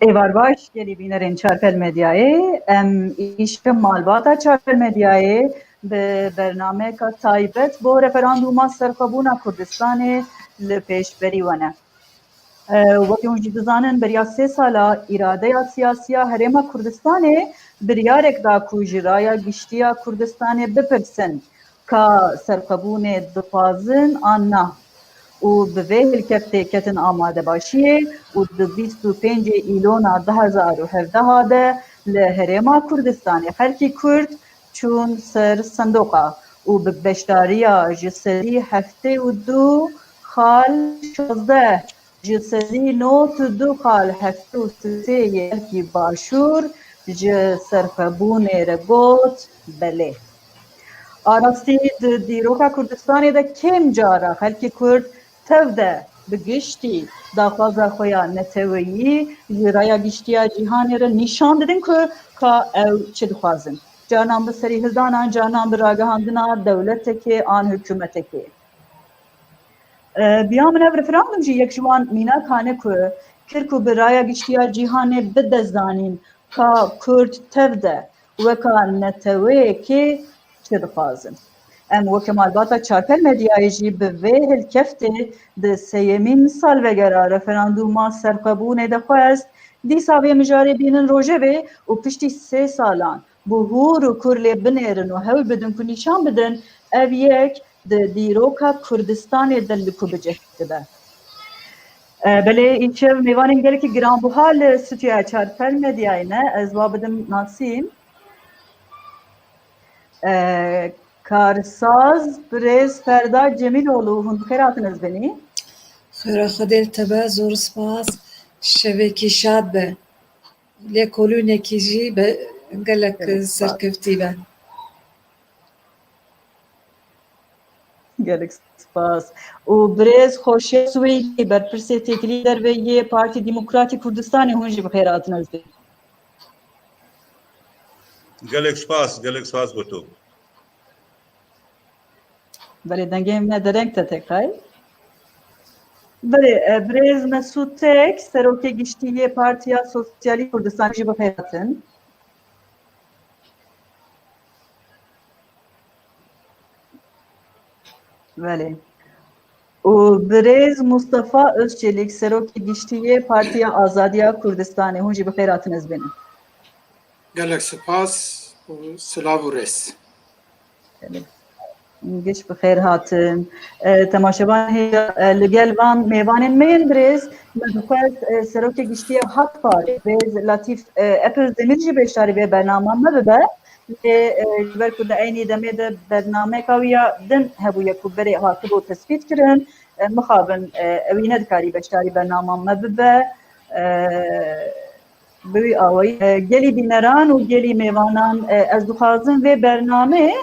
Evar baş gelî bînerên Çarpel Medyayê em îşkê malbata Çarpel Medyayê bi bernameyeka taybet bo referandûma serxwebûna Kurdistanê li pêşberî we ne. Wekî hûn jî dizanin beriya 3 sala îradeya siyasiya Herêma Kurdistanê biryarek da ku ji raya giştiya Kurdistanê bipirsin ka serxwebûnê dixwazin an na. û bi vê hilkeftê ketin amadebaşiyê û di 25 îlona 2017 de li Herêma Kurdistanê xelkê Kurd çûn ser sindoqa û bi beşdariya ji serî 72 xal 16 ji serî 92 xal 73 xelkî başûr ji serxwebûnê re got belê. Arastî di dîroka Kurdistanê de kêm cara xelkê Kurd tev de bi giştî daxwaza xwe ya neteweyî ji raya giştiya cîhanê re nîşan didin ku ka ew çi dixwazin. Canan bi serî hildanan, canan bi ragihandina dewletekê an hikûmetekê. Biya min ev referandum jî yek ji wan mînak hane ku kir ku bi raya giştiya cîhanê bidezanîn ka Kurd tev de weka neteweyekê çi dixwazin. Em wekî malbata Çarpel Medyayê jî bi vê hilkeftê di seyemîn salvegera referandûma serxwebûnê de xwest dîsa vê mijarê bînin rojevê û piştî 3 salan bi hûr û kur lê binêrin û hewl bidin ku nîşan bidin ev yek di dîroka Kurdistanê de li ku bicih dibe. Belê îşev mêvanên gelekî giranbuha li stûdyoya Çarpel Medyayê ne ez va bidim Nasîm. Karsaz Birêz Ferda Cemîloğlu hûn bi xêr hatiniz benî. Xêra Xwedê tebe zor spas şevekî şad be. Lê kolûnekî jî be gelek serkeftî be. Gelek spas. û Birêz Xoşya Swêlî berpirsê têkilî derve yê Partî Demokratîk Kurdistanê hûn jî bi xêr hatiniz benî. Gelek spas bo to. Belê dengê me dereng te tekay. Belê Birêz Mesûd Tek serokê giştiyê Partiya Sosyalîst Kurdistanê jî bi xêr hatin. Belê. û Birêz Mustafa Özçelik serokê giştiyê Partiya Azadiya Kurdistanê hûn jî bi xêr hatiniz benî. Gelek spas û silav û rêz. Geç bi xêr hatin. Temaşevan hêja li gel van mêvanên me yên Birêz me dixwest serokê giştiya Hatparê Birêz Latîf Epirdemir jî beşdarî vê bernama me bibe. Lê ji ber ku di eynî demê de bernameka wî ya din hebûye ku berê hatibû tespît kirin mixabin ew î nedikarî beşdarî bernama me bibe. Bi wî awayî gelî bîneran û gelî mêvanan ez dixwazim vê bernamê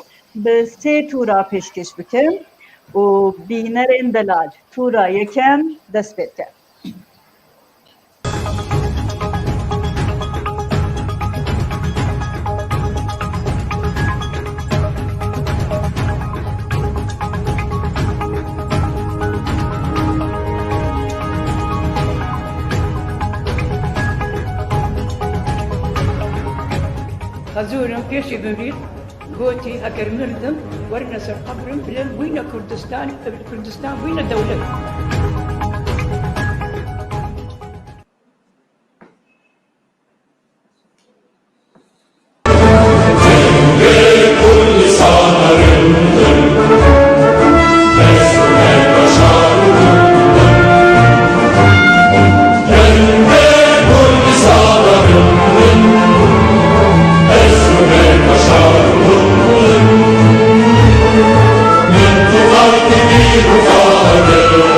bi 3 tûra pêşkêş bikim û bînerên delal tûra yekem dest pê dike. خزورم پێشی ببیت گوتی ئەگەر مردم وەرنە سەر قەبرم بڵێن بووینە کوردستان بووینە دەوڵەت.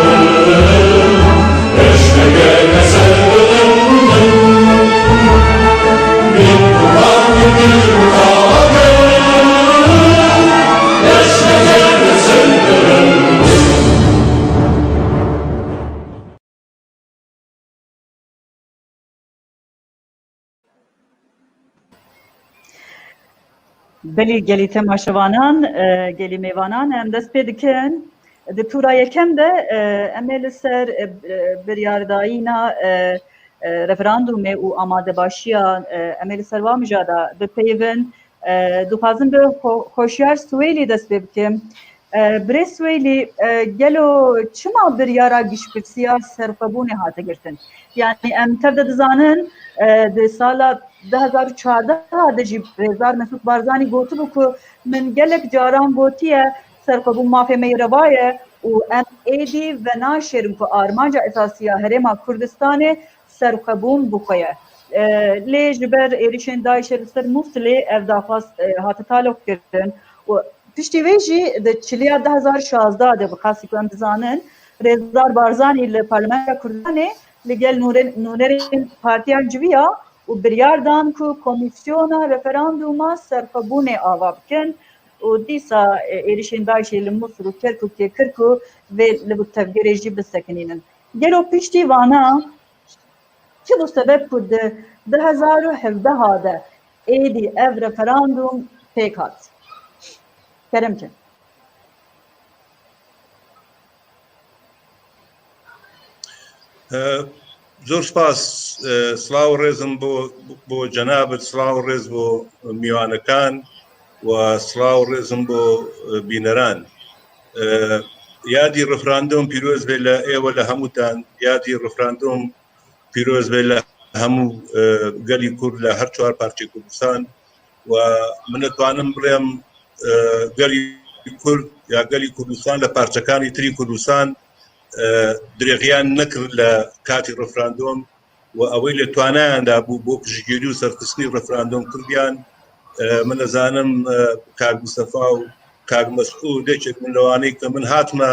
Thank you. بلی گلی تماشاوانان گلی میوانان ام دست پی دکن د تورا یکم ده امل سر بریاردایینا رفراندوم او آماده باشیا امل سر وام جادا به پیون دوپازم به خوشیار سویلی دست پی بکم بری سویلی گلو چما بریارا گشپرسیا سرفبونه هاته گرتن yani em tevde dizanin di sala 2014 de jî Rêzar Mesûd Barzanî gotibû ku min gelek caran gotiye serxwebûn mafê me revaye û em êdî ve naşêrin ku armanca esasiya Herêma Kurdistanê serxwebûn bixwe. Lê ji ber êrişên Daişê li ser Musilê ev daxwast hate talok kirin û piştî vê jî di çiliya 2016 de bi xasî ku em dizanin Rêzar Barzanî li Parlamentoya Kurdistanê li gel nûnerên partiyan civiya û biryar dan ku komisyona referanduma serxwebûnê ava bikin û dîsa êrişên Daişê li Musil û Kirkukê kir ku vê li bi tevgerê jî bisekinînin. Gelo piştî vana çi bû sebeb ku di 2017 de êdî ev referandum pêk hat. Keremkin. زۆر سپاس سڵاو ڕێزم بۆ جەنابەت سڵاو ڕێز بۆ میوانەکان و سڵاو ڕێزم بۆ بینەران یادی ڕفراندۆم پیرۆز بێ لە ئێوە لە هەمووتان یادی ڕفراندۆم پیرۆز بێ لە هەموو گەلی کورد لە هەر چوار پارچەی کوردستان و من دەتوانم بڵێم گەلی کورد یا گەلی کوردستان لە پارچەکانی تری کوردستان درێغیان نەکرد لە کاتی ڕفراندۆم و ئەوەی لە توانایاندا بوو بۆ پشتگیری و سەرکەسنی ڕفراندۆم کردیان من دەزانم کاک مستەفا و کاک مەسعود دێکێک من لەوانەی کە من هاتمە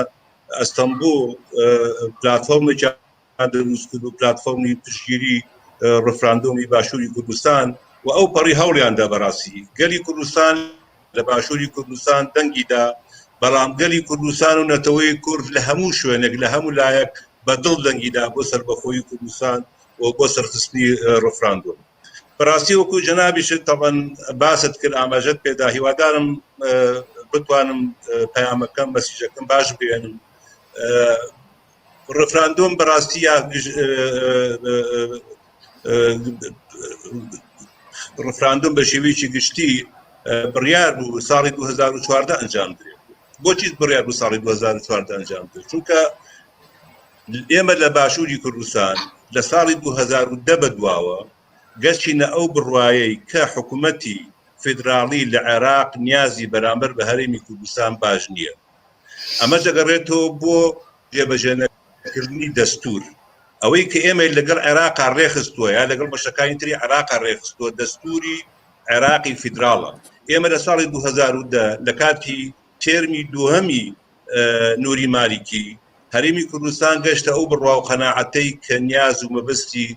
ئەستەمبوڵ پلاتفۆرمێکیان دروست کرد و پلاتفۆرمی پشتگیری ڕفراندۆمی باشووری کوردستان و ئەو پەڕی هەوڵیاندا بەڕاستی گەلی کوردستان لە باشووری کوردستان دەنگیدا بەڵام گەلی کوردستان و نەتەوەی کورد لە هەموو شوێنێک لە هەموو لایەک بەدڵ دەنگیدا بۆ سەربەخۆی کوردستان و بۆ سەرخستنی ڕفراندۆم بەڕاستی وەکو جەنابیشت تەڵەن باست کرد ئاماژەت پێدا هیوادارم بتوانم پەیامەکەم مەسیجەکەم باش بێنم ڕفراندۆم بەڕاستی ڕفراندۆم بە شێوەیەکی گشتی بڕیار بوو ساڵی 2014 ئەنجام درێت بۆچی بڕیار بوو ساڵی 2014 ئەنجام درێت چونکە ئێمە لە باشووری کوردستان لە ساڵی 2010 بەدواوە گەچینە ئەو بڕوایەی کە حکوومەتی فیدراڵی لە عێراق نیازی بەرامبەر بە هەرێمی کوردستان باش نییە ئەمە دەگەڕێتەوە بۆ جێبەجێنەکردنی دەستور ئەوەی کە ئێمە لەگەڵ عێراقا ڕێخستووە یا لەگەڵ بەشەکانی تری عێراقا ڕێخستووە دەستوری عێراقی فیدراڵە ئێمە لە ساڵی 2010 لە کاتی تێرمی دووهەمی نوری مالیکی هەرێمی کوردستان گەشتە ئەو بڕوا و قەناعەتەی کە نیاز و مەبەستی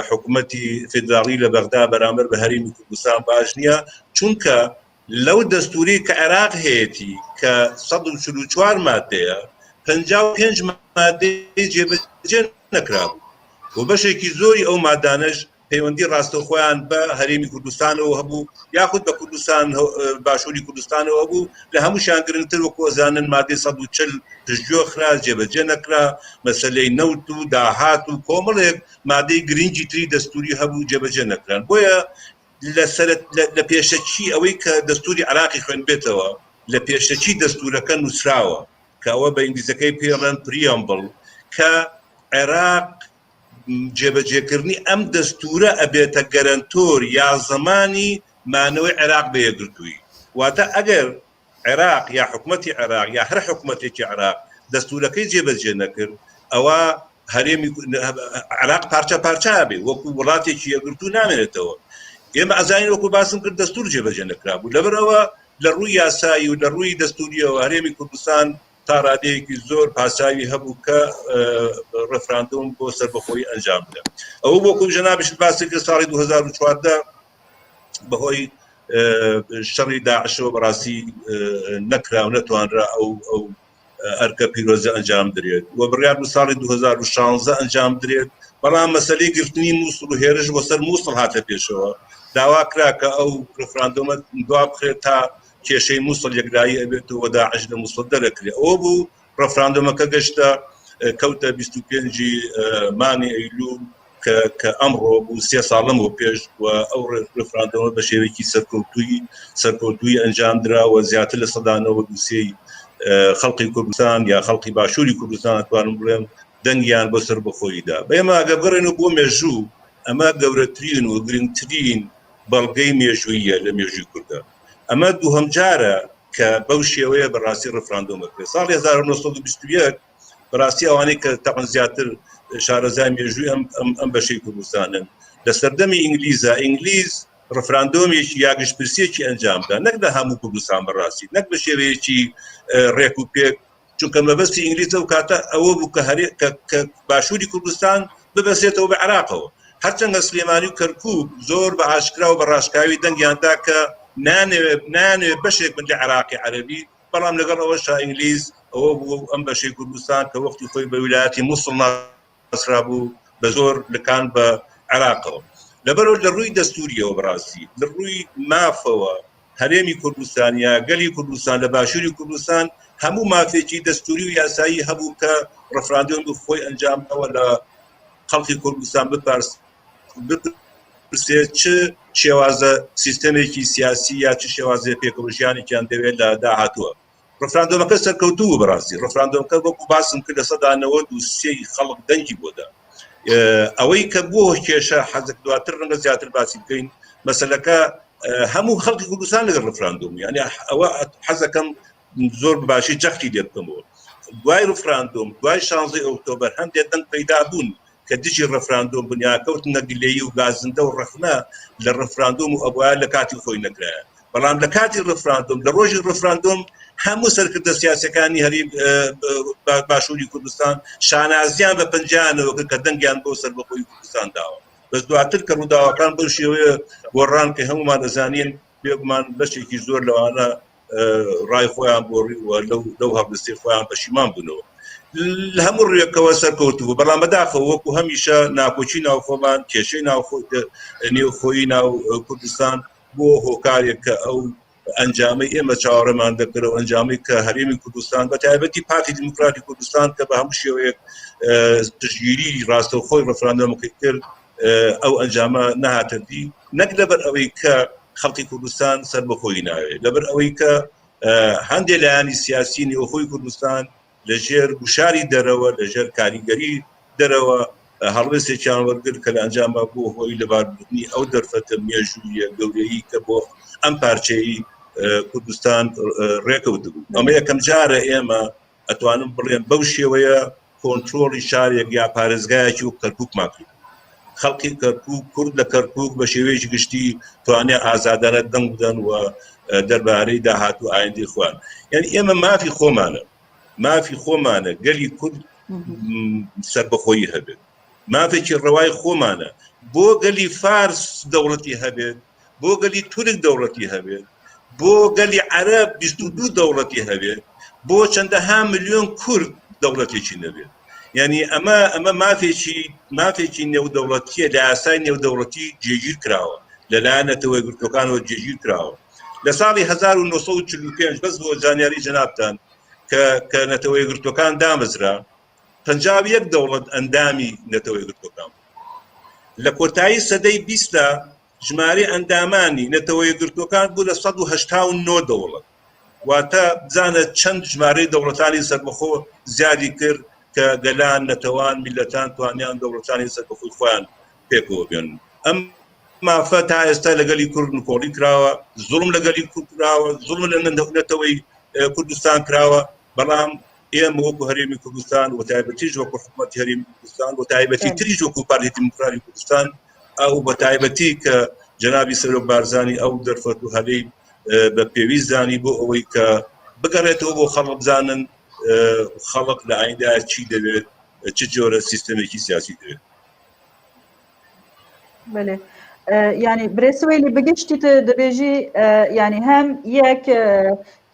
حکوومەتی فیدراڵی لە بەغدا بەرامبەر بە هەرێمی کوردستان باش نییە چونکە لەو دەستوری کە عێراق هەیەی کە 144 مادەیە 55 مادەی جێبەجێ نەکرابوو و بەشێکی زۆری ئەو مادانەش پەیوەندی ڕاستەوخۆیان بە هەرێمی کوردستانەوە هەبوو یاخود بە کوردستان باشووری کوردستانەوە هەبوو لە هەمووشیان گرنگتر وەکو ئەزانن مادەی 140 پشتگوێ خرا جێبەجێ نەکرا مەسەلەی نەوت و داهات و کۆمەڵێک مادەی گرنگی تری دەستوری هەبوو جێبەجێ نەکران بۆیە لە پێشەکی ئەوەی کە دەستوری عێراقی خوێن بێتەوە لە پێشەکی دەستورەکە نووسراوە کە ئەوە بە ئینگلیزەکەی پێڵێن پریامبڵ کە عێراق جێبەجێکردنی ئەم دەستورە ئەبێتە گەرانتۆر یا زمانی مانەوەی عێراق بەیەگرتووی واتە ئەگەر عێراق یا حکوومەتی عێراق یا هەر حکوومەتێکی عێراق دەستورەکەی جێبەجێ نەکرد ئەوە هەرێمی عێراق پارچە پارچە بێ وەکو وڵاتێکی یەکگرتوو نامێنێتەوە ئێمە ئەزانین وەکو باسم کرد دەستور جێبەجێ نەکرابوو لەبەرەوە لە ڕووی یاسایی و لە ڕووی دەستوریەوە هەرێمی کوردستان تا ڕادەیەکی زۆر پاساوی هەبوو کە ڕفراندۆم بۆ سەربەخۆیی ئەنجام بدە ئەوە بۆکو جەنابیشت باسی کرد ساڵی 2014 بەهۆی شەڕی داعشەوە بەڕاستی نەکرا و نەتوانرا ئەو ئەرکە پیرۆزە ئەنجام درێت و بڕیار بوو ساڵی 2016 ئەنجام درێت بەڵام مەسەلەی گرتنی مووسڵ و هێرش بۆ سەر مووسڵ هاتە پێشەوە داوا کرا کە ئەو ڕفراندۆمە دوا بخرێت تا کێشەی مووسڵ یەکلایی ئەبێت و داعش لە مووسڵ دەرەکرێت ئەوە بوو ڕفراندۆمەکە گەشتە کەوتە 25 مانگی ئەیلول کە ئەمڕۆ بوو 3 ساڵم و پێش و ئەو ڕفراندۆمە بە شێوەیەکی سەرکەوتووی ئەنجام درا و زیاتر لە سەدانەوە دووسێی خەڵقی کوردستان یا خەڵقی باشووری کوردستان ئەتوانم بڵێم دەنگیان بۆ سەر بەخۆیدا بەێمە ئەگە بڕێن و بۆ مێژوو ئەمە گەورەترین و گرنگترین بەڵگەی مێژوویە لە مێژووی کوردە ئەمە دووهەم جارە کە بەو شێوەیە بەڕاستی ڕفراندۆمە کرد ساڵی 1921 بەڕاستی ئەوانەی کە تەقەن زیاتر شارەزای مێژووی ئەم بەشەی کوردستانن لە سەردەمی ئینگلیز ڕفراندۆمێکی یاگشتپرسیەکی ئەنجامدا نەک لە هەموو کوردستان بەڕاستی نەک بە شێوەیەکی ڕێک و پێک چونکە مەبەستی ئینگلیز ئەو کاتە ئەوە بوو کە باشووری کوردستان ببەسێتەوە بە عێراقەوە هەرچەندە سلێمانی و کەرکووک زۆر بە ئاشکرا و بە ڕاشکاوی دەنگیاندا کە نانوێ بەشێک من لە عێراقی عەرەبی بەڵام لەگەڵ ئەوەشا ئینگلیز ئەوە بوو ئەم بەشەی کوردستان کە وەختی خۆی بە ویلایەتی مووسڵ ناسرا بوو بە زۆر لەکان بە عێراقەوە لەبەرەوە لە ڕووی دەستوریەوە بەڕاستی لە ڕووی مافەوە هەرێمی کوردستان یا گەلی کوردستان لە باشووری کوردستان هەموو مافێکی دەستوری و یاسایی هەبوو کە ڕفراندۆم خۆی ئەنجامەوە لە خەڵکی کوردستان بپرسێت چ شێوازە سیستەمێکی سیاسی یا چ شێوازە پێکەوەژیانێکیان دەوێت لە داهاتووە ڕفراندۆمەکە سەرکەوتوو بەڕاستی ڕفراندۆمەکە وەکو باسم کرد لە سەدانەوە دووسێی خەڵک دەنگی بۆدا ئەوەی کە بۆ کێشە حەزێک دواتر ڕەنگە زیاتر باسی بکەین مەسەلەکە هەموو خەڵکی کوردستان لەگەڵ ڕفراندۆم یعنی ئەوە حەزەکەم زۆر باشی جەختی لێ بکەمەوە دوای ڕفراندۆم دوای 16 ئۆکتۆبەر هەندێک دەنگ پەیدا بوون کە دژی ڕفراندۆم بنیاکەوت نەگیلەیی و گازندە و ڕەخنە لە ڕفراندۆم و ئەوە لە کاتی خۆی نەکرایە بەڵام لە کاتی ڕفراندۆم لە ڕۆژی ڕفراندۆم هەموو سەرکردە سیاسەکانی هەری باشووری کوردستان شانازیان بە پەنجیانەوە کە دەنگیان بۆ سەر بەخۆی کوردستان داوە بەس دواتر کە ڕووداوەکان بەو شێوەیە گۆڕان کە هەمومان دەزانین بێگومان بەشێکی زۆر لەوانە ڕای خۆیان بۆڕیوە لەو هەڵدەستی خۆیان پەشیمان بوونەوە لە هەموو ڕێکەوە سەرکەوتووە بەڵام بەداخەوە وەکو هەمیشە ناکۆچی ناوخۆمان کێشەی نێوخۆیی ناو کوردستان بۆ هۆکارێک کە ئەو ئەنجامەی ئێمە چاوەڕێمان دەکرەوە ئەنجامی کە هەرێمی کوردستان بە تایبەتی پارتی دیموکراتی کوردستان کە بە هەموو شێوەیەک پشتگیری ڕاستەوخۆی ڕفراندۆمەکەی کرد ئەو ئەنجامە نەهاتەدی نەک لەبەر ئەوەی کە خەڵکی کوردستان سەر بەخۆی ناوێت لەبەر ئەوەی کە هەندێک لایانی سیاسی نێوخۆی کوردستان لەژێر گوشاری دەرەوە لەژێر کاریگەری دەرەوە هەڵوێستێکیان وەرگرت کە لە ئەنجامە بۆ هۆی لەباربردنی ئەو دەرفەتە مێژوویە گەورەیی کە بۆ ئەم پارچەی کوردستان ڕێکەوت بوو ئەمە یەکەم جارە ئێمە ئەتوانم بڵێن بەو شێوەیە کۆنترۆڵی شارێک یا پارێزگایەکی و کەرکووکمان کرد خەڵکی کەرکووک کورد لە کەرکووک بە شێوەیەکی گشتی توانێت ئازادانە دەنگ بدەن و دەربارەی داهاتوو ئایندەی خۆیان یعنی ئێمە مافی خۆمانە گەلی کورد سەربەخۆیی هەبێت مافێکی ڕەوای خۆمانە بۆ گەلی فارس دەوڵەتی هەبێت بۆ گەلی تورک دەوڵەتی هەبێت بۆ گەلی عەرەب 22 دەوڵەتی هەبێت بۆ چەندەها ملیۆن کورد دەوڵەتێکی نەبێت یعنی ئەمە مافێکی نێودەوڵەتیە لە یاسای نێودەوڵەتی جێگیر کراوە لەلایەن نەتەوەی گرتوەکانەوە جێگیر کراوە لە ساڵی 1945 بەس بۆ زانیاری جەنابتان کە نەتەوەی گرتوەکان دامەزرا 51 دەوڵەت ئەندامی نەتەوەی گرتوەکان لە کۆتایی سەدەی 20 ژمارە ئەندامانی نەتەوەی گرتوەکان بوو لە 189 دەوڵەت واتە بزانە چەند ژمارەی دەوڵەتانی سەربەخۆ زیادی کرد کە گەلان نەتەوان میلەتان توانیان دەوڵەتانی سەربەخۆی خۆیان پێکەوە بێن ئەم مافە تا ئێستا لەگەلی کورد نکۆڵی کراوە زوڵم لەگەلی کورد کراوە زوڵم لە نەتەوەی کوردستان کراوە بەڵام ئێمە وەکو هەرێمی کوردستان و تایبەتیش وەکو حکوومەتی هەرێمی کوردستان و تایبەتی تریش وەکو پارتی دیموکراتی کوردستان ئەو بە تایبەتی کە جەنابی سەرۆک بارزانی ئەو دەرفەت و هەلەی بە پێویست زانی بۆ ئەوەی کە بگەڕێتەوە بۆ خەڵک بزانن خەڵک لە ئایندە چی دەوێت چ جۆرە سیستەمێکی سیاسی دەوێت بله yani Bresweli bigişti dibêjî yani hem yek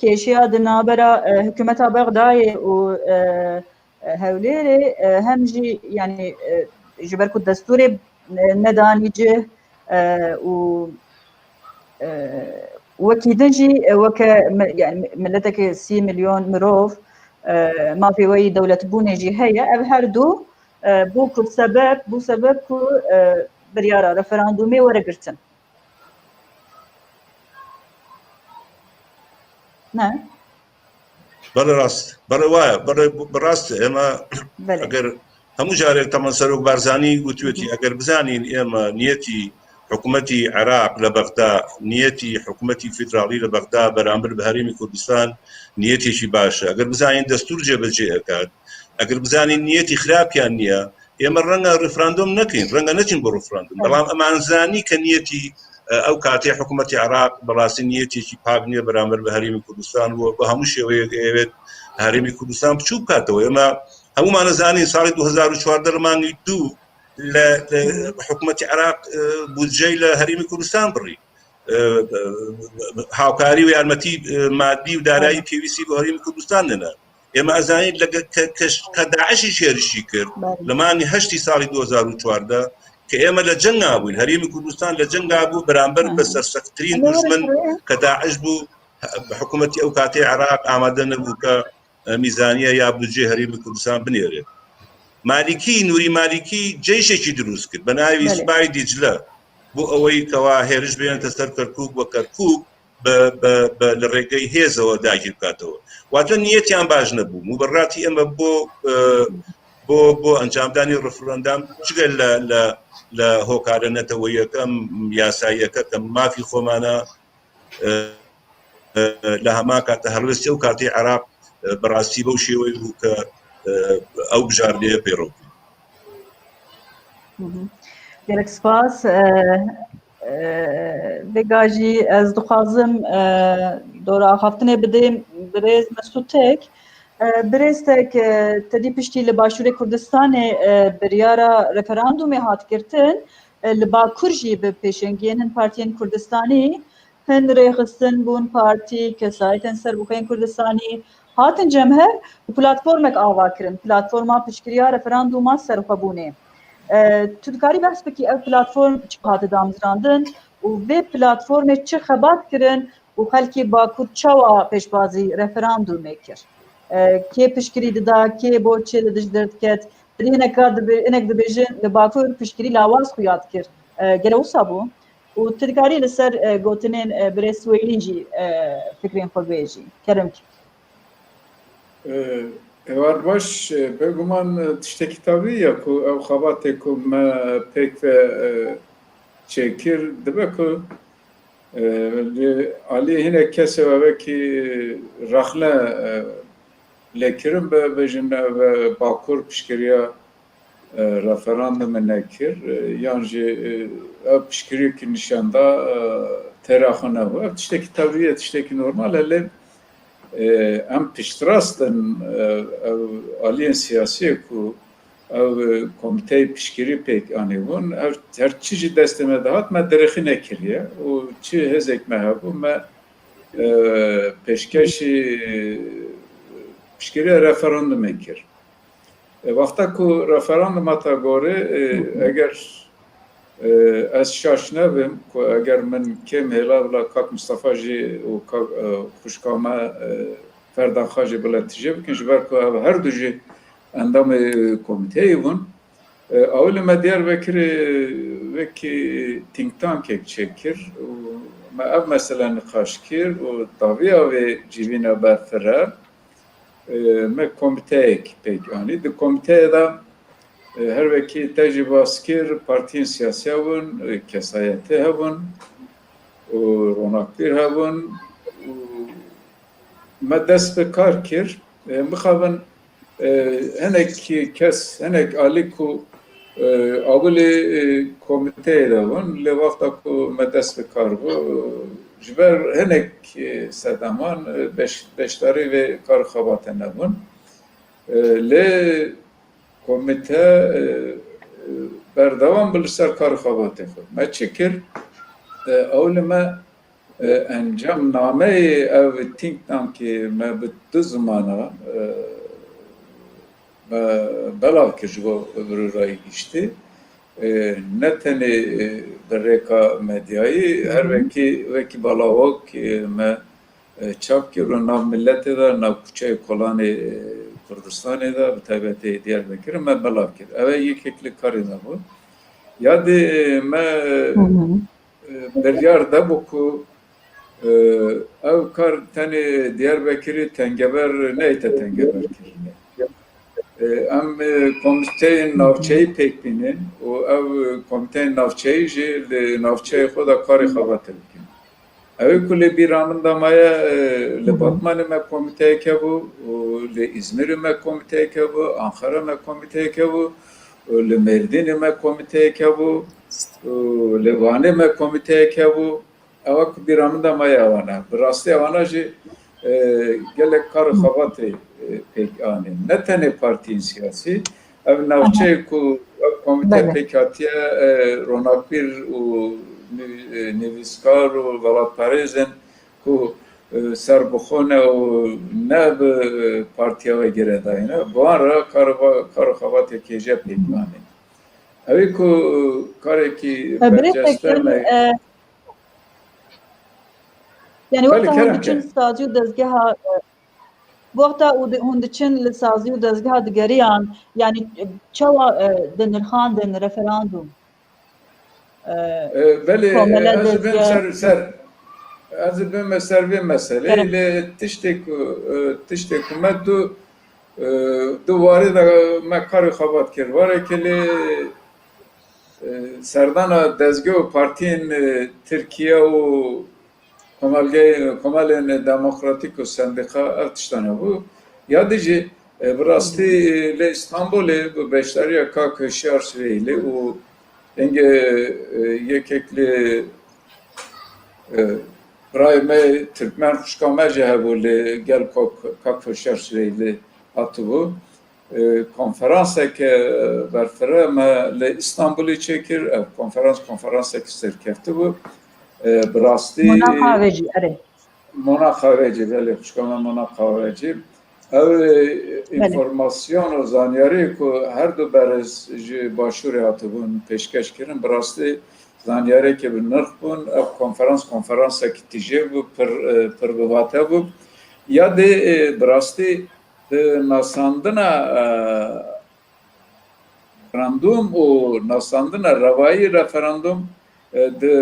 kêşiya di navbera hikûmeta Bexdayê û Hewlêrê hem jî yani ji ber ku destûrê nedanî cih û وەکی دەنجی وەکە ملەتێکی 30 ملیۆن مرۆڤ مافێوەی دەولەتبوونێژی هەیە ئەو هەردوو بوو سەبەب و بریارە رەفەراندومێ وەرەگرتن نه بەڵێ ڕاست بەڵێ وایە بەڵێ بڕاست ئێمە ئەگەر هەموو جارێک تەمەن سەرۆک بارزانی گوتوێتی ئەگەر بزانین ئێمە نیەتی حکوومەتی عێراق لە بەغدا نیەتی حکوومەتی فیدراڵی لە بەغدا بەرامبەر بە هەرێمی کوردستان نیەتێکی باشە ئەگەر بزانین دەستور جێبەجێ ئەکات ئەگەر بزانین نیەتی خراپیان نییە ئێمە ڕەنگە ڕفراندۆم نەکەین ڕەنگە نەچین بۆ ڕفراندۆم بەڵام ئەمانزانی کە نیەتی ئەو کاتێ حکوومەتی عێراق بەڕاستی نیەتێکی پاک نییە بەرامبەر بە هەرێمی کوردستان و بە هەموو شێوەیەک ئەوێت هەرێمی کوردستان بچوو بکاتەوە ئێمە هەمومان نەزانین ساڵی 2014 مانگی 2 لە حکوومەتی عێراق بودجەی لە هەرێمی کوردستان بڕی هاوکاری و یارمەتی مادی و دارایی پێویستی بۆ هەرێمی کوردستان نەنا ئێمە ئەزانین کە داعشی شێریشی کرد لە مانگی 8 ساڵی 2014 کە ئێمە لە جەنگا بووین هەرێمی کوردستان لە جەنگا بوو بەرامبەر بە سەرسەختترین دوژمن کە داعش بوو حکوومەتی ئەو کاتەی عێراق ئامادە نەبوو کە میزانیە یا بودجێ هەرێمی کوردستان بنێرێت مالیکی نوری مالیکی جێشێکی دروست کرد بە ناوی سوپای دیجلە بۆ ئەوەی کەوا هێرش بێنێتە سەر کەرکووک بە کەرکووک لە ڕێگەی هێزەوە داگیر بکاتەوە واتە نیەتیان باش نەبوو موبەڕاتی ئەمە بۆ ئەنجامدانی ڕفراندام جگەل لە هۆکارە نەتەوەیەکەم یاساییەکە کە مافی خۆمانە لە هەما کاتە هەڵوێستی ئەو کاتی عێراق بەڕاستی بەو شێوەی بوو کە ئەو بژاردەیە پێڕۆ gelek spas vegajî ez dixwazim dora axaftinê bidêm birêz Mesûd Tek birêz tek tedî piştî li Başûrê Kurdistanê biryara referandumê hat girtin li Bakur jî bi pêşengiyên hin partiyên Kurdistanî hin rêxistin bûn partî kesayetên serbûxeyên Kurdistanî hatin cemher û platformek ava kirin platforma piştgiriya referanduma serxwebûnê tu dikarî behs bikî ev platform çi hate damezrandin û vê platformê çi xebat kirin û xelkê Bakur çawa pêşbazî referandumê kir kê piştgirî dida kê boçê li dij derdiket hinek dibêjin li Bakur piştgirî lawaz xuya dikir gele wisa bû û tu dikarî li ser gotinên birêz Swêlî jî fikrên xwe bêjî kerim Evar baş beguman tiştekî tabii ya ku ev xebatê ku me pêk ve çêkir dibe ku alî hinek kesê vekî raxle lêkirin bêjin ve Bakur piştgiriya referandumê nekir yan jî ev piştgiriyekî nîşanda têraxwe nebû ev tiştekî tabii ye tiştekî normal lê em piştrastin aliyên siyasî ku ev komiteyê piştgirî pêk anîbûn ev her çi jî destê me dihat me derexî nekiriye û çi hêzek me hebû me pêşkeşî piştgiriya referandumê kir wexta ku referanduma te gorî eger ez şaş nebim ku eger min kêm hêla bila kak Mustafa jî û xuşka me Ferdan Xwe jî bila tije bikin ji ber ku ev her du jî endamê komiteyê bûn awilê me Diyarbekirê wekî think tankek çêkir û me ev mesele nîqaş kir û daviya wê civîna berfire me komiteyek pêk anî di komiteyê de her wekî te jî bas kir partiyên siyasî hebûn kesayetê hebûn û ronaqpîr hebûn û me dest bi kar kir bixabin hinek kes hinek alî ku awilê komiteyê de bûn lê wexta ku me dest bi kar bû ji ber hinek sedeman beşdarî vê kar xebatê nebûn lê komite berdewam bi li ser kar xebatê xwe me çi kir awilê me encam nameyê ev think tankê me bi du zimana me belav kir ji bo birûrayî giştî ne tenê dereka medyayê her wekî balavok me çap kir û nav milletê de nav kuçeyê Kolanê Kurdistanê de bi taybetî Diyarbekirê me belav kir. Ew ê yekekli karê me bû. Ya dê me biryar dabû ku ew kar tenê Diyarbekirê tengeber neyte tengeber kirine. Em komiteyên navçeyî pêk bînin û ev komiteyên navçeyî jî li navçeyê xwe de karê xebatê bikin. Ew ku li bîra min de maye li Batmanê me komiteyek hebû û li İzmirê me komiteyek hebû, Ankara me komiteyek hebû, li Mêrdînê me komiteyek hebû, li Wanê me komiteyek hebû. Ew ku bîra min de maye ewan e. Bi rastî ewana jî gelek karê xebatê pek anîn. Ne tenê partiyên siyasî, ev navçeyê ku ev komîte pêk hatiye ronaqbîr û nivîskar û welatperêzin ku serbixwe û ne bi partiya we girêdayîne, bi wan re karê xebatê kêje pêk anîn. Evî ku karekî berceste me yani wekta hûn diçin sazî û dezgeha wekta hûn diçin li sazî û dezgeha digeriyan yani çawa di nirxandin referandum belê ez ê bim ser vê meselê lê tiştê ku me du warê de me karê xebat kir. Warekê lê serdana dezgeh û partiyên Tirkiye û Komelên Demokratîk û Sendika ev tiştan hebû. Ya de jî bi rastî li İstanbolê bi beşdariya Kak Hişyar Süheylî û dengê yekekli birayê me Tirkmen xuşka me jî hebû li gel Kak Hişyar Süheylî hatibû. Konferanseke berfire me li İstanbolê çêkir. Ev konferansekî serkefti bû. Bi rastî Mona Xawêcî belê xuşka me Mona Xawêcî. Ew înformasyon û zanyarî ku her du berez ji başûrê hatibûn pêşkeş kirin, bi rastî zanyarekê bi nirx bûn. Ev konferansekî tîjê bû, pir bivate bû. Ya dê bi rastî di nasandina referandum û nasandina revayî referandum di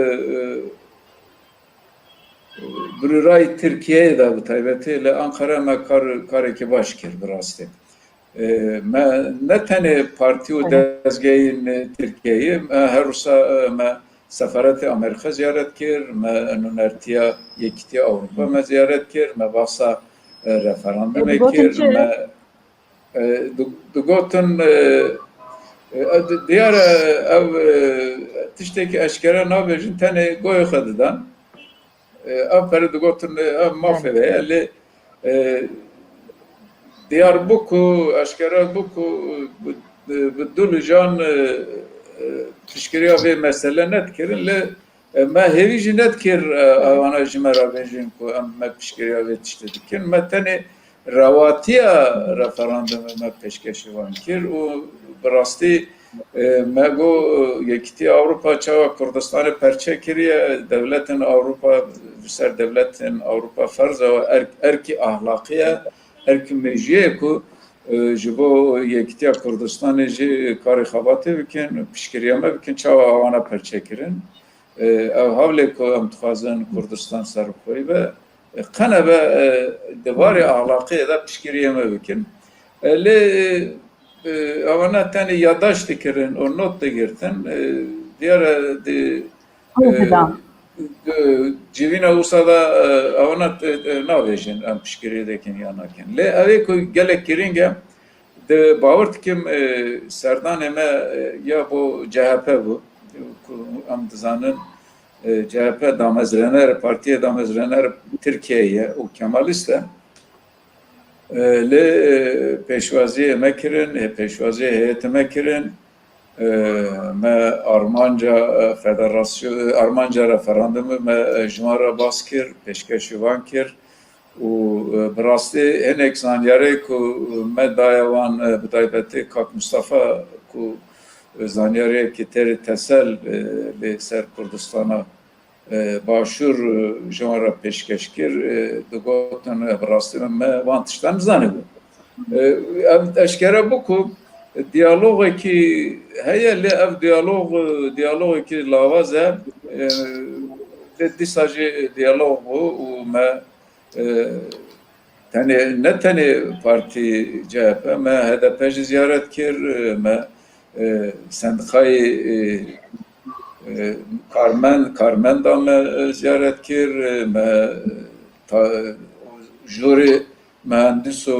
Birayê Tirkiyeyê de bi taybetî li Ankara me karekî baş kir bi rastî. Me ne tenê partî û dezgehên Tirkiyeyê her wisa me seferetê Amerîka ziyaret kir, me nûnertiya Yekîtiya Ewropa me ziyaret kir, me bahsa referandumê kir, me digotin diyar ev tiştekî eşkere nabêjin tenê goyê xwe didan. Ev pere digotin ev mafê ve lê diyar bû ku eşkere bû ku bi du lijan piştgiriya vê mesele nedkirin lê me hêvî jî nedkir ewana ji me re bêjin ku em me piştgiriya vê tiştê dikin. Me tenê rewatiya referandumê me pêşkêşî wan kir û bi rastî me got Yekîtiya Ewropa çawa Kurdistanê perçe kiriye, devletên Ewropa li ser devletên Ewropa ferz e erkî ahlaqî ye, erkî mejiyê ku ji bo Yekîtiya Kurdistanê jî karê xebatê bikin, piştgiriya me bikin çawa ewana perçe kirin. Ev hewlê ku em dixwazin Kurdistan serxweyî be qene be divarê ahlaqî de piştgiriya me bikin. Lê ewana tenê yadaş dikirin û not digirtin. Diyar civîna wisa da ewana navêjin em piştgiriyê dikin ya nakin. Lê ev ê ku gelek girîng e di bawer dikim serdanê me ya bo CHP bû ku em dizanin CHP damezrener Partiya Damezrener Tirkiyeyê û Kemalîst e. Lê pêşwaziyê me kirin, pêşwaziyê heyetê me kirin, me armanca federasyon, armanca referandumê me ji wan re bas kir, pêşkêşî wan kir û bi rastî hinek zanyarê ku me daye wan bi taybetî Kak Mustafa ku زانیاری تری تسل به سر کردستان باشور جوان پیشکش کر دگوتن براستی من وانتشتن زنه بود اشکره بکو دیالوگی که هیا لی اف دیالوگی که لاوازه دیساجی دیالوگ بو و ما نه تنی پارتی CHP ما HDP ziyaret kir ما sendikayı Karmen da me ziyaret kir me juri mühendis û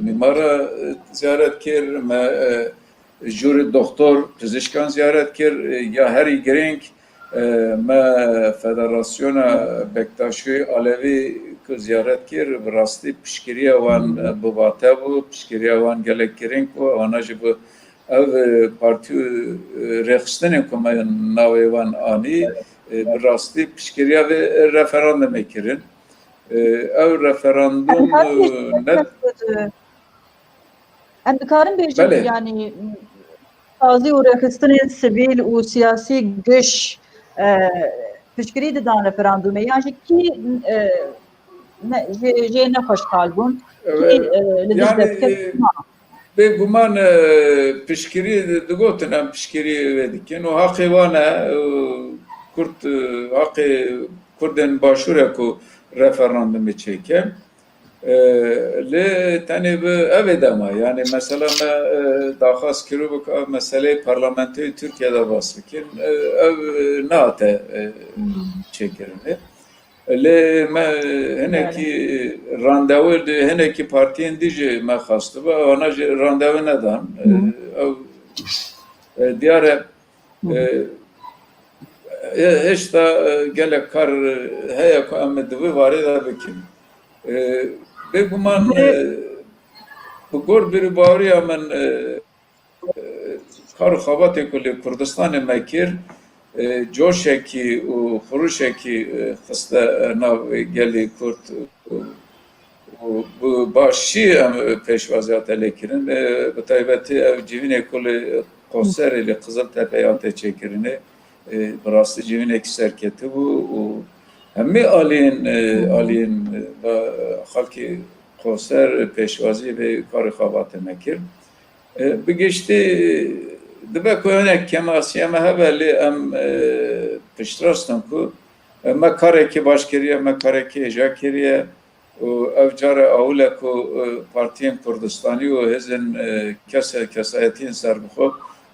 mimara ziyaret kir me juri doktor pizişkan ziyaret kir ya herî giring me Federasyona Bektaşi Alevi ziyaret kir bi rastî piştgiriya wan bibate bû piştgiriya wan gelek giring bû wana jî bi ev partî rexistinê ku me navê wan anî bi rastî piştgiriya vê referandumê kirin ev referandum ne em dikarin bêjin Belê. yani sazî û rexistinên sivîl û siyasî giş piştgirî didan referandumê yan jî kî jê nexweş kalbûn kî li dijî destket bêguman piştgirî digotin em piştgirî vê dikin û heqê wan e Kurd heqê Kurdên başûrê ku referandumê çêke lê tenê bi evê de ma yani mesela me daxwaz kiribû ku ev meseleyê parlamentoyê Tirkiyeyê de bas bikin ev nehate çêkirinê lê me hinekî randewu di hinekî partiyên dî jî me xastibe wana jî randewu nedan ew diyar e hêşta gelek kar heye ku em di vî varê de bikin bêguman bi gor birîbaweriya min kar û xebatê ku li Kurdistanê me kir coşekî û xuruşekî xiste nav gelê Kurd û başî em pêşwaziya te lê kirin bi taybetî ev civînê ku li Qoserê li Qiziltepeyê hate çêkirinê bi rastî civînekî serketibû û hemî aliyên xelkê Qoser pêşwazî vê karê xebatê me kir bi giştî dibe ku hinek kemasiye me hebe lê em piştrastin ku me karekî baş kiriye me karekî hêja kiriye û ev care awil e ku partiyên Kurdistanî û hêzên kesayetiyên serbixwe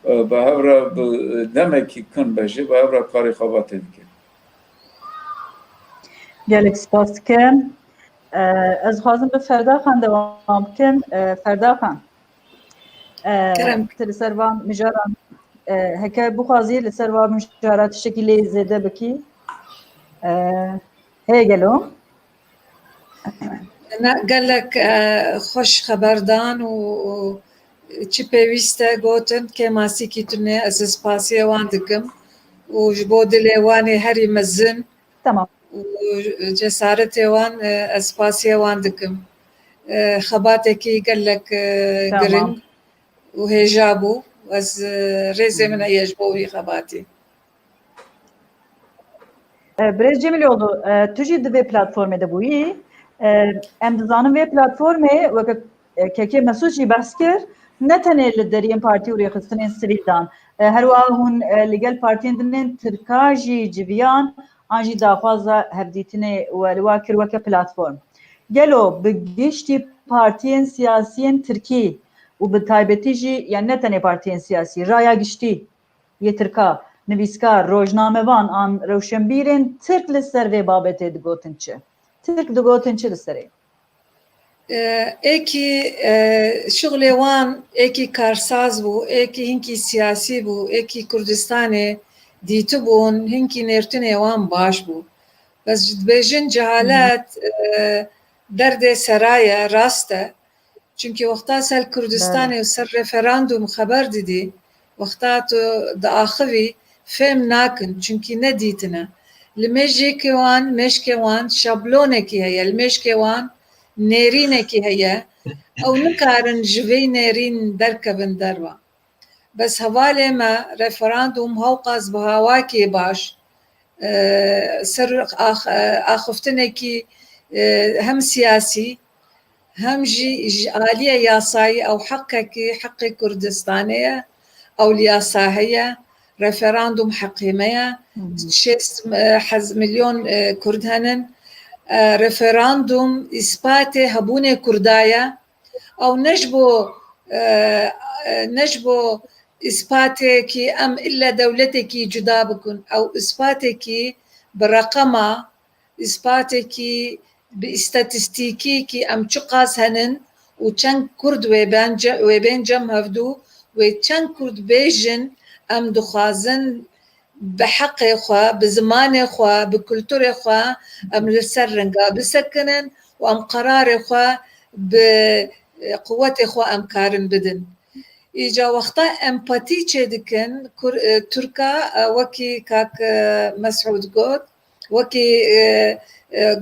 bi hev re bi demekî kin be jî bi hev re karê xebatê dikin gelek spas dikim ez dixwazim bi Ferdaxan dewam bikim Ferdaxan li ser van mijaran heke bixwazî li ser van mijara tiştekî lê zêde bikî heye gelo gelek xweş xeberdan û çi pêwîst e gotin kemasîkî tune ez spasiya wan dikim û ji bo dilê wanê herî mezin tamam û cesaretê wan ez spasiya wan dikim xebatekî gelek giring û hêja bû ez rêzê min heye ji bo wî xebatê Birêz Cemiloğlu tu jî di vê platformê de bûyî em dizanin vê platformê weke kekê Mesûd jî behs kir ne tenê li deriyên partî û rêxistinên sivîl dan her wiha hûn li gel partiyên dinên tirka jî civiyan an jî daxwaza hevdîtinê we li wa kir weke platform gelo bi giştî partiyên siyasiyên Tirkî û bi taybetî jî yani ne tenê partiyên siyasî raya giştî yê tirka nivîskar rojnamevan an rewşenbîrên Tirk li ser vê babetê digotin çi Tirk digotin çi li serê êkî şuxlê wan êkî karsaz bû êkî hinkî siyasî bû êkî Kurdistanê dîtibûn hinkî nêrtinê wan baş bû ez ji dibêjin cehalet derdê seraye rast e çünkü wexta ser Kurdistanê û ser referandum xeber didî wexta tu diaxivî fêm nakin çünkü nedîtine li mêjekê wan meşkê wan şablonekî heye li mêşkê wan nêrînekî heye ew nikarin ji vê nêrîn derkevin derve بس هوالي ما ريفراندوم هوقز بهواكي باش سر آخفتنكي هم سياسي هم جي آلية ياساي أو حق كردستانية أو الياساهية ريفراندوم حقيمية حز مليون كرد هنن ريفراندوم إثباتي هبوني كردايا أو نجبو إثباتي كي أم إلا دولتكي جدا بكون أو إثباتي كي برقمة إثباتي كي باستاتستيكي كي أم تشقاس هنن وچن كرد ويبين جم هفدو وچن كرد بيجن أم دخازن بحق إخوة بزمان إخوة بكلتور إخوة أم لسرنقا بسكنن وأم قرار إخوة بقوة إخوة أم كارن بدن إيجا وقتا أمباتي تشدكن تركا وكي كاك مسعود قود وكي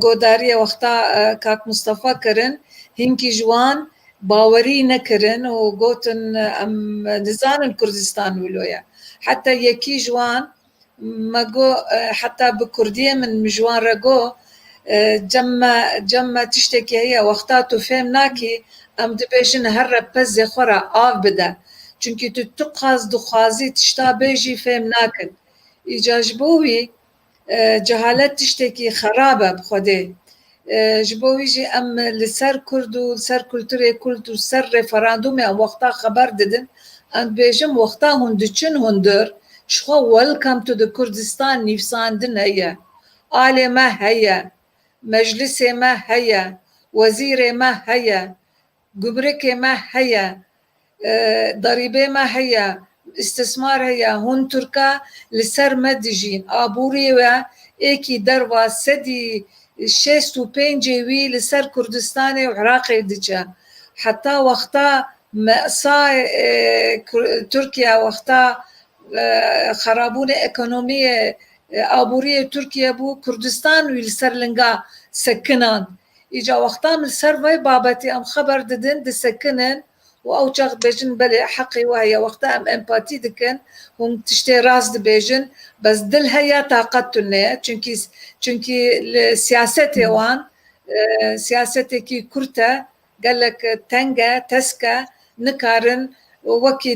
قودارية وقتا كاك مصطفى كرن هنكي جوان باوري نكرن وقوتن أم نزان كردستان ولويا حتى يكي جوان ماقو حتى بكردية من مجوان رقو جمع تشتكي هي وقتا تفهمناكي ام دبيجن هر بزي خورا آف بدا چونكي تتقاز دخازي تشتا بيجي فهمناكن إيجا جبوي جهالت تشتكي خرابة بخده جبوي جي ام لسر كردو لسر كلتوري كلتو سر ريفراندومي ام وقتا خبر ددن ام بيجم وقتا هندچن هندر شخو welcome to the Kurdistan نفساندن هيا آلي ما هيا مجلس ما هيا وزير ما هيا جبرك ما هيا ضريبه ما هيا استثمار هيا هون تركا لسر مدجين آبوري و ايكي دروا سدي شيستو بينجي وي لسر كردستاني وعراقي دجا حتى وقتا مأساة تركيا وقتا خرابون ايكونومية آبورية تركيا بو كردستان ويلسر لنقا سكنان إجا وقتا من سرفي بابتي أم خبر ددن دي سكنن وأو جاغ بيجن بلي حقي وهي وقتا أم امباتي دكن هم تشتي راس دبيجن بس دل هيا طاقتنا چونكي سياستي وان سياستي كي كرتا قالك تنجا تسكا نكارن وكي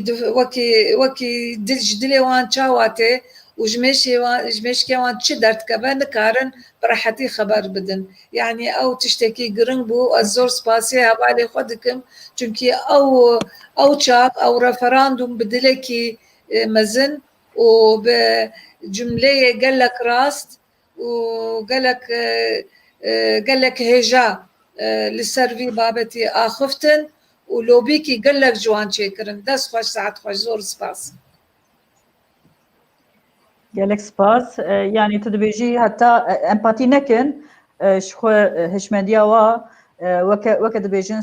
دلي وان شاواتي وجمشكي وان تشدرت كمان نكارن براحتي خبر بدن يعني او تشتكي قرنبو الزور سباسي هبالي خودكم چونكي او شاب او رفراندوم بدلكي مزن وبجملة قالك راست وقالك هيجا للسرفي بابتي آخفتن ولوبيكي قالك جوان شكرن دس خوش ساعت خوش زور سباس gelek spas yani tedbêjî heta empatî nekin ji xwe hişmediya wa weke dibêjin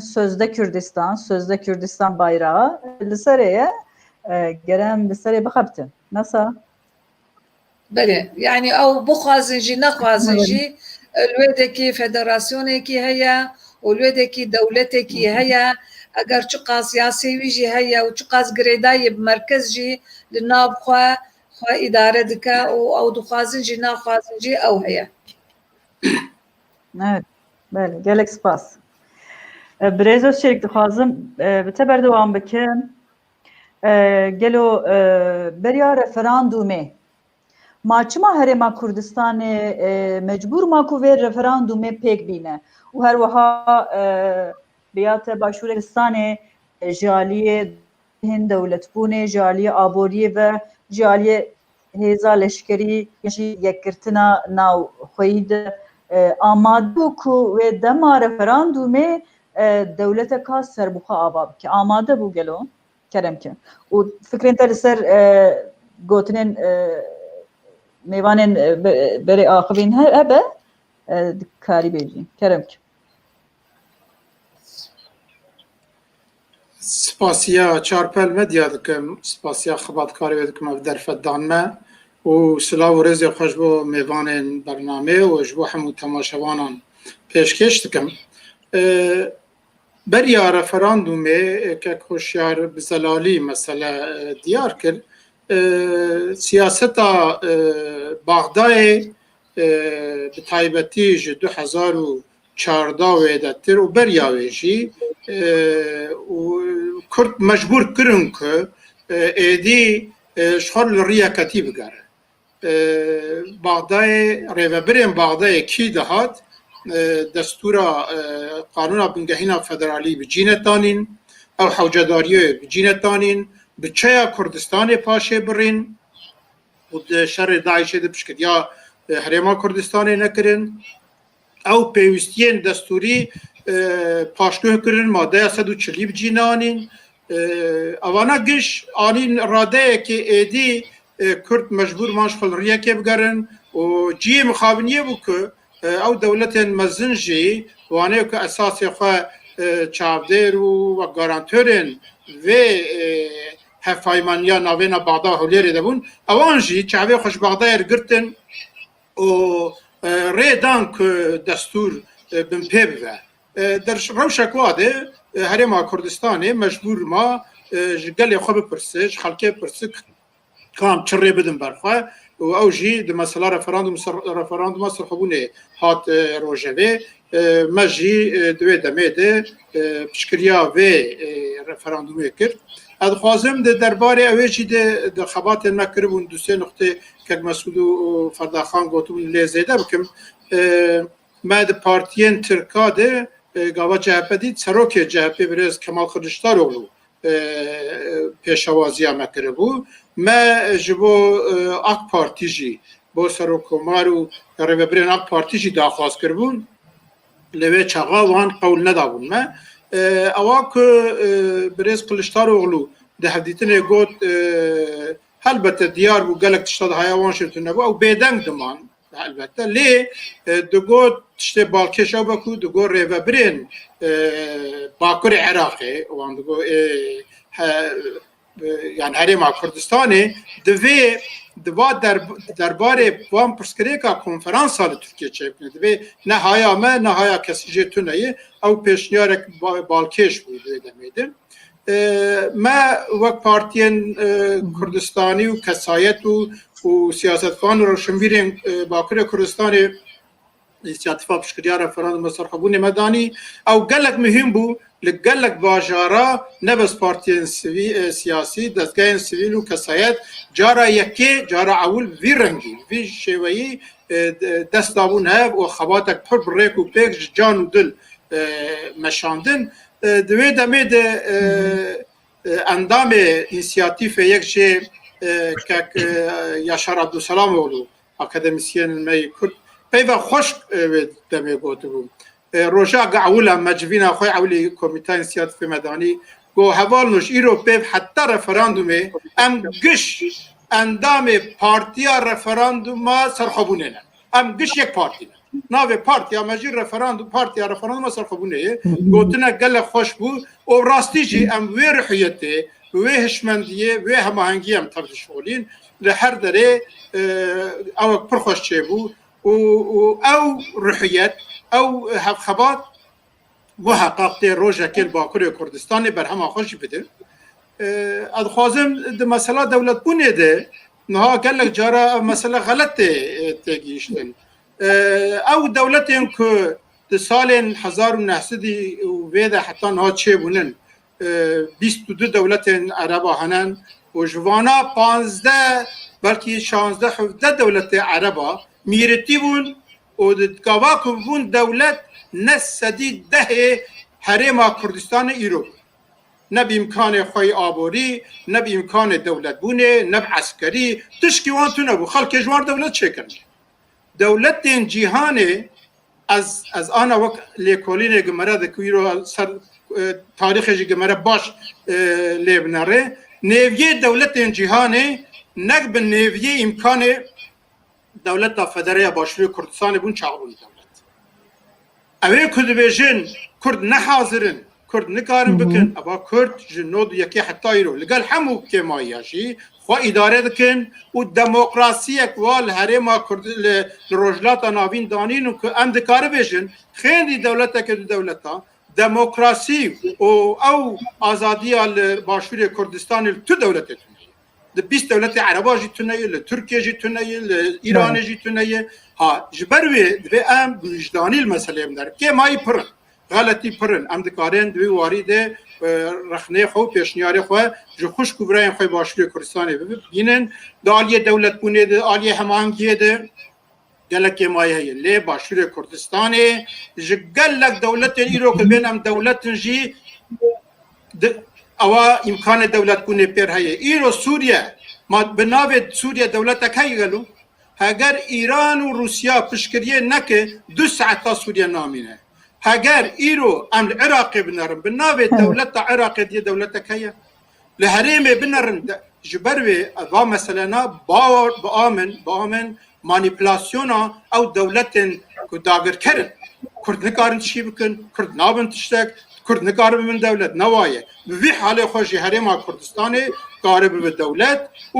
sözde Kürdistan bayrağı li serê ye gerem li serê bixebtin nasa بله يعني او بخوازنجي نخوازنجي الويدكي فدراسيونكي هيا والويدكي دولتكي هيا اگر چقا سياسي ويجي هيا وچقا گريداي بمركز جي لناب خو إدارة دكا أو دخوازنجي ناخوازنجي أو هيا. Evet, böyle gelek spas. Brezo şerik dixwazim bi te berdewam bikim gelo beriya referandumê maçima Herêma Kurdistanê mecbûr ma ku vê referandumê pêk bîne û her wiha biyate Başûrê Kurdistanê ji aliyê hin dewletbûnê ji aliyê aboriyê ve ji aliyê hêza leşkerî jî yekgirtina navxweyî de amade bû ku wê dema referandumê dewleteka serbûxa ava bike amade bû gelo keremke û fikrên te li ser gotinên mêvanên berê axivîn hebe dikarî bêjî keremke سپاسیا چارپل مدیا دکم سپاسیا خباتکاری دکم اف درفدان ما و سلاو و رزی خوش بو میوان برنامه و جبو همو تماشوانان پیشکش دکم بریا رفراندومê که خوشیار بزلالی مثلا دیار کرد سیاستا باغدای به تایبەتی ji 2014 وێدەتر و بەریاوێ jî Kurd mecbûr kirin ku êdî ji xwe li rêya ketî bigere. Baxdayê rêvebirên Baxdayê kî dihat destûra Qanûna Bingehîna Federalî bicînetanîn, ew hewcedariyê bicînetanîn, bi çaya Kurdistanê paşê birîn û di şerê Daişê de piştgiriya Herêma Kurdistanê nekirin. Ew pêwîstiyên destûrî paşguh kirin, madeya 140 bicînanîn. Evana giş anîn radeyekê êdî Kurd mecbûr man ji xwe li rêyekê bigerin û ciyê mixabiniyê bû ku ew dewletên mezin jî wanê ku esasê xwe çavdêr û garantörên vê hevfaymaniya navêna Baxda Hewlêrê de bûn, ewan jî çavê xwe ji Baxdayê girtin û rê dan ku destûr bin pê bibe. Der rewşek wa de Herêma Kurdistanê mecbûr ma ji gelê xwe bipirse, ji xelkê pirse kam çi rê bidin ber xwe û ew jî di mesela referanduma serxwebûnê hat rojevê me jî di wê demê de piştgiriya vê referandumê kir. Ez dixwazim di derbarê ew ê jî de xebatên me kiribûn du sê nuqtê Kek Mesûd û Ferdaxan gotibûn lê zêde bikim. Me di partiyên Tirka de gava CHP dît serokê CHP birêz Kemal Kılıçdaroğlu pêşewaziya me kiribû. Me ji bo AK Partî jî bo serokkomar û rêvebirên AK Partî jî daxwaz kiribûn. Li vê çaxa wan qewl nedabûn me. Ewa ku birêz Kılıçdaroğlu di hevdîtinê got helbette diyar bû gelek tişta di haya wan şirtûn nebû ew bêdeng diman elbette lê di got tiştê balkêş ew be ku di got rêvebirên Bakurê Iraqê wan di got yani Herêma Kurdistanê divê diva derbarê wan pirsgirêka konferansa li Tirkiye çêbikine divê ne haya me ne haya kesî jê tuneyê ew pêşniyarek balkêş bû divê demê de. Me wek partiyên Kurdistanî û kesayet û siyasetvan rewşenbîrên Bakurê Kurdistanê înisiyatîfa piştgiriya referanduma serxwebûnê me danî ew gelek muhîm bû li gelek bajara nebes partiyên siyasî destgehên sivîl û kesayet cara yekê cara ewil vî rengî vî şêweyî dest dabûn hev û xebatek pir bi rêk û pêk ji can û dil meşandin. Di wê demê de endamê înisiyatîfê yek jê Kek Yaşar Abduselamoğlu akademisyenên me Kurd peyve xweş wê demê gotibû. Roja ewila mecivîna xwe ewlî Komîteya İnisiyatîfê me danî got heval nûş îro pêv heta referandumê em giş endamê partiya referanduma serxwebûnê ne. Em giş yek partî ne. Navê partiya me jî partiya referanduma serxwebûnê ye gotine gelek xweş bû û rastî jî em wê rihiyetê wê hişmendiyê wê hemahengiyê em tev dişolîn li her derê ewek pir xweş çêbû û ew rihiyet ew hevxebat bu heqaqtê rojekê li Bakurê Kurdistanê berhema xwe jî bidin. Ez dixwazim di mesela dewletbûnê de niha gelek cara ev mesela xelet tê gihîştin. Ew dewletên ku di salên 1900 û vê de heta niha çêbûnin 22 dewletên Ereba henin û ji vana 15 belkî 16-17 dewletê Ereba mîretî bûn û di gava ku bûn dewlet ne sedî dehê Herêma Kurdistanê îro ne bi imkanê xwe aborî ne bi imkanê dewletbûnê ne bi eskerî tişkî wan tune bû xelkê ji wan dewlet çêkirin. Dewletên cîhanê ez ana wek lêkolînê gimere diku îro ser tarîxê jî gimere baş lê binere nêviyê dewletên cîhanê nek bi nêviyê imkanê Dewleta Federaya Başûrê Kurdistanê bûn çaxbûn dewlet. Ew ê ku dibêjin Kurd nehazirin, Kurd nikarin bikin, eva Kurd ji nod yekê heta îro li gel hemû kêmaya jî xwe îdare dikin û demokrasiyek wa li Herêma Kurdî li rojhilata navîn danîn û ku em dikare bêjin xêndî dewleteke du dewleta دموکراسی او آزادی باشور کردستان تو دولت تونیه ده 20 دولت عربا جی تونیه لترکیه جی تونیه لإيران جی تونیه ها جبروی دوی ام وجدانی المسئله ام در که مای پرن غلطی پرن ام دکارن دوی وارده رخنه خو پیشنیاری خو جو خوش کوبراین خو باشور کردستان ببینن دالیه دولت بونه ده آلیه هماهنگیه ده گلک مایه لی باشور کردستان جگلک دولت ایرو که بینم دولت جی اوا امکان دولت بونه پر هی ایرو سوریه ما بناو سوریه دولت کی گلو اگر ایران و روسیا پشکریه نکه 2 ساعت تا سوریه نامینه اگر ایرو امل عراق بنرم بناو دولت عراق دی دولت کیه لهریم بنرم جبروی و مثلا باور بآمن مانیپولاسیونا او دولتن که داگر کرد کرد نکارن چی بکن کرد نابن تشتک کرد نکارن من دولت نوایه به حال خوشی هرما کردستانه قارب به دولت و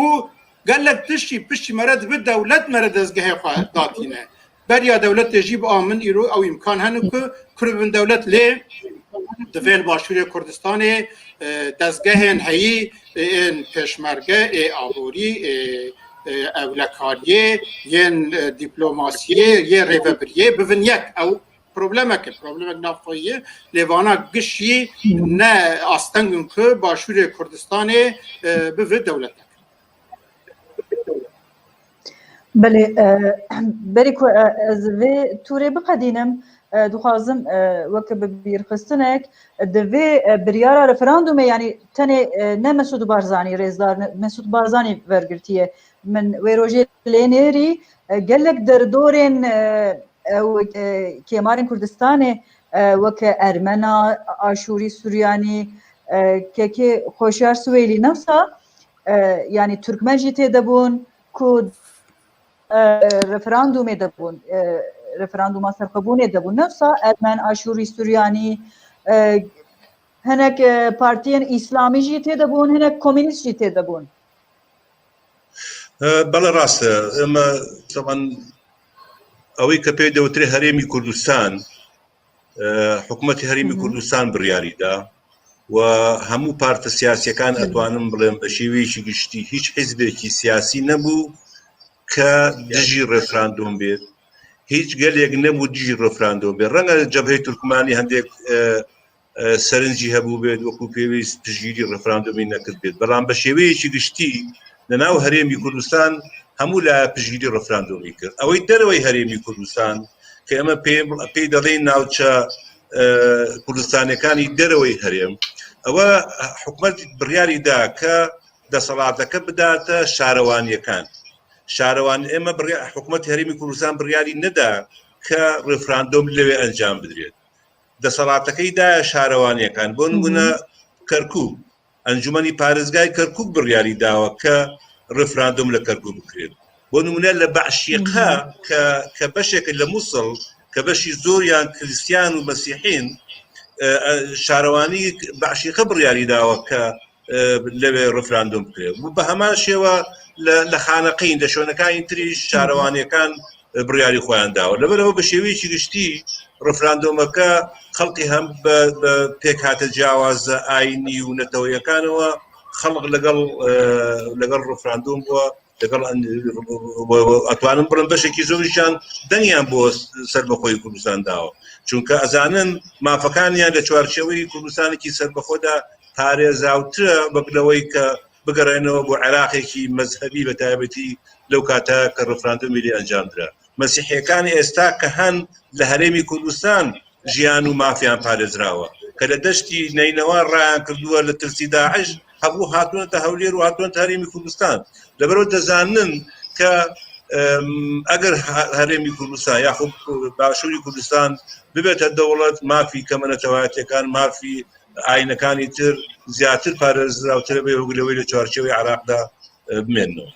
قالك تشي بشي مرد بالدولت مرد ازقه داتينه بريا دولت تجيب آمن إيرو أو إمكان هنوك كرب من دولت ليه دفعل باشوري كردستاني دزگهن هي ان پشمرگه آبوری اولکاریه ین دیپلوماسیه یه ریوبریه بون یک او پروبلمک نافایه لیوانا گشی نه آستنگن که باشور کردستانه به دولت بله بری که از وی توری بقدینم دخوازم وقت بیرخستنک دوی بریارا رفراندومه یعنی تنه نه مسعود بارزانی رئیسدار مسعود بارزانی ورگرتیه من ویروژی لینری گلک در دورین کیمارین کردستانه وقت ارمنا آشوری سوریانی که خوشیار سویلی نفسا یعنی ترکمن جیته دبون کود رفراندومه دبون رفراندوم سرخبونه دبون نفسا ارمن آشوری سوریانی هنک پارتیان اسلامی جیته دبون هنک کمونیست جیته دبون بلا راست اما طبعا اوی که پیدا وتری هریمی کردستان حکومت هریمی کردستان بریاری دا و همو پارت سیاسی کان اتوانم بلیم بشیویشی گشتی هیچ حزبی سیاسی نبو که دژی رفراندوم بید هیچ گلیک نبو دژی رفراندوم بید رنگ جبهه ترکمانی هندک سرنجی هبو بید وکو پیویست تجیری رفراندومی نکرد بید بلان بشیویشی گشتی لناو هریمی کردستان همو لا تجیری رفراندومی کرد اوی دروی هریمی کردستان که اما پی دلین ناوچه کردستانی کانی دروی هریم او حکومت بریاری دا که دەسەڵاتەکە بداتە شارەوانیەکان شارەوان ئێمە حکوومەت هەرێمی کوردستان بڕیاری نەدا کە ڕێفراندۆم لەوێ ئەنجام بدرێت دەسەڵاتەکەی دایە شارەوانیەکان بۆ نمونە کەرکووک ئەنجومەنی پارێزگای کەرکووک بڕیاری داوە کە ڕێفراندۆم لە کەرکووک بکرێت بۆ نمونە لە بەعشیقا کە بەشێکە لە مووسڵ کە بەشی زۆریان کریستیان و مەسیحین شارەوانی بەعشیقە بڕیاری داوە کە لەوێ ڕێفراندۆم بکرێت بە هەمان شێوە لە خانەقین لە شوێنەکانی تریش شارەوانیەکان بڕیاری خۆیان داوە لەبەرەوە بە شێوەیەکی گشتی ڕێفراندۆمەکە خەڵقی هەم بە پێک هاتە جیاوازە ئاینی و نەتەوەیەکانەوە خەڵق لەگەڵ ڕێفراندۆم بووە لەگەڵ ئەتوانن بڵن بەشێکی زۆریشان دەنگیان بۆ سەربەخۆی کوردستان داوە چونکە ئەزانن مافەکانیان لە چوارچێوەی کوردستانێکی سەربەخۆدا پارێزاوترە بەبلەوەی کە بگەڕێنەوە بۆ عێراقێکی مەذهبی بە تایبەتی لەو کاتە کە ڕێفراندۆمی لێ ئەنجامدرا مەسیحیەکانی ئێستا کە هەن لە هەرێمی کوردستان ژیان و مافیان پارێزراوە کە لە دەشتی نەینەوە ڕایان کردووە لە ترسی داعش هەبوو هاتوونەتە هەولێر و هاتوونەتە هەرێمی کوردستان لەبەرەوە دەزانن کە ئەگەر هەرێمی کوردستان یاخود باشووری کوردستان ببێتە دەوڵەت مافی کەمە نەتەوایەتیەکان مافی ئاینەکانی تر زیاتر پارێزراوترە بێ وەگلەوەی لە چوارچێوەی عێراقدا بمێنەوە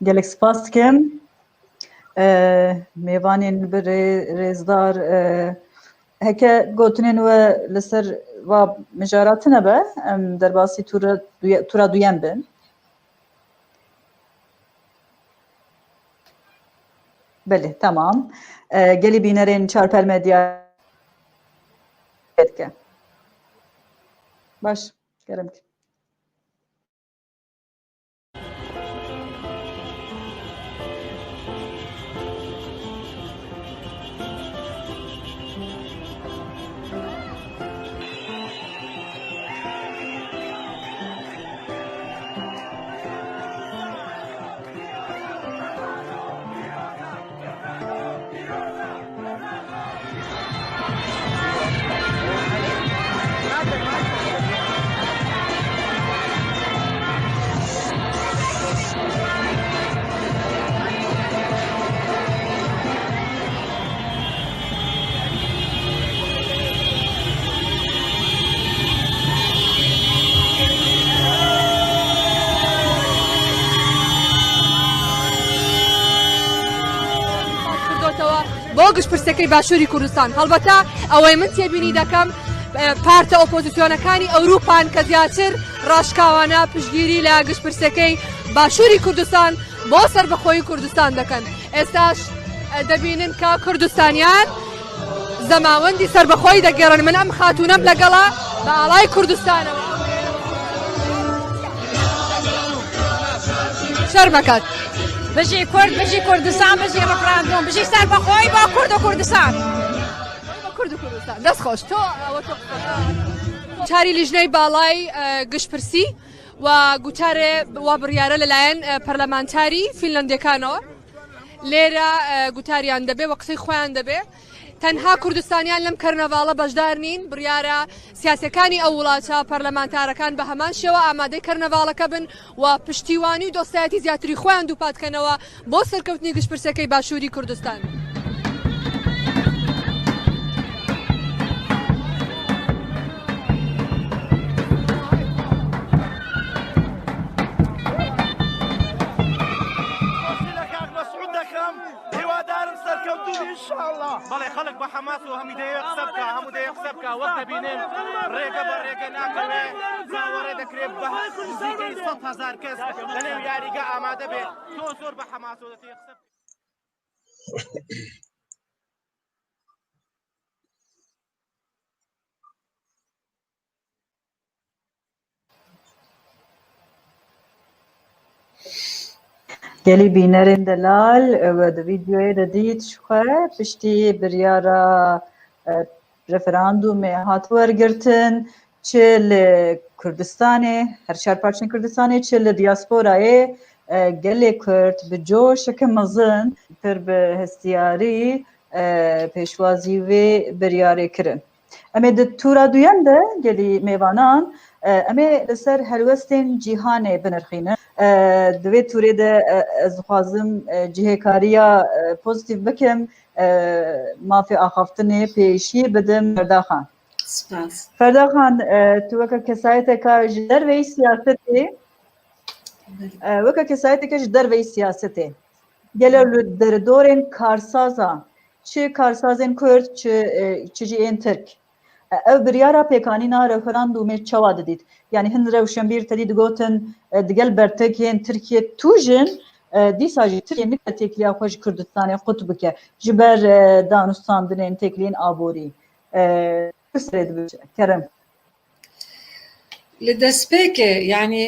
gelek spas dikim mêvanên bi rêzdar heke gotinên we li ser va mijaratin hebe em derbasî tura duyen bin بله تمام گلی بینرین چارپل مدیا که باش گرم که بۆ گشتپرسەکەی باشووری کوردستان هەڵبەتە ئەوەی من تێبینی دەکەم پارتە ئۆپۆزیسیۆنەکانی ئەوروپان کە زیاتر ڕاشکاوانە پشتگیری لە گشتپرسەکەی باشووری کوردستان بۆ سەربەخۆیی کوردستان دەکەن ئێستاش دەبینن کە کوردستانیان زەماوەندی سەربەخۆی دەگەڕن من ئەم خاتوونەم لەگەڵا بە ئاڵای کوردستانەوە شەرمەکەت بژی کورد بژی کوردستان بژی ڕفراندۆم بژی سەربەخۆی با کورد و کوردستان کورد و کوردستان دەست خۆش تۆ چاری لیژنەی باڵای گشتپرسی و گوتارێ وا بڕیارە لەلایەن پەرلەمانتاری فینلەندیەکانەوە لێرە گوتاریان دەبێ وە قسەی خۆیان دەبێ تەنها کوردستانیان لەم کەرنەڤاڵە بەشدار نین بڕیارە سیاسەکانی ئەو وڵاتە پەرلەمانتارەکان بە هەمان شێوە ئامادەی کەرنەڤاڵەکە بن و پشتیوانی و دۆستایەتی زیاتری خۆیان دووپاتکەنەوە بۆ سەرکەوتنی گشتپرسەکەی باشووری کوردستان. بەڵێ خەڵک بە حەماس و هەمیدەیە قسەبکە هەموودەیە قسەبکە وەک دەبینن ڕێگە بە ڕێگە ناکەوێ زاوەڕێ دەکرێت بە نزیکەی 100,000 کەس لەنێو یاریگە ئامادە بێت تۆ زۆر بە حەماس و دەتێ قسەب گلی بینرین دلال و د ویدیوی د دیت شخه پشتی بریارا رفراندوم هات ورگرتن چه لکردستانه هر شهر پارچن کردستانه چه لدیاسپورای گلی کرد به جوش که مزن پر به هستیاری پیشوازی و بریاره کرن اما د تورا دویم ده گلی میوانان اما لسر هلوستین جیهانه بنرخینه دوی توری ده از خوازم جهکاریا پوزیتیو بکم مافی آخافتنه پیشی بدم فردا خان فردا خان تو وکا کسایت که جدر وی سیاسته وکا کسایت که جدر وی سیاسته گلر در دورین کارسازا چه کارسازین کرد چه جیین ترک او بریارا پیکانینا رفراندومه چوا دید یعنی هن روشنبیر تدید گوتن دگل برتکین ترکیه توجن دیساجی ترکیه نکل تکلیا خوش کردستان قطب که جبر دانستاندنین تکلین آبوری بسرد بشه کرم لدەستپێکێ یعنی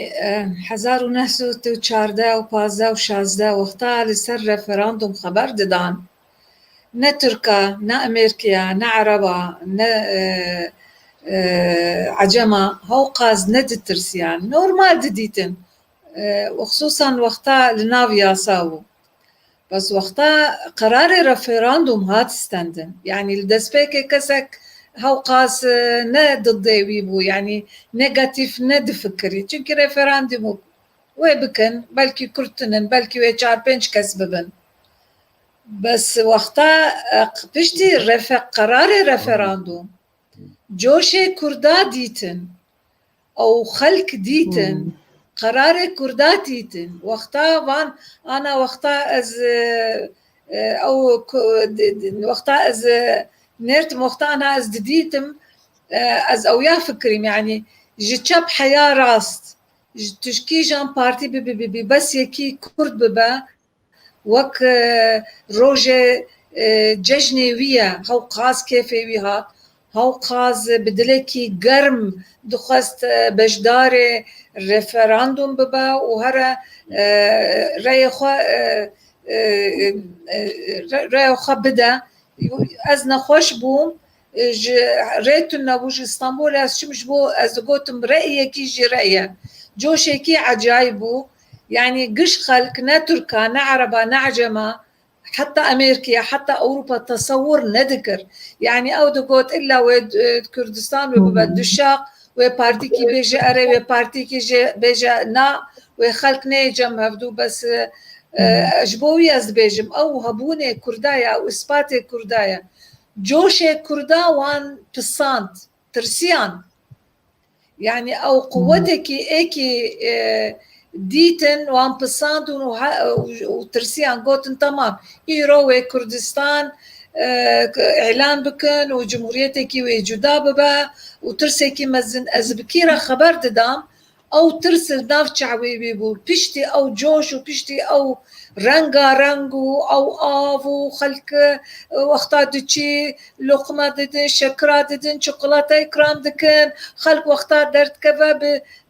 1914 و 15 و 16 وەختا لەسەر رەفەراندوم خەبەر دەدان نە تورکە نە ئەمریکا نە عەرەبە نە عەجەمە هەو قاز نەدترسیان نۆرمال ددیتن وخصوصا وەختا لە ناو یاسا بوو بەس وەختا قەرارێ رەفێراندوم هات ستەندن یعنی لدەستپێکێ کەسێک هەو قاس نە دڵدێوی بوو یعنی نێگاتیف نەدفکری چونکی رێفێراندوم وێ بکەن بەلکی کورتنن بەلکی وێ 4-5 کەس ببن بەس وەختا پشتی قەرارێ رەفێراندوم جۆشێ کووردا دیتن ئەو خەلک دیتن قەرارێ کووردا دیتن وەختا وان ئانا وەختا ئەز ئەو وەختا ئەز نێرتم وەختا ئانا ئەز ددیتم ئەز ئەویا فکریم یعنی ji çep heya rast ji tişkî jan partî bibî bەs yekî Kurd bibe وەک ڕۆژێ جەژنێ ویە هەو قاز کێفێ وی هات هەو قاز bi dilekî germ dixwest beşdarê referandum bibe û here rêyê xwe bide ez nexweş bûm ji rêtun nebû ji İstanbulê ez çim ji bo ez digotim re'yekî jî re'ye coşekî ecayîb bû yani giş xelk ne Türka ne Araba ne Acema حتى أمريكا حتى أوروبا تصور ندكر يعني أو دقوت إلا كردستان وببدو الشاق وبارتيكي بيجي أري وبارتيكي بيجي نا وخلق نيجم هفدو بس أجبوي أز بيجم أو هبوني كردايا أو إسباتي كردايا جوشي كردا وان بسانت ترسيان يعني أو قوتك إيكي ديتن وان بساندون وترسيان قوتن تمام إيروي كردستان إعلان بكن وجمهوريتكي وجدا ببا وترسيكي مزن أزبكيرا خبر ددام أو ترسل ناف شعبي بيبو بيشتي أو جوش وبيشتي أو رنگا رنگو أو آفو خلق وقتا دچي لقمة ددن شكرا ددن شوكولاتة إكرام دكن خلق وقتا درد كفا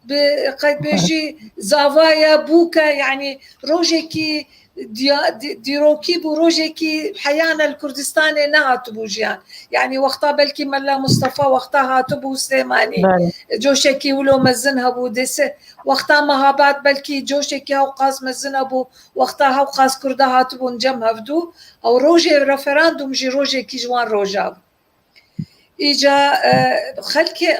بقيد بيجي زافايا بوكا يعني روجيكي ديروكي بو روجيكي حيانا الكردستاني نهاتو بوجيان يعني وقتا بلكي ملا مصطفى وقتا هاتو بو سليماني جوشكي ولو مزنها بو ديسه وقتا مهابات بلكي جوشكي هاو قاس مزنها بو وقتا هاو قاس كردا هاتو بو نجم هفدو او روجي رفراندوم جي روجيكي جوان روجاب إيجا خلكي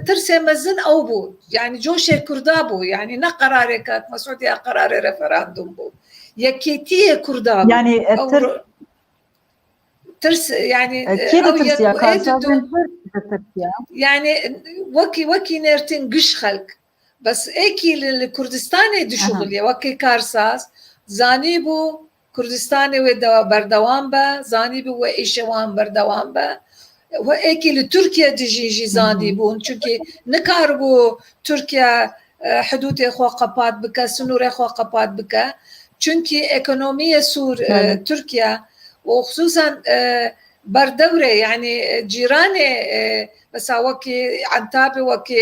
ترسي مزن أو بو يعني جوشي كردا بو يعني نا قراري كات مسعودية قراري رفراندوم بو يكيتية كردا بو يعني ترس يعني كيف ترسيا يعني وكي نيرتين قش خلق بس ايكي للكردستاني دي شغلية وكي كارساس زاني بو كردستاني بردوان با زاني بو وإيشوان بردوان با وإيكي لتركيا ديجي زاني بون چونكي نكاربو تركيا حدود إخوة قبات بكا سنور إخوة قبات بكا چونكي إقونومية سور تركيا وخصوصا بردورة يعني جيراني بس وكي عنتابي وكي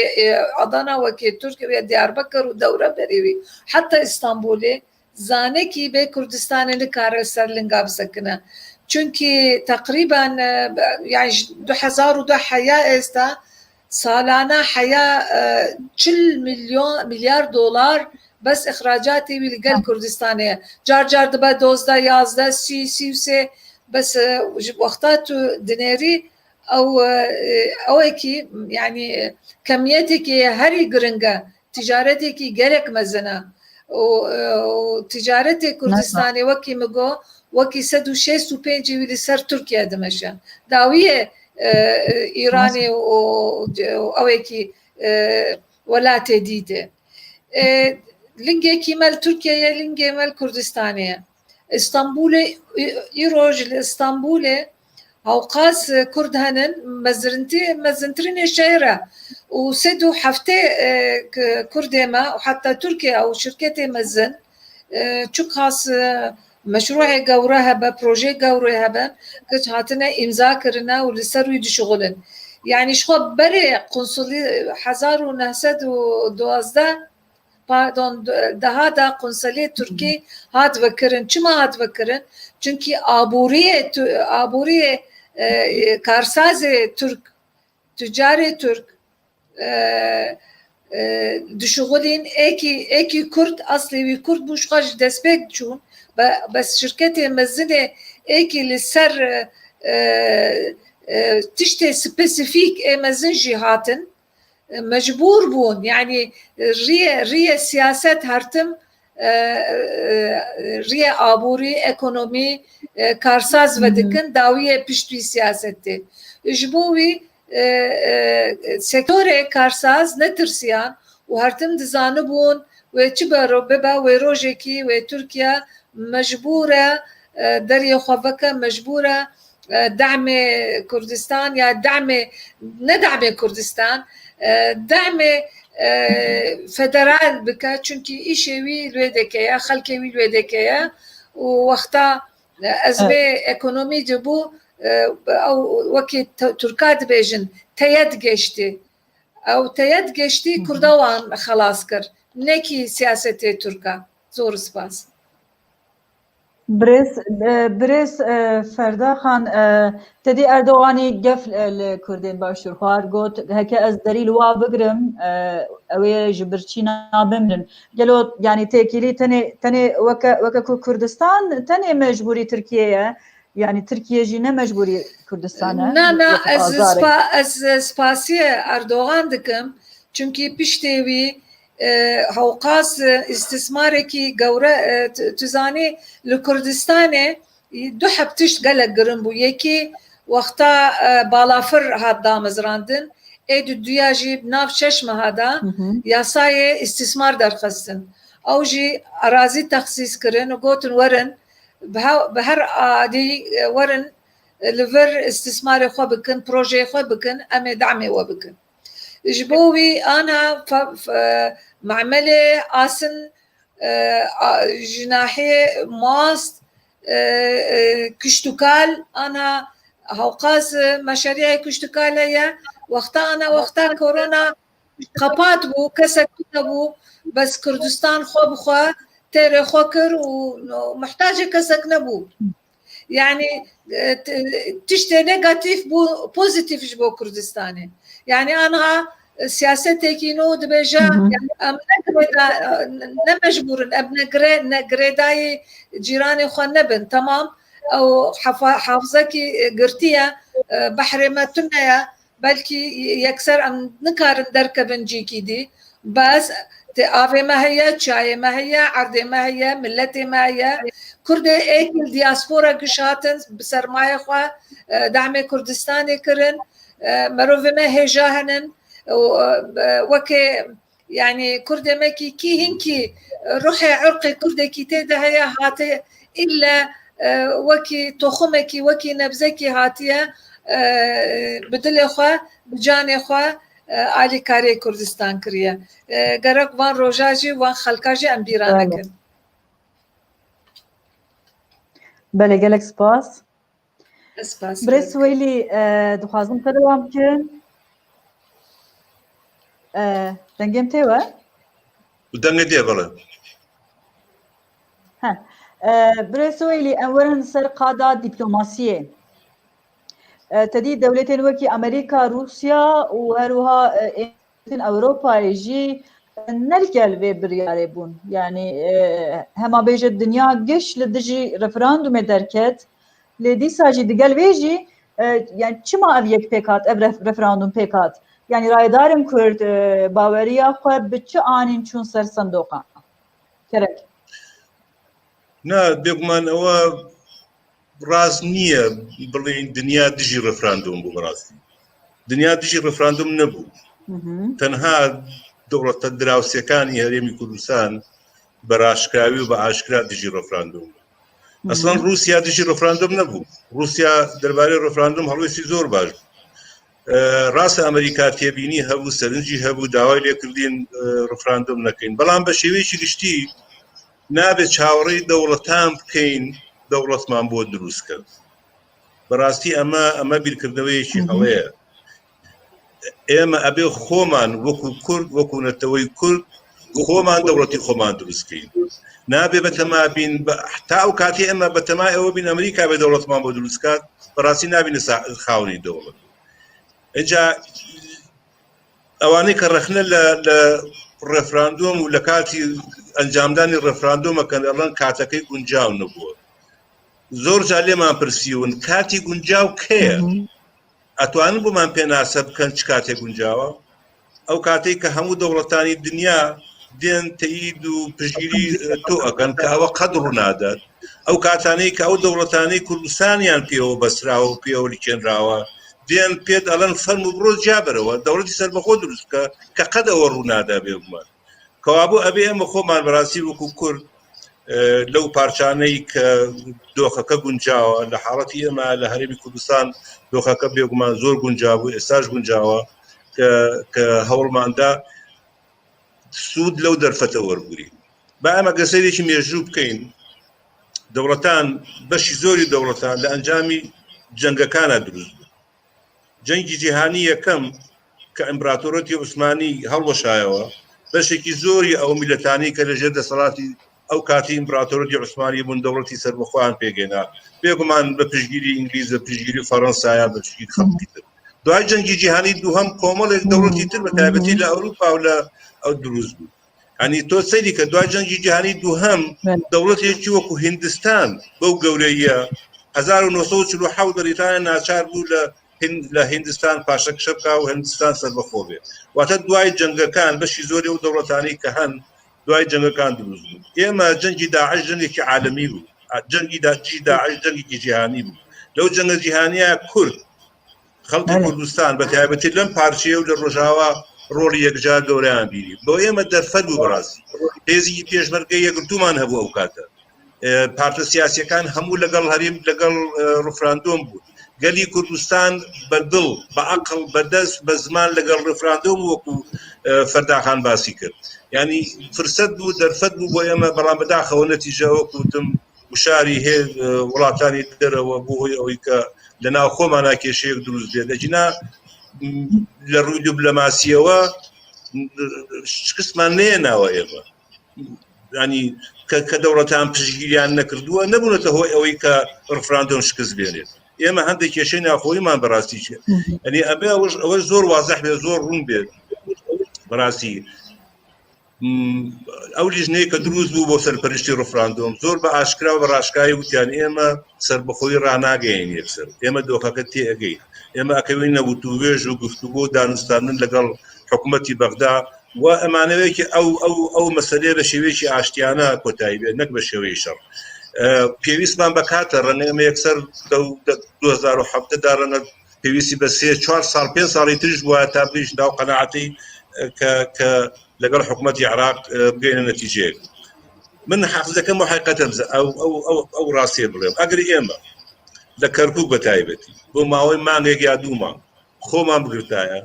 أضنا وكي تركيا ديار بكر ودورة بريوي حتى إسطنبولي زانكي بي كردستان نكار سرلنقا بسكنة چونكي تقريبا يعني 2002 حياة استا سالانة حياة 40 مليار دولار بس إخراجاتي بالقل كردستانية جار دبا دوزدا يازدا سي بس وقتاتو دينيري أو اكي يعني كميتك هري قرنقة تجارتك قلق مزنة وتجارتي كردستاني وكي مقو وكي سدو شيستو بينجي ولي سر تركيا دمشا داوية إيراني أو اكي ولا تديده لنجي كمال تركيا لنجي مال كردستانية اسطنبول يروج لاسطنبول أوقاس كرد هنن مزنترين الشهرة وسدو حفتي كردما وحتى تركيا أو شركة مزن شو خاص مشروع جورها ببروجي جورها بن كنت هاتنا إمضاء كرنا ولسروي دي شغلن يعني شو بري قنصلي 1912 pardon daha da konsoliye Türkiye hat vekirin. Çima hat vekirin? Çünkü aburiye karsaze Türk, tücari Türk düşüğülün eki Kürt asli Kürt buşkaç despek çun bes şirketi mezine eki liser tişte spesifik mezin cihatın مجبور بون يعني ريا سياسات هرتم ريا آبوري ايكونومي كارساز ودكن داوية بشتوي سياستي جبوي سيكتور كارساز نترسيان وهرتم دزانبون وچبرو ببا وروجيكي وتركيا مجبورة دريا خوفكا مجبورة دعم كردستان يا ندعم كردستان دعم فدرال بك çünkü işevi lüdekeye halkevi lüdekeye ووقتا أزمة إقتصادية جبو أو وكي تركات بيجن تيد جشتي أو تيد جشتي كردوان خلاص كر نكي سياسة تركا زور سپاس. بريس فردا خان تدي اردوغاني قفل الكردين باشور خوار قوت هكا از دليل وا بقرم اوي جبرتشينا بمنن قالوا يعني تاكيلي تاني وكا كردستان تاني مجبوري تركيا يعني تركيا جينا مجبوري كردستان نا از سپاسية اردوغان دكم چونكي پشتوي هوقاس استثماركي جورا تزاني لكردستان دو حبتش قلق قرنبو يكي وقتا بالافر هاد دامزراندن ايدو دوياجي بناف ششمه هادا ياساي استثمار درخستن او جي اراضي تخصيص كرن وقوتن ورن بهر عادي ورن لفر استثمار خو بكن بروجي خو بكن امي دعمي وبكن جبوي أنا معملة آسن جناحي ماست كشتوكال أنا هوقاس مشاريع كشتوكال هي وقتا كورونا قبات بو كسك بو بس كردستان خو بخوا تيري خوكر ومحتاجة كسك نبو يعني تشتي نيجاتيف بو بوزيتيف جبو كردستاني يعني أنا سياستي نو دبجا يعني نمجبور نجريداي جيراني خو نبن تمام أو حافظكي قرتيا بحر ما تنيا بلكي يكسر أن نكار دركبن جيكي دي بس تآفي ما هي شاي ما هي عرض ما هي ملتي ما هي كرد ايكل دياسبورا قشاتن بسرماية خوا دعم كردستاني كرن مروف ما هي جاهنن وكي يعني كرد ماكي كي هنكي روحي عرقي كرد كي تيدا هي هاتي إلا وكي تخمكي وكي نبزكي هاتيا بدل خوا بجاني خوا آلی کاری کردستان کریه گرک وان روجاجی وان خلکاجی ام بیرانه کن بله گلک سپاس سپاس برس ویلی دخوازم تدوام کن دنگم تیوه ودنگ دیه بله برس ویلی انورن سر قادا دیپلوماسیه تدي دولتين وكي أمريكا روسيا وهروها أوروبا يجي نلقى في برياري بون يعني هما بيجي الدنيا قش لدجي رفراندوم دركت لدي ساجي دقل بيجي يعني شما أبيك بيكات رفراندوم بيكات يعني رايدارم كرد باوريا خو بتش آنين چون سر صندوقا كرك نا بيقمان هو راز نییە بڵێن دنیا دژی ڕفراندۆم بوو بەڕاستی دنیا دژی ڕفراندۆم نەبوو تەنها دەوڵەتە دراوسەکانی هەرێمی کوردستان بەڕاشکراوی و بە ئاشکرا دژی ڕفراندۆم ئەسڵەن رووسیا دژی ڕفراندۆم نەبوو رووسیا دەربارەی ڕفراندۆم هەڵوێستی زۆر باش ڕاستە ئەمریکا تێبینی هەبوو سەرنجی هەبوو داوای لێکردین ڕفراندۆم نەکەین بەڵام بە شێوەیەکی گشتی نابێت چاوەڕێی دەوڵەتان بکەین دەوڵەتمان بۆ دروست کرد بەڕاستی ئەمە بیرکردنەوەیەکی هەڵەیە ئێمە ئەبێ خۆمان وەکو کورد وەکو نەتەوەی کورد خۆمان دەوڵەتی خۆمان دروستکەین نابێ بەتەما بین تا ئەو کاتی ئێمە بەتەما ئەوە بین ئەمریکا بێ دەوڵەتمان بۆ دروستکات بەڕاستی نابینە خاوەنی دەوڵەت ئەجا ئەوانەی کە ڕەخنە لە ڕێفراندۆم و لە کاتی ئەنجامدانی ڕێفراندۆمەکەن ئەڵەن کاتەکەی گونجاو نەبووە زۆر جا لێمان پرسیون کاتی گونجاو کەیە ئەتوانن بۆمان پێناسە بکەن چ کاتێک گونجاوە ئەو کاتێک کە هەموو دەوڵەتانی دنیا دێن تەیید و پشگیری تۆ ئەکەن کە ئەوە قەدر ڕوونادات ئەو کاتانەی کە ئەو دەوڵەتانەی کوردستانیان پێوە بەسراوە و پێوە لیکێنراوە دێن پێت ئەڵەن فەرمو بڕۆ جابەرەوە دەوڵەتی سەربەخۆ دروست بکە کە قەد ئەوە ڕوونادا بێ بمان کەوابوو ئەبێ ئەمە خۆمان بەڕاستی وەکو کورد لەو پارچانەی کە دۆخەکە گونجاوە لە حاڵەتی ئێمە لە هەرێمی کوردستان دۆخەکە بێگومان زۆر گونجاو ئێستاش گونجاوە کە هەوڵماندا سوود لەو دەرفەتە وەرگری با ئەمە گەسەرێکی مێژوو بکەین دەوڵەتان بەشی زۆری دەوڵەتان لە ئەنجامی جەنگەکانە دروست بوو جەنگی جیهانی یەکەم کە ئیمپراتۆرەتی عوسمانی هەڵوەشایەوە بەشێکی زۆری ئەو میلەتانی کە لەژێر دەسەڵاتی ئەو کاتی ئیمپراتۆرەتی عوسمانی بوون دەوڵەتی سەربەخۆیان پێگەینا بێگومان بە پشگیری ئینگلیز بە پشگیری فەڕەنسایە بە پشگیری خەڵکی تر دوای جەنگی جیهانی دووهەم کۆمەڵێک دەوڵەتی تر بە تایبەتی لە ئەوروپا و لە ئەو دروست بوو ینی تۆ سەیری کە دوای جەنگی جیهانی دووهەم دەوڵەتێکی وەکو هیندستان بەو گەورەیە 1947 بەریتانیا ناچار بوو لە هیندستان پاشەکشە بکا و هیندستان سەربەخۆ بێ واتە دوای جەنگەکان بەشی زۆری و دەوڵەتانی کە هەن دوای جەنگەکان دروست بوو ئێمە جەنگی داعش جەنگێکی عالەمی بوو جەنگی داعش جەنگێکی جیهانی بوو لەو جەنگە جیهانیە کورد خەڵکی کوردستان بە تایبەتی لەم پارچەیە و لە ڕۆژاوا ڕۆڵی یەکجار گەورەیان بیری بۆ ئێمە دەرفەت بوو بەڕاستی هێزی پێشمەرگەی یەکگرتومان هەبوو ئەو کاتە پارتە سیاسیەکان هەموو لەگەڵ هەریم لەگەڵ ڕفراندۆم بوو گەلی کوردستان بەدڵ بە عەقڵ بەدەست بە زمان لەگەڵ ڕفراندۆم وەکو فەرداخان باسی کرد ینی فرسەت بوو دەرفەت بوو بۆ ئێمە بەڵام بەداخەوە نەتیجە وەکوتم وشاری هێ وڵاتانی دەرەوە بۆ هۆی ئەوەی کە لە ناو خۆمانە کێشەیەک دروست بێت دەجینا لە ڕووی دیپلۆماسیەوە شکستمان نێناوە ئێمە ینی کە دەوڵەتان پشگیریان نەکردووە نەبوونەتە هۆی ئەوەی کە ڕفراندۆم شکست بێنێت ئێمە هەندێک کێشەی ناخۆیمان بەڕاستی چێ ئەنی ئەبێ ئەوە زۆر وازەح بێت زۆر ڕوون بێت بەڕاستی ئەو لیژنەیە کە دروست بوو بۆ سەرپەرشتی ڕفراندۆم زۆر بە ئاشکرا و بە ڕاشکایی وتیان ئێمە سەربەخۆی ڕناگەین یەکسەر ئێمە دۆخەکە تێئەگەین ئێمە ئەکەوین نەوتوێژ و گفتوگۆ و دانوستاندن لەگەڵ حکوومەتی بەغدا و ئەمانەوەیەکی ئەو مەسەلێ بە شێوەیەکی ئاشتیانە کۆتایی بێت نەک بە شێوەی شەڕ پێویستمان بەکاتە ڕەنگە ئێمە یەکسەر 2017 دا ڕەنگە پێویستی بە 3-4 ساڵ 5 ساڵی تریش بووە تا بریش ناو قەناعەتی کە لەگەڵ حکوومەتی عێراق بگەینە نەتیجەیەک من حافزەکەم بۆ حقیقەتەن ئەو ڕاستیە بڵێم ئەگەر ئێمە لە کەرکووک بە تایبەتی بۆ ماوەی مانگێک یا دوو مانگ خۆمان بگرتایە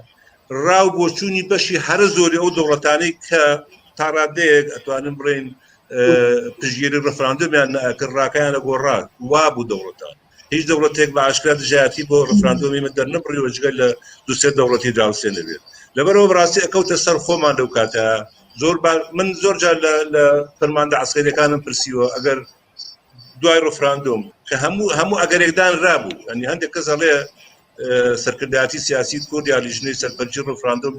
ڕاو بۆچوونی بەشی هەرە زۆری ئەو دەوڵەتانەی کە تا ڕادەیەک ئەتوانن بڕێن پشگیری ڕفراندۆمیان نەکرد ڕاکەیان لە گۆڕات وا بوو دەوڵەتان هیچ دەوڵەتێک بە ئاشکرا دژایەتی بۆ ڕفراندۆمی دەرنەبڕیوە جگەل لە دووسێ دەوڵەتی دراوسێنە بێت لەبەرەوە بەڕاستی ئەکەوتە سەر خۆمان لەو کاتە من زۆر جار لە فەرماندە عەسکەریەکانم پرسیوە ئەگەر دوای ڕفراندۆم کە هەموو ئەگەرێکدان رابوو ئەنی هەندێک کەس هەڵێ سەرکردایەتی سیاسی کورد یا لیژنەی سەرپەرچی ڕفراندۆم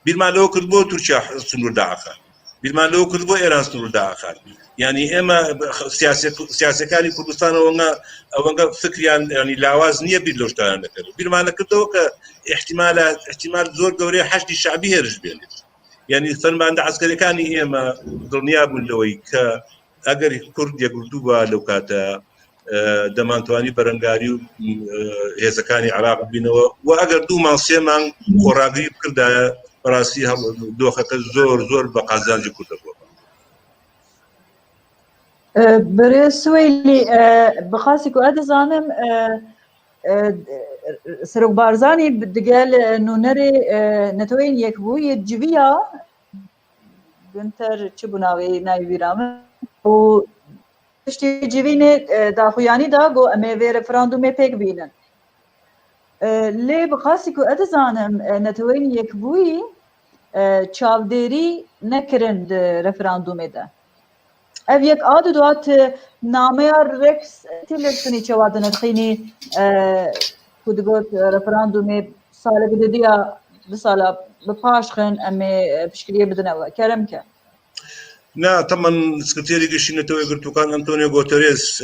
بیرمان لەوە کرد بۆ تورکیا سنوور داخات بیرمان لەوە کرد بۆ ئێران سنوور داخات ینی ئێمە سیاسەکانی کوردستان ئەوەنگە فکریان ینی لاواز نییە بیر لەو شتانە نەکرد بیرمان نەکردەوە کە احتیمال زۆر گەورەی حەشتی شعبی هێرش بێنێت ینی فەرماندە عەسکەریەکانی ئێمە دڵنیا بوون لەوەی کە ئەگەر کورد یەکگرتوو بە لەو کاتە دەمانتوانی بەرەنگاری و هێزەکانی عێراق بینەوە و ئەگەر دوو مانگ سێ مانگ خۆراگری بکردایە بەڕاستی دۆخەکە زۆر بە قازانجی کوردە بووە برێ سوێلی بخاسی و ئەدەزانم سەرۆک بارزانی دگەل نونەرێ نەتەوەین یەکبووی جویە گونتەر چ بوو ناوی بیرامە و تشتی جوینێ داخویانی دا گۆ ئەمێ وێ ڕفراندومێ پێک بینن لێ بخاسی و ئەدەزانم نەتەوەین یەکبووی چاودێری نەکردن ڕفراندومێدا ev yek adı doat nameya Rex Tillerson çawadı nexini kudigot referandumê sale bidediya bi sala bi paşxin em pişkiriye bidin ev kerem ke نا طبعا سكرتيري قشينة توي قلتو كان أنطونيو غوتيريز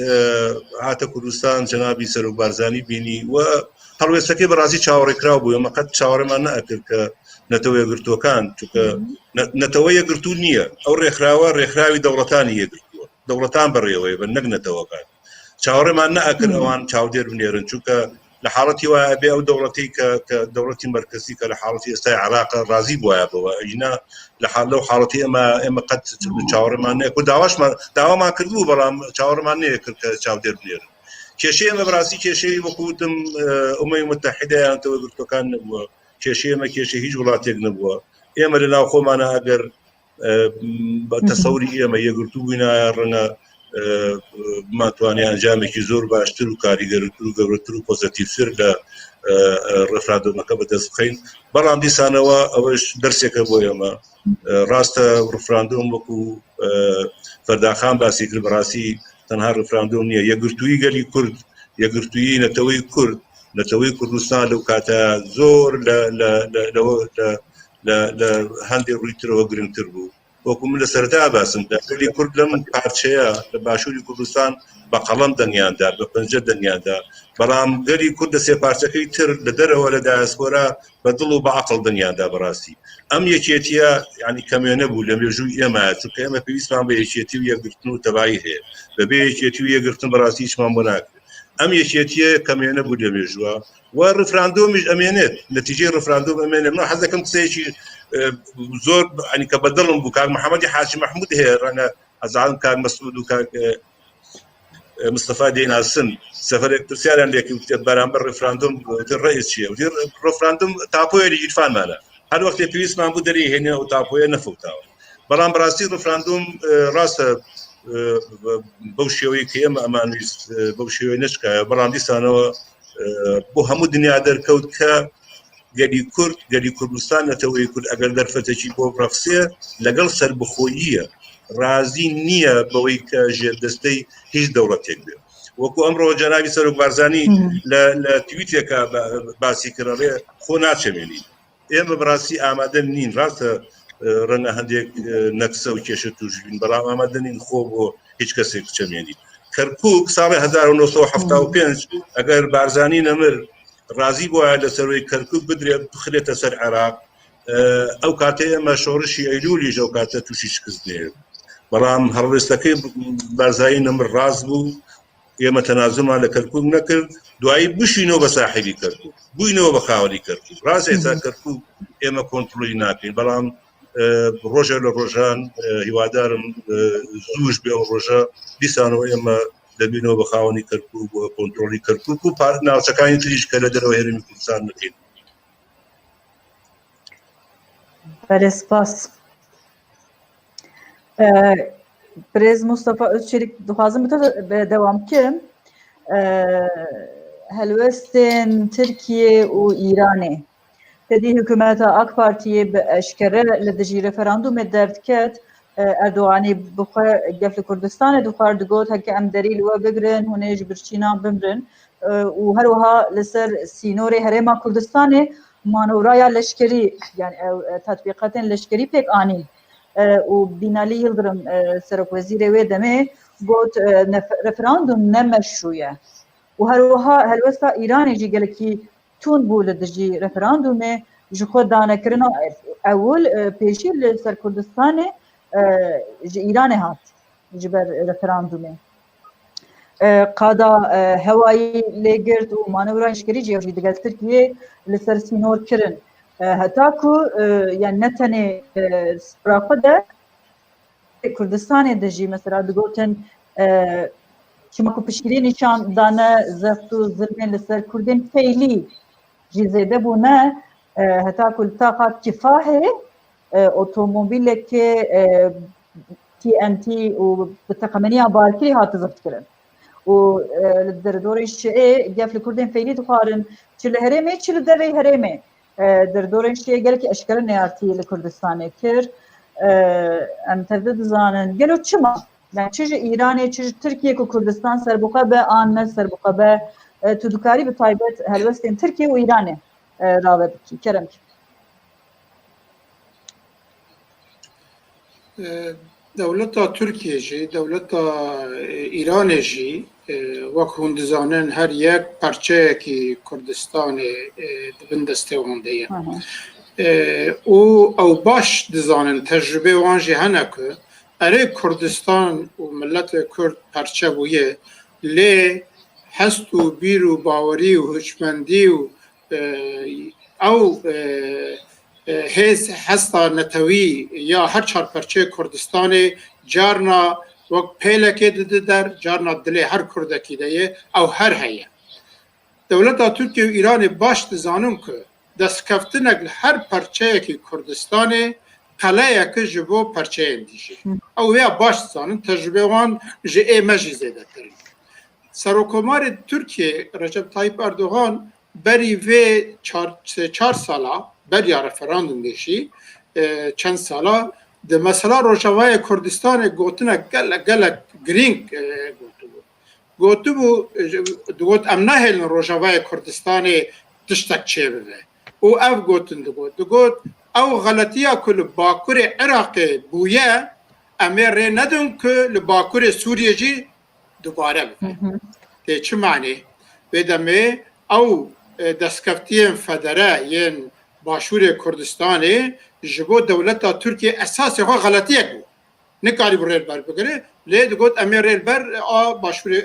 هاتا كردستان جنابي سروك بارزاني بيني وهلوي سكي برازي شاوري كراوبو يوم قد شاوري ما نأكل نتوي قلتو كان نتوي قلتو نية أو ريخراوي دولتاني يقلتو دولتان بريوي بنق نتوي كان شاوري ما نأكل أوان شاودير بنيرن شوكا لحالتي وابي او دولتي كدولتي مركزي كحالتي استاي علاقه رازي بوايا بوا اجنا لحالو حالتي اما قد تشاور ما نكو داوا ما كردو بلا تشاور ما نكر كشاودير بنير كشي ما براسي كشي وقوتم متحده انت قلت كان كشي ما كشي هيج ولاتك نبوا اما لنا خو ما انا اگر تصوري اما يقلتو بنا رنا ماتوانێ ئەنجامێکی زۆر باشتر و کاریگەرتر و گەورەتر و پۆزیتیڤتر لە ڕفراندۆمەکە بەدەست بخەین. بەڵام دیسانەوە ئەوەش دەرسێکە بۆ ئێمە. ڕاستە ڕفراندۆم وەکو فەرداخان باسی کرد بەڕاستی تەنها ڕفراندۆم نییە، یەکگرتووی گەلی کورد، یەکگرتووی نەتەوەی کورد، نەتەوەی کوردستان لەو کاتە زۆر لە هەندێک ڕوویترەوە گرنگتر بوو. وەکو من لە سەرەتا باسم گەلی کورد لەم پارچەیە لە باشووری کوردستان بە قەڵەم دەنگیاندا، بە پەنجە دەنگیاندا، بەڵام گەلی کورد لە سێ پارچەکەی تر لە دەرەوە لە دایاسپۆرا بە دڵ و بە عەقڵ دەنگیاندا. بەڕاستی ئەم یەکێتیە یعنی کەمێنە بوو لە مێژووی ئێمە، چونکە ئێمە پێویستمان بە یەکێتی و یەکگرتن و تەواهی هەیە. بەبێ یەکێتی و یەکگرتن بەڕاستی هیچمان بۆ ناکرێت. ئەم یەکێتیە کەمێنە بوو لە مێژووە و ڕفراندۆمیش ئەمێنێت، نەتیجەی ڕفراندۆم ئەمێنێت. من حەز دەکەم قسەیەکی زۆر ینی کە بەدڵم بوو کاک محەممەدی حاجی مەحموود هەیە، ڕەنە ئەزانم کاک مەسعود و کاک مستەفا دێناسن سەفەرێک پرسیاریان لێکی وتێت بەرامبەر ڕفراندۆم ڕئیس چییە؟ وتی ڕفراندۆم تاپۆیە لیژیرفانمانە، هەر وەختێ پێویستمان بوو دەری هێنێ و تاپۆیە نەفوتاوە. بەڵام بەڕاستی ڕفراندۆم ڕاستە بەو شێوەی کە ئێمە ئەمانویست بەو شێوەی نشکایە، بەڵام دیسانەوە بۆ هەموو دنیا دەرکەوت کە گەلی کورد، گەلی کوردستان نەتەوەی کورد ئەگەر دەرفەتێکی بۆ ڕەفسێ لەگەڵ سەربەخۆییە، رازی نییە بەوەی کە ژێردەستەی هیچ دەوڵەتێک بێت. وەکو ئەمڕۆ جەنابی سەرۆک بارزانی لە تویتێکە باسی کردڕێ خۆ ناچەمێنین. ئێمە بەڕاستی ئامادە نین، ڕاستە ڕەنگە هەندێک نەکسە و کێشە توش بین، بەڵام ئامادە نین خۆ بۆ هیچ کەسێک بچەمێنی. کەرکووک ساڵی 1975 ئەگەر بارزانی نەمر رازی بۆە لە سەرۆی کەرکووک بدرێ بخرێتە سەر عێراق، ئەو کاتە ئێمە شۆڕشی ئەیلولیش ئەو کاتە تووشی شکست دێت. بەڵام هەڵوێستەکەی بارزایی نەمر ڕاست بوو، ئێمە تەنازڵمان لە کەرکووک نەکرد، دوایی بشینەوە بە ساحلی کەرکووک، بووینەوە بە خاوەنی کەرکووک. ڕاستە ئێستا کەرکووک ئێمە کۆنتڕۆلی ناکەین، بەڵام ڕۆژە لە ڕۆژان هیوادارم زووش بێ ئەو ڕۆژە دیسانەوە ئێمە دەبینەوە بە خاوەنی کەرکووک و کۆنتڕۆلی کەرکووک و ناوچەکانی تریش کە لە دەرەوە هێرمی کوردستان نەکەین. بەێ سپاس. برێز مستەفا چێک دخوازم دەوام بکەم. هەلوەستێن تورکیە و ئیرانێ تدی حکومەتە ئاک پارتیە بە ئەشکەرە لە دژی رەفەراندومێ دەردکەت ئەردوغانی بخوا گەف لە کوردستانê dixwar digot heke em derî li we bigrin hûnê ji birçînan bimrin û herwiha li ser sînorê Herêma Kurdistanê manevraya leşkerî yani tetbîqatên leşkerî pêk anîn û Binalî Yıldırım Serokwezîrê wê demê got referandum nemeşrû ye û herwiha helwesta Îranê jî gelekî tûn bû li dijî referandumê ji xwe danekirina ewil pêşî li ser Kurdistanê ji Îranê hat ji ber referandumê. Qada hewayî lêgirt û manevra leşkerî jî jî digel Tirkiyê li ser sînor kirin. Heta ku yani ne tenê spraxwe de Kurdistanê de jî mesela digotin çima ku piştîrî nîşan dane zeft û zilmên li ser Kurdên feylî jî zêde bûne heta ku li taqa Kifahê otomobîlekê TNT û bi teqemeniya barkirî hat zift kirin û li derdorê şiê gef li Kurdên feylî dixwarin çi li Herêmê çi li devê Herêmê derdorên şiê gelekî eşkere neyartî li Kurdistanê kir. Em tevde dizanin gelo çima yani çi ji Îranê çi ji Tirkiye ku Kurdistan serbixwe be an me serbixwe be tu dikarî bi taybet helwestên Tirkiye û Îranê rave bikî kerem ki. دولتا ترکیه جی دولتا ایران جی وەک هون دزانن هەر یەک پەرچەیەکی کوردستانی دبن دەستێ هەندەیە و ئەو باش دزانن تەجربێ وان جی هەنە کو ئەرێ کوردستان و ملەتێ کورد پەرچە بوویە لێ هەست و بیر و باوەری و هوچمەندی و ئەو هێز هەستا نەتەوی یا هەر چارپەرچەی کوردستانê carna wek pêlekê dide der carna dilê her Kurdekî de ye ew her heye. Dewleta Tirkiye û Îranê baş dizanin ku destkeftinek li her perçeyekî Kurdistanê قلایەکە ji bo perçeyên dijî ew vêya baş dizanin tecrübe wan ji ême jî zêdekirin. Serokkomarê Tirkiye Recep Tayyip Erdogan berî vê 4 sala beriya referandumê jî çend sala di mesela Rojavayê Kurdistanê gotina gelek girîng gotibû digot em nahêlin Rojavayê Kurdistanê tiştek çêbibe û ev gotin digot ew xeletiya ku li Bakurê Iraqê bûye em ê rê nedin ku li Bakurê Sûriye jî dubare bibe. Tê çi manê? Vê demê ew destkeftiyên federe yên Başûrê Kurdistanê ji bo dewleta Tirkiye esasê xwe xeletiyek bû. Nikarî bi rêlber bigire, lê digot em ê rêlber a Başûrê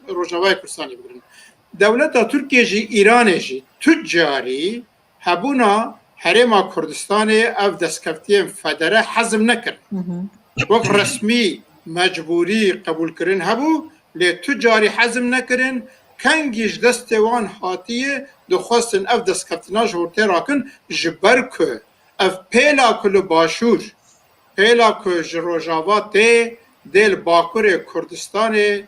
Rojavayê Kurdistanê bigirin. Dewleta Tirkiye jî Îranê jî tu carî hebûna Herêma Kurdistanê ev destkeftiyên federe hezm nekirin. Wek resmî mecbûrî qebûlkirin hebû, lê tu carî hezm nekirin, kengî ji destê wan hatiye dixwastin ev destkeftina ji ortê rakin ji ber ku ev pêla ku li Başûr pêla ku ji Rojava tê dê li Bakurê Kurdistanê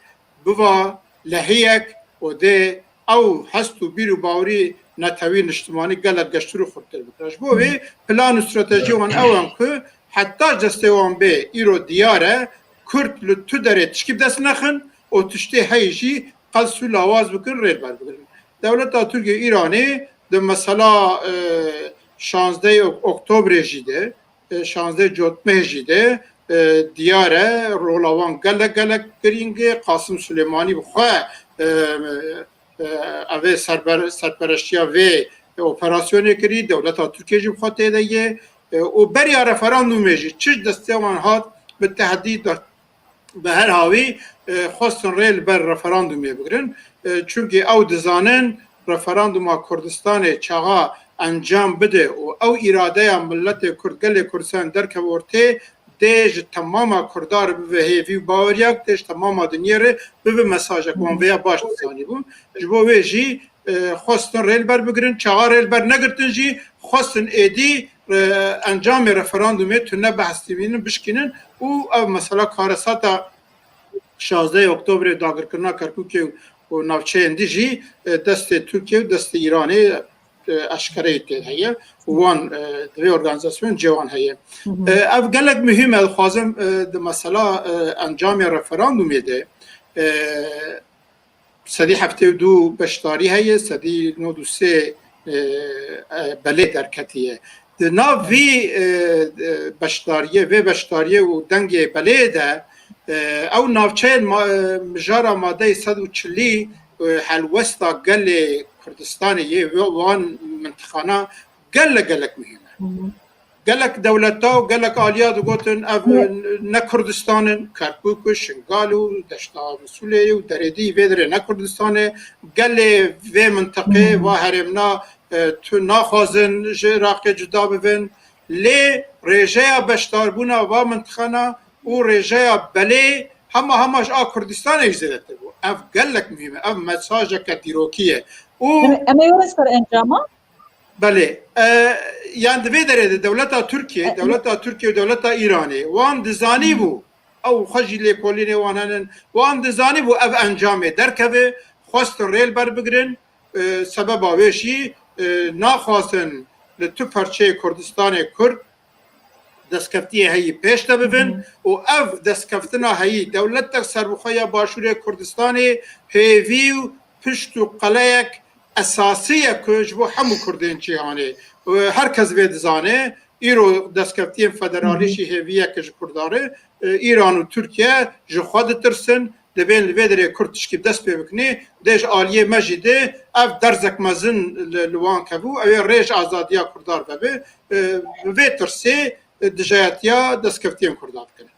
biva lehiyek û dê ew hest û bîr û bawerî netewîn niştimanî gelek geştir û xurttir bikire. Ji bo vê plan û stratejî wan ew in ku heta ji destê wan bê îro diyar e Kurd li tu derê tişkî bi dest nexin û tiştê heyî jî qelsû lawaz bikin rêlber bigirin. Dewleta Tirkiye Îranê di mesela 16 Oktobrê jî de 16 Cotmeh jî de diyar e rola wan gelek girîng e Qasım Süleymanî bi xwe evê serpereştiya vê operasyonê kirî dewleta Tirkiye jî bi xwe tê de ye û beriya referandumê jî çi destê wan hat bi tehdîd bi her havî xwestin rê li ber referandumê bigirin çünkü ew dizanin referanduma Kurdistanê çaxa encam bide û ew îradeya milletê Kurd gelê Kurdistan derkeve ortê dê ji temama Kurdar bibe hêvî baweriyek dê ji temama dinyerê bibe mesajek wan vêya baş dizanî bûn. Ji bo wê jî xwestin rêlber bigirin, çaxa rêlber negirtin jî xwestin êdî encamê referandumê tune behstîbînin bişkînin û ev mesela karesata 16 Oktobrê dagirkirina Kerkûkê û navçeyên dî jî destê Tirkiye û destê Îranê eşkereyê tê heye û wan divê organîzasyon cêwan heye. Ev gelek mühim e dixwazim di mesela encamê referandumê de sedî heftê û du beşdarî heye, sedî nod û sê belê derketiye. Di nav vî beşdariyê vê beşdariyê û dengê belê de ew navçeyên mijara madeyê 140 helwesta gelê Kurdistanê yê wan mintixana gelek mühim e. Gelek dewleta û gelek aliya digotin ev ne Kurdistanin Kerkûk û Şingal û deşta Misulê û Deredî vê dirê ne Kurdistanê gelê vê mintiqê va herêmna tu naxwazin ji Iraqê cuda bibin lê rêjeya beşdarbûna va mintixana û rêjeya belê hema ji a Kurdistanê jî zêdetir bû. Ev gelek mühim e, ev mesajeke dîrokî ye. Em ê were ser encama? Belê. Yani divê derê de dewleta Tirkiye, dewleta Tirkiye û dewleta Îranê wan dizanî bû ew xwe jî lêkolînê wan henin wan dizanî bû ev encamê derkeve xwestin rêlber bigirin sebeba wê jî naxwazin li tu perçeyê Kurdistanê Kurd destkeftiyê heyî pêş de bibin û ev destkeftina heyî dewletek serbixweya Başûrê Kurdistanê hêvî û pişt û qeleyek esasî ye ku ji bo hemû Kurdên cîhanê herkes vê dizane îro destkeftiyên federalî jî hêviyeke ji Kurdarê Îran û Tirkiye ji xwe ditirsin dibên li vê derê Kurd tişkî dest pê bikinê dê ji aliyê me jî dê ev derzek mezin li wan kebû ew ê rêj azadiya Kurdar bebe bi vê tirsê dijeyetiya destkeftiyên Kurdar bikin.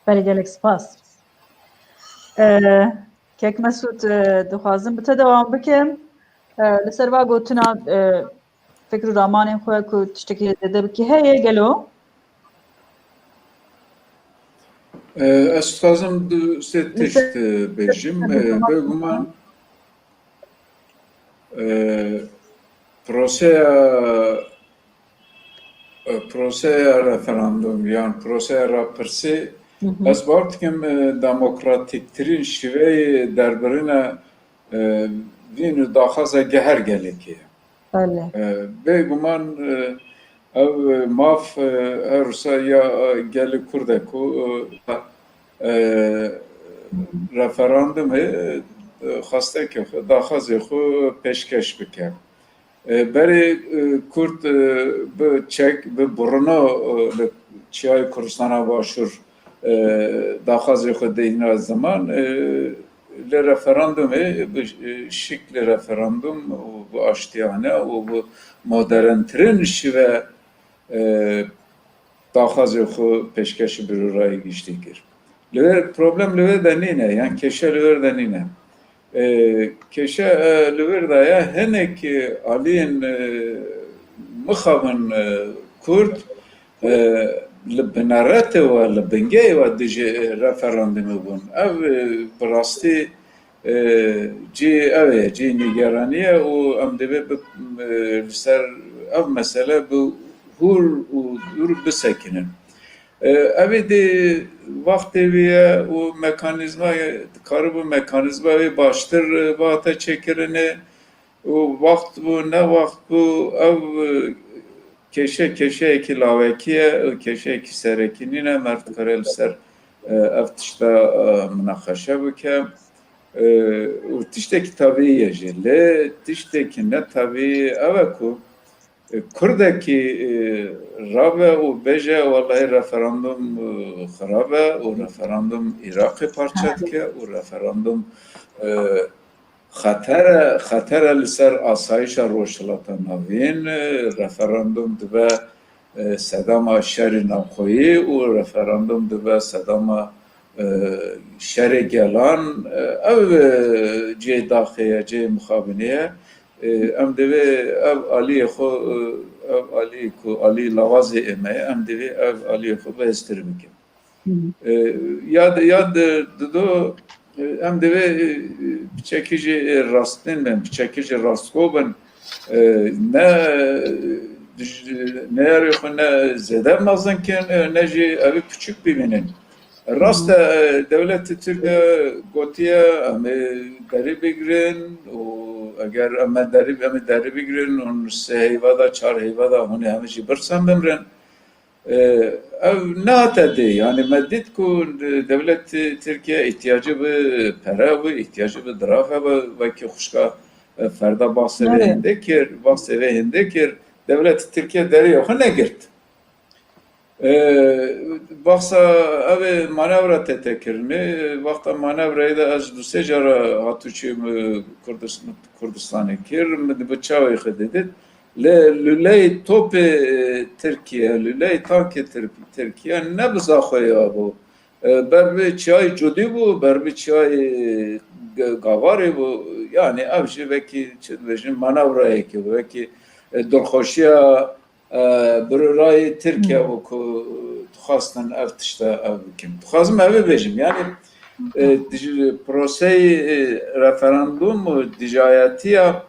Belê gelek spas. Kek Mesûd dixwazim bi te dewam bikim li ser va gotina fikr û ramanên xwe ku tiştekî zêde bikî heye gelo? Ez dixwazim sê tişt bêjim. Bêguman proseye referandum yani proseye rapersi ez bartikim demokratiktirin şiveyi derbirine vîn daxaza geher gelekê. Bêguman ev maf her ya gelê Kurdek û referandumê xastekê xwe daxazê xwe pêşkeş bike. Berê Kurd bi çek bi burno li Çiyayê Kurdistana Başûr daxazê xwe deyîna ziman li referandumê bi şîklê referandum û bi aştiyane û bi moderntirin şive daxazê xwe pêşkêşî birûrayê giştî kir. Li wê problem li wê de nîne yan keşe li wê de nîne. Keşe li wê daye hinek aliyên mixabin Kurd li binaretê we li bingehê we dijî referandumê bûn. Ev bi rastî cî ev ê cî nîgeraniye û em divê li ser ev mesele bi hûr û dûr bisekinin. Evê dê wextê wê ye û mekanîzma dikaribû mekanîzma wê baştir bihate çêkirinê û wext bû ne wext bû ev keşeyekî lawekî ye keşeyekî serekî nîne mer dikare li ser ev tişta münaqeşe bike û tiştekî tabî ye jî lê tiştekî ne tabî ev e ku Kurdekî rabe û bêje welahi referandum xirab e û referandum Iraqê parçe dike û referandum xeter e li ser asayişa Rojhilata Navîn, referandum dibe sedama şerê navxweyî û referandum dibe sedama şerê gelan ev cê daxê ye cê mixabinê ye. Em divê ev aliyê xwe ev aliyê ku alî lawazê ême ye em divê ev aliyê xwe bihêztir bikin. Ya dido em divê piçekî jî rastîn bin piçekî jî rastgo bin neyarê xwe ne zêde mezin kin ne jî evî piçûk bibînin. Rast e devletê Tirkiye gotiye em ê derî bigirin û eger em derî bigirin û sê heyva çar heyva da hûn ê hemî jî birsan bimrin ev nehate dê yani me dît ku devletê Tirkiye ihtiyacı bi pere bû ihtiyacı bi dirafe bû wekî xuşka ferda bahsê vê hêndê kir devletê Tirkiye deriyê xwe negirt. Baxsa ev manevra tê kirinê wexta manevrayê de ez du sê cara hatûçî Kurdistanê kir min bi çavê xwe didît lê lûleyê topê Tirkiye lûleyê tankê Tirkiye ne bi zaxweyê bû ber vê çiyayê cudî bû ber vê çiyayê gavarê bû yani ev jî wekî çi dibêjin manevrayekî bû wekî dilxweşiya birûrayê Tirkiye û ku dixwastin ev tişta ev bikin. Dixwazim evê bêjim yani proseyê referandum û dijayetiya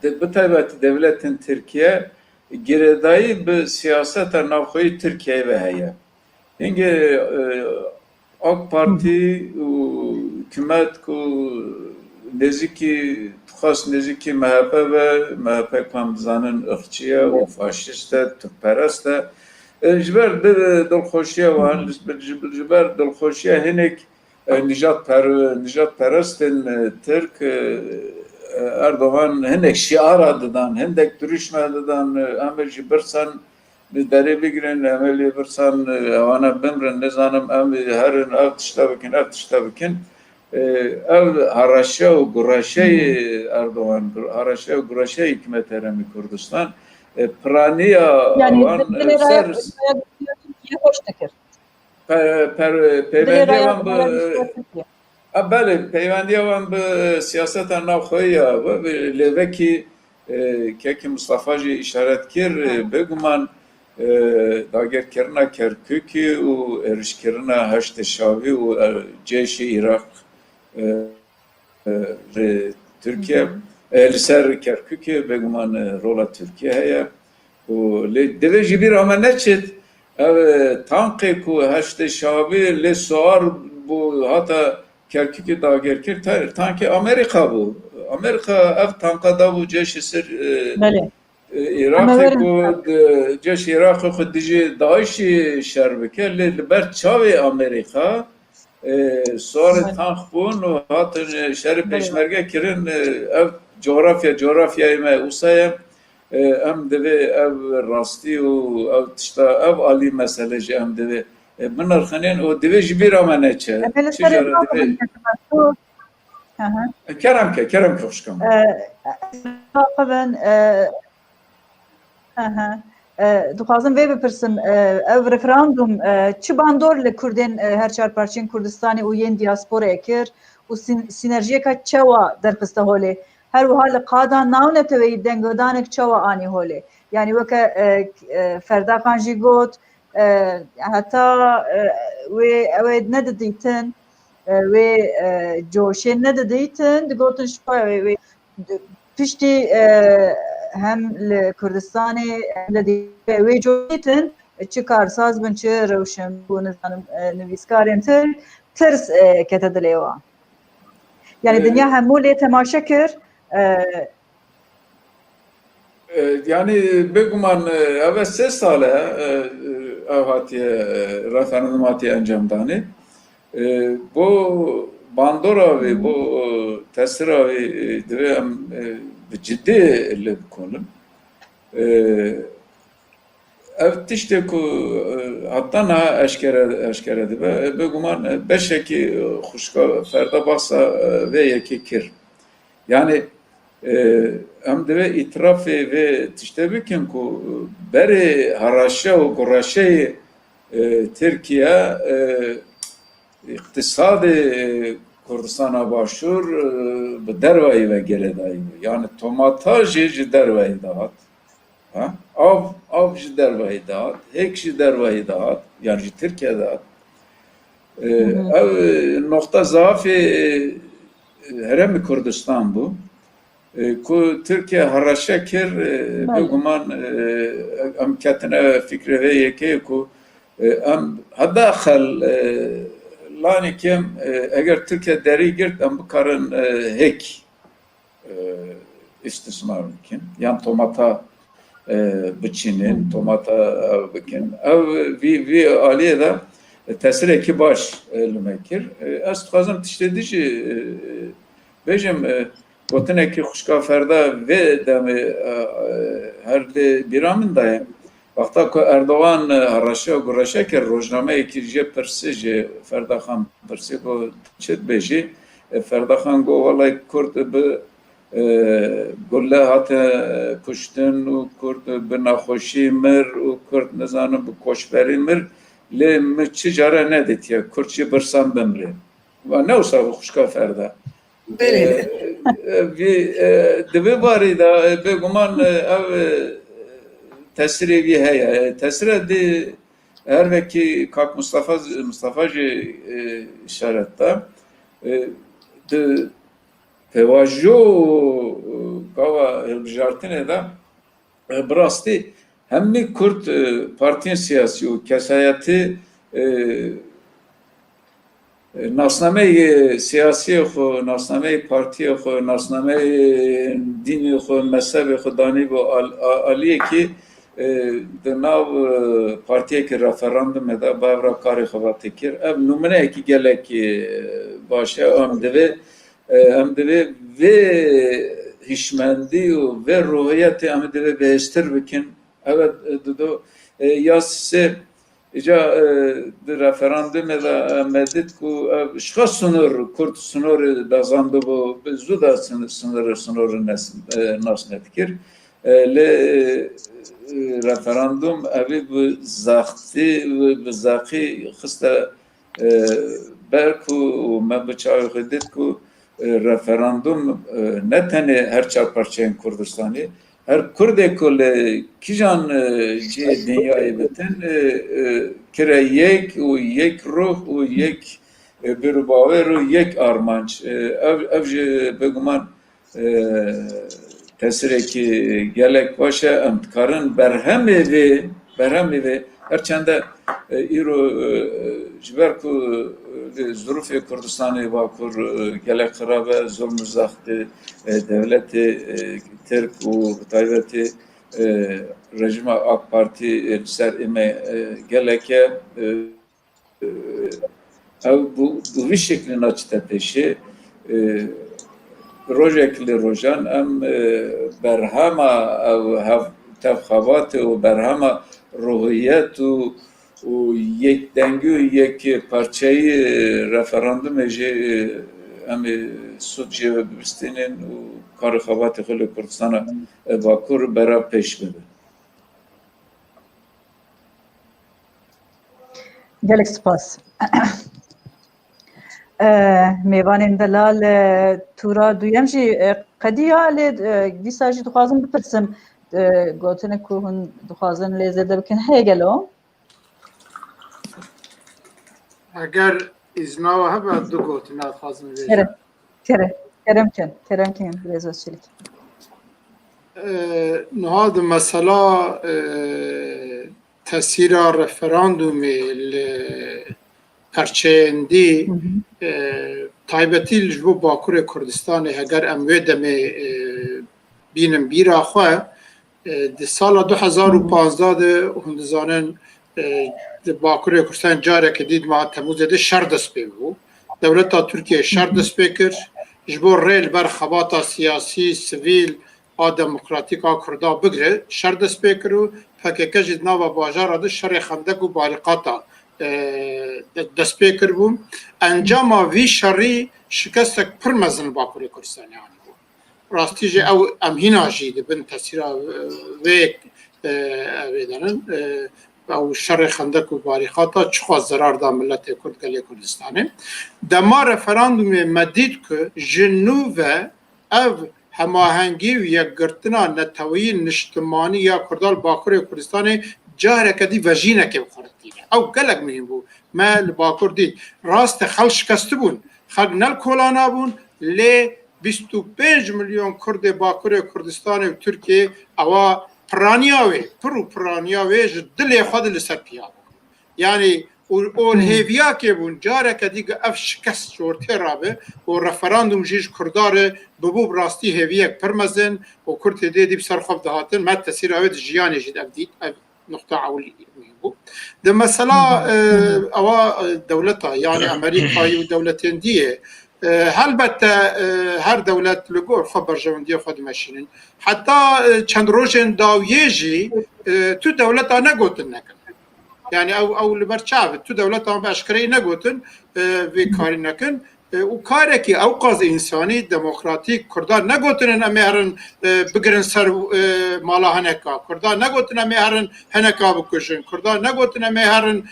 bi taybetî devletên Tirkiye girêdayî bi siyaseta navxweyî Tirkiyeyê ve heye. Hingê AK Parti û hikûmet ku nêzîkî dixwast nêzîkî MHP ve MHP em dizanin ırkçı ye û faşîst e Türkperest e ji ber dilxweşiya wan ji ber dilxweşiya hinek nijadperestên Tirk Erdogan hinek şiara didan hindek duruşma didan em jî birsan li derê bigirin em lê birsan ewana bimrin nizanim em herin ev tişta bikin ev haraşe û guraşeyê Erdogan haraşe û guraşeyê hikûmet Herêmî Kurdistan piraniya wan ser hoş dikir. Peyvendiya wan bi belê peyvendiya wan bi siyaseta navxweyî ya lê vekî kekî Mustafa jî îşaret kir bêguman dagerkirina Kerkûkê û êrişkirina heştê şavî û cêşê Iraq Türkiye li ser Kerkûkê bêguman rola Tirkiye heye û lê divê jî bîr ama neçit ev tankê ku heştê şavê lê suar bû hata Kerkûkê dagirkir tankê Amerîka bû. Amerîka ev tanka dabû ceşî sir بله Iraqê ku ceş Iraqê xwe dijî Daişî şer bike lê li ber çavê Amerîka suarê tank bûn û hatin şerê pêşmerge kirin ev coğrafyayê me wisa em divê ev rastî û ev tişta ev alî mesele jî em divê binirxînin û divê ji bîr me neçe. Keremke xuşkam. Dixwazim vê bipirsim ev referandum çi bandor li Kurdên her çarparçiyên Kurdistanê û yên diasporayê kir û sînerjiyeka çawa derxiste holê her wiha li qadan navneteweyî dengdanek çawa anî holê yani weke Ferdaxan jî got heta wê ew ê nedidîtin wê coşê nedidîtin digotin wê piştî hem li Kurdistanê hem li wê coşêtin çi karsaz bin çi rewşin bû nizanim nivîskarên tirs kete dilê wan yani dinya hemû lê temaşe kir yani bêguman ev 3 sal e ev hatiye referandum hatiye encamdanê bu bandora wê bu tesira wê divê em bi ciddî li bikonin ev tiştê ku hatta niha eşkere dibe bêguman beşekî xuşka ferda bahsa vê yekê kir yani em divê îtirafê vê tiştê bikin ku berê heraşe û guraşeyê Tirkiye iktisadê Kurdistana Başûr bi derweyî ve geledayî yani tomata jî ji derweyî dihat av ji derweyî dihat hêk ji derweyî dihat yani ji Tirkiye dihat ev nokta zaafê Herêmê Kurdistan bû ku Tirkiye heraşe kir bêguman em ketine fikrê vê yekê ku em hedaxel lanê kem eger Tirkiye derî girt em bikarin hêk istismar bikin yan tomata biçînin tomata bikin ev vî aliyê de tesireke baş li me kir ez dixwazim tiştê dijî bêjim gotinekî xuşka ferda vê demê her lê bîra min daye Wexta ku Erdogan heraşe û gureşe kir rojnameyekî jê pirsî jê Ferdaxan pirsî got çi dibêjî Ferdaxan got welay Kurd bi gulle hate kuştin û Kurd bi nexweşî mir û Kurd nizanim bi koçberî mir lê min çi care nedîtiye Kurd jî birsan bimrê ne wisa xuşka ferda divê barî de bêguman ev tesirê wî heye tesirê dê her vekî Kak Mustafa jî işarette di pevajo gava hilbijartinê de bi rastî hemî Kurd partiyên siyasî û kesayetî nasnameyê siyasiyê xwe nasnameyê partiyê xwe nasnameyê dînê xwe mezhebê xwe danî bo aliyekî di nav partiyekî referandumê de bavra karê xwe ve kir ev nûmuneyekî gelekî baş e em divê vê hişmendî û vê ruhiyetê em divê bihêztir bikin evet dido ya sê îca di referandumê de me dît ku ev şixa sunur Kurd sunurê dezandibû bi zû de sunurê nas nedikir lê referandum evî bi zaxtî bi zaqî xiste ber ku me bi çavê xwe dît ku referandum ne tenê her çarparçeyên Kurdistanê her Kurdê ku li kîjan cihê dinyayê bitin kire yek û yek ruh û yek birbawer û yek armanc ev jî bêguman tesireki gelek başa emtkarın berhemi ve herçende îro ji ber ku zurufê Kurdistanê bakur gelek xirabe zulm zaxtê devletê Tirk û taybetê rejima AK Parti li ser ême geleke ew bu vî şeklî naçite pêşê rojek li rojan em berhema ew tevxebatê û berhema ruhiyet û yekdengî û yek parçeyî referandumê jê em ê sud jê ve bibistînin û karê xebatê xwe li Kurdistana Bakur bera pêş bibe. Gelek spas. Mêvanên delal tura duyem jî qediya lê dîsa jî dixwazim bipirsim gotinê ku hûn dixwazin lê zêde bikin heye gelo? Eger îzna hebe du gotin dixwazim vêjim. Keremkin rêzveçilik. Niha di mesela tesîra referandumê li perçeyên dî taybetî ji bo Bakurê Kurdistanê heger em wê demê bînin bîra xwe di sala 2015 de hûn dizanin di Bakurê Kurdistanê carekê dî maha Temûzê de şer dest pê bû. Dewleta Tirkiye şer dest pê kir ji bo rê li ber xebata siyasî, sivîl a demokratîk a Kurda bigire şer dest pê kir û PKK jî di nava bajara de şerê xendek û barîqata dest pê kirbûn. Encama vî şerî şikestek pir mezin li Bakurê Kurdistanê anî bû. Rastî jî ew em hîna jî dibin tesîra vê evê denin ew şerê xendek û barîqata çixwa zerar da milletê Kurd gelê Kurdistanê. Dema referandumê me dît ku ji nû ve ev hemahengî û yekgirtina netewî niştimanî ya Kurda li Bakurê Kurdistanê careke dî vejînekê bixweretîne. Ew gelek mihîm bû. Me li Bakur dît. Rast e xelk şikestî bûn. Xelk nel kola nabûn lê 25 milyon Kurdê Bakurê Kurdistanê û Tirkiye ewa piraniya wê pir û piraniya wê ji dilê xwe de li ser piya bûn. Yani olhêviyakê bûn careke dî ev şikest ji ortê rabe û referandum jî ji Kurdarê bibû rastî hêviyek pir mezin û Kurd têdê dî bi ser xwe dihatin me tesîra wê di jiyanê jî ev dît ev nokta ewlî bû. Di mesela ewa dewleta yani Amerîkayî û dewletên dîyê helbette her dewlet li gor xwe berjewendiyê xwe dimeşînin. Heta çend rojên dawiyê jî tu dewleta negotin nekin. Yani ew li ber çav tu dewleta bi eşkereyî negotin vê karî nekin û karekî ew qaz însanî demokratîk Kurdar negotinin em ê herin bigirin ser mala heneka. Kurdar negotin em ê herin heneka bikujin. Kurdar negotin em ê herin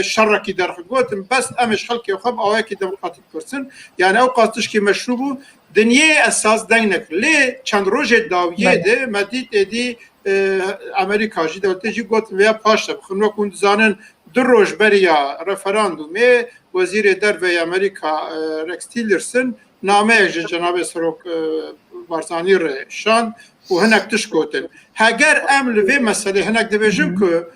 şerrekî derxi gotin bes em ji xelkê xwe bi awayekî demokratîk pirsin. Yani ew qaz tişkî meşrû bû dinyê esas deng nekir. Lê çend rojê dawiyê de me dît êdî Amerîka jî dewletê jî got vêya paş de bixin wek hûn dizanin du roj beriya referandumê Wezîrê Derve Amerîka Rex Tillerson nameyek ji Cenabê Serok Barzanî re şand û hinek tiş gotin. Heger em li vê meselê hinek dibêjin ku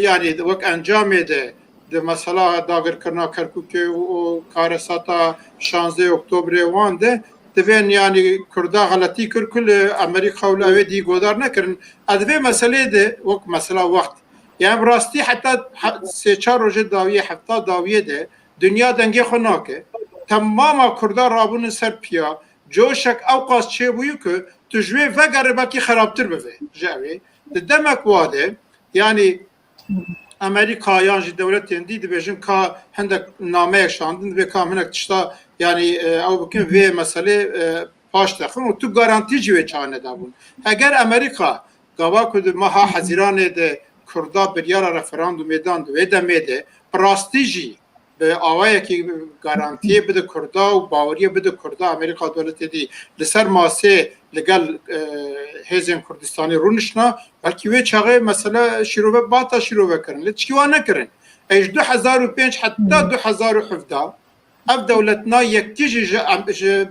yani wek encamê de di mesela dagirkirina Kerkûkê û karesata 16 Oktobrê wan de divên yani Kurda xeletî kir ku li Amerîka û li ew ê dî godar nekirin. Ez vê meselê de wek mesela wext yani rastî heta sê-çar rojê dawiyê hefta dawiyê de dünya dengê xwe nake. Temama Kurdar rabûnin ser piya coşek ew qas çêbûyî ku tu ji wê vegeribekî xerabtir bibe ji ew ê. Di demek wa de yani Amerîka yan jî dewletên dî dibêjin ka hindek nameyek şandin divê ka hinek tişta yani ew bikin vê meselê paş dixin û tu garantî jî wê çare nedabûn. Eger Amerîka gava ku di meha hezîranê de Kurda biryara referandumê dan di wê demê de rastî jî bi awayekî garantiyê bide Kurda û baweriye bide Kurda Amerîka dewletê dî li ser masê li gel hêzên Kurdistanê rûnişna belkî wê çaxê mesela şîrove bata şîrove kirin lê çikî wan nekirin. Ji 2005 heta 2017 ev devletna yekî ji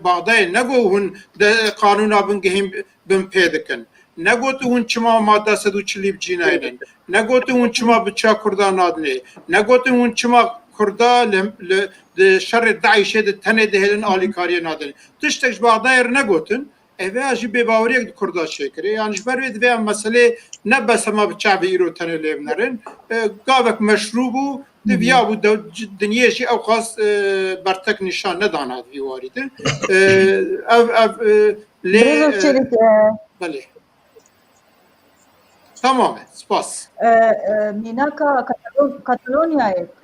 Bağdayê nego hûn qanûna bingehîn bin pê dikin. Negotu hûn çima madde 140 bicînayînin. Negotu hûn çima biçûka Kurdan nadinê. Negotu hûn çima Kurda li şerê Daişê de tenê dihêlin alîkariyê nadin. Tiştek ji Bağdayê negotin, ev jî bêbaweriyek Kurda çêkirê. Yani ji ber wê divê em meselê ne besema bi çavê îro tenê lê binerin. Gavek meşrû bû, diviya bû dinyê jî ew xas bertek nîşan nedana vî warî de. Ev lê belê. Tamam, spas.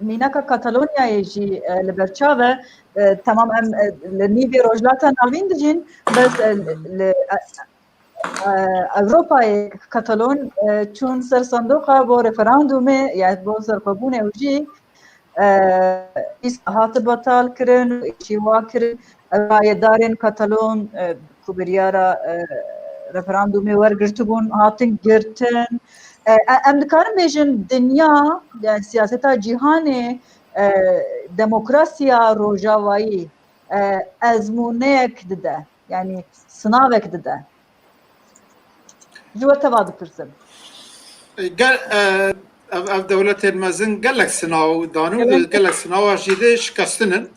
میناکا کاتالونیای جی لبرچاوه تمام ام نیوی روجلاتا ناوین دجین بس اوروپای کاتالون چون سر صندوقا بو رفراندومه یعنی بو سرخبونه وجی اصلاحات بطال کرن و اشیوا کرن رایدارین کاتالون کوبریارا referandumê wergirtibûn hatin girtin. Em dikarin bêjin dinya yani siyaseta cîhanê demokrasiya rojavayî ezmûneyek dide yani sınavek dide. Ji we teva dipirsin. Ev devletên mezin gelek sınav danû gelek sınava jî de şikestinin.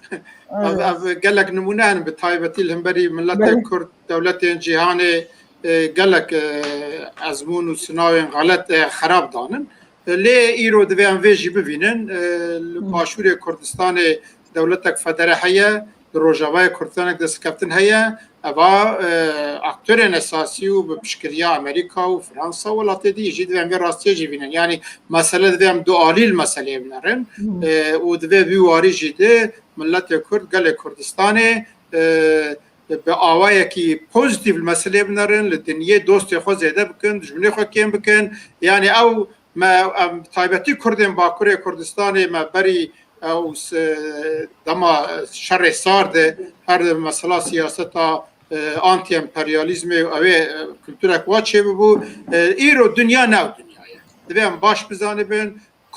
Ev gelek nimûne hene bi taybetî li hemberî milletên Kurd devletên cîhanê gelek ezmûn û sinavên xelet xerab danin. Lê îro divê em vê jî bibînin li Başûrê Kurdistanê dewletek federe heye, li Rojavayê Kurdistanek destkeftin heye, eva aktörên esasî û bi piştgiriya Amerîka û Fransa welatê dî jî divê em vê rastiyê jî bînin. Yani mesele divê em dualî li meseleyê binerin û divê vî warî jî de milletê Kurd gelê Kurdistanê به آوایکی پوزیتیو مسئله بنرن لدنیه دوستی خود زیاده بکن دشمنی خود کم بکن یعنی او ما تایبتی کردن باکوری کردستان ما بری او دما شر سارده هر مسئله سیاست آنتی امپریالیزم او کلتورک واچه ببو ایرو دنیا نو دنیایه دویم باش بزانه بین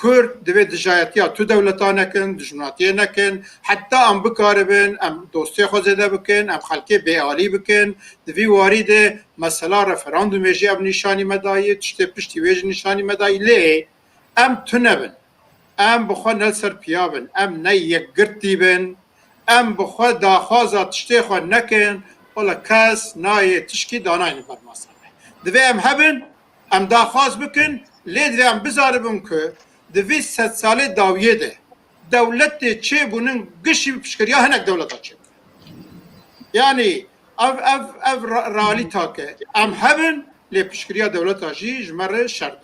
Kurd divê dijayetiya tu devletan nekin, dijminatiye nekin, heta em bikaribin, em dostiya xwe zêde bikin, em xelkê bêalî bikin, di vî warî de mesela referandumê jî ev nîşanî me dayê, tiştê piştî wê jî nîşanî me dayê lê em tunebin, em bi xwe ne serpiya bin, em ne yekgirtî bin, em bi xwe daxwaza tiştê xwe nekin, ola kes nayê tişkî danayî ber masale. Divê em hebin, em daxwaz bikin, lê divê em bizanibin ku divê sed salê dawiyê de dewletê çêbûnin gişî piştgiriya hinek dewleta çê. Yani ev realîta ke em hebin lê piştgiriya dewleta jî ji me re şer be.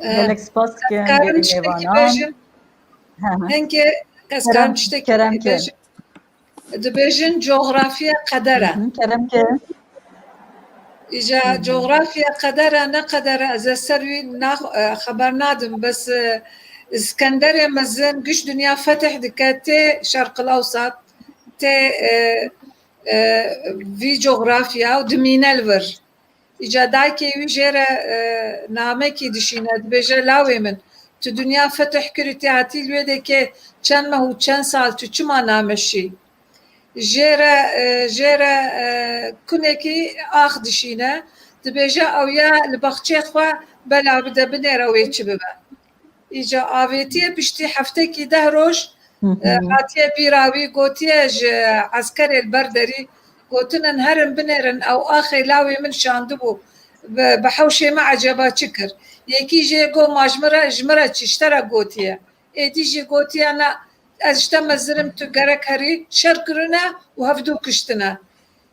Gelek spas ki nêvanan. Henge ez karim tiştekî dibêjin coğrafiya qedere. Kerem ke İca coğrafya qedere ne qedere ez ser wî xeber nadim bes İskenderê mezin giş dünya fetih dike tê Şerqil Awsat tê vî coğrafya û dimînel vir. İca dayikê wî jê re namekî dişîne dibêje lawê min tu dünya fetih kirî tê hatî wê de ke çend meh û çend sal tu çima nameşî jêre kunekî ax dişîne dibêje ew ya li bexçê xwe bela bide binêre wê çi bibe. İca avêtiye piştî heftekî 10 roj hatiye bîra wî gotiye ji eskerê li ber derî gotinin herin binêrin ew axê lawê min şandibû bi hewşê me eceba çi kir. Yekî jê got ma ji me re çi ji te re gotiye. Êdî jî gotiye ne ez ji te mezirim tu gerek herî şer kirine û hevdû kiştine.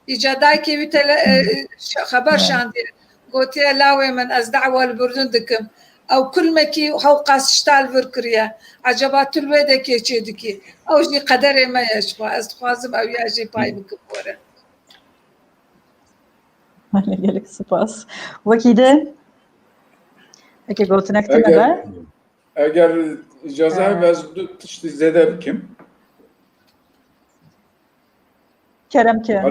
İca dayikê wî te xeber şandiye gotiye lawê min ez dewwa li Burdun dikim. Ew kulmekî hew qas ji te li vir kiriye. Eceba tu li wê de kê çê dikî. Ew jî qederê me ye ji xwe. Ez dixwazim ew ya jî pay bikim were. gelek spas. Wekî de eke gotinek tune be. Eğer icazə bəzi tiştî zêde bikim. Kerem ke.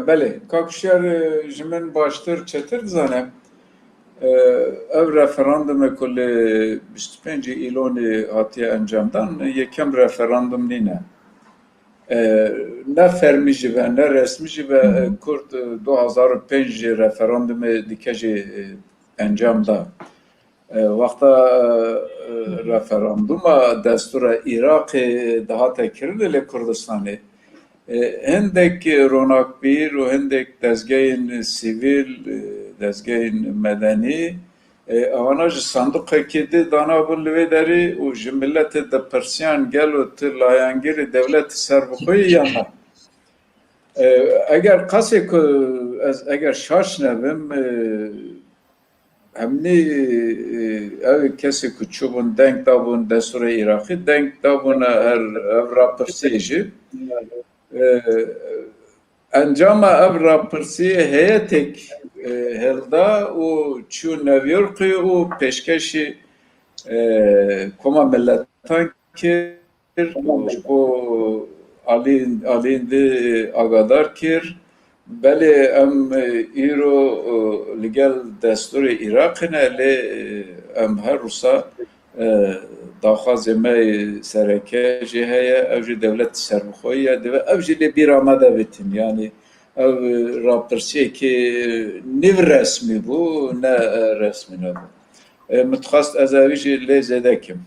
Belê, kakşer ji min baştir çetir dizanim. ev referandum kul 25 İloni hatiye encamdan yekem referandum nine. Ne fermi jibe ne resmi jibe Kurd 2005 referandumu dikeci encamda. Vakta referanduma destura Irak'ı daha tekirin ile Kurdistan'ı. Hindek ronak bir ve hindek dezgeyin sivil, dezgeyin medeni avanaj sandık kedi dana bu lüvederi o jimilleti de Persiyan gel o tırlayangiri devlet serbukoyu yanına. Eğer kasek eğer şaş nevim همنی اوی کسی که چوبون دنگ دابون دستور عراقی دنگ دابون هر راپرسیجی انجام اف راپرسی هیتک هلدا و چو نیویورکی و پیشکشی کما ملتان کر و آلیندی آگادار کر بله ام ایرو لگل دستور عراق نه لی ام هر روسا داخواز می سرکه جهه اوج دولت سرمخویه دو اوج لی bir amada bitin yani ev raporsiye ki ne resmi bu ne resmi ne bu متخصص ازاویجی لی زدکم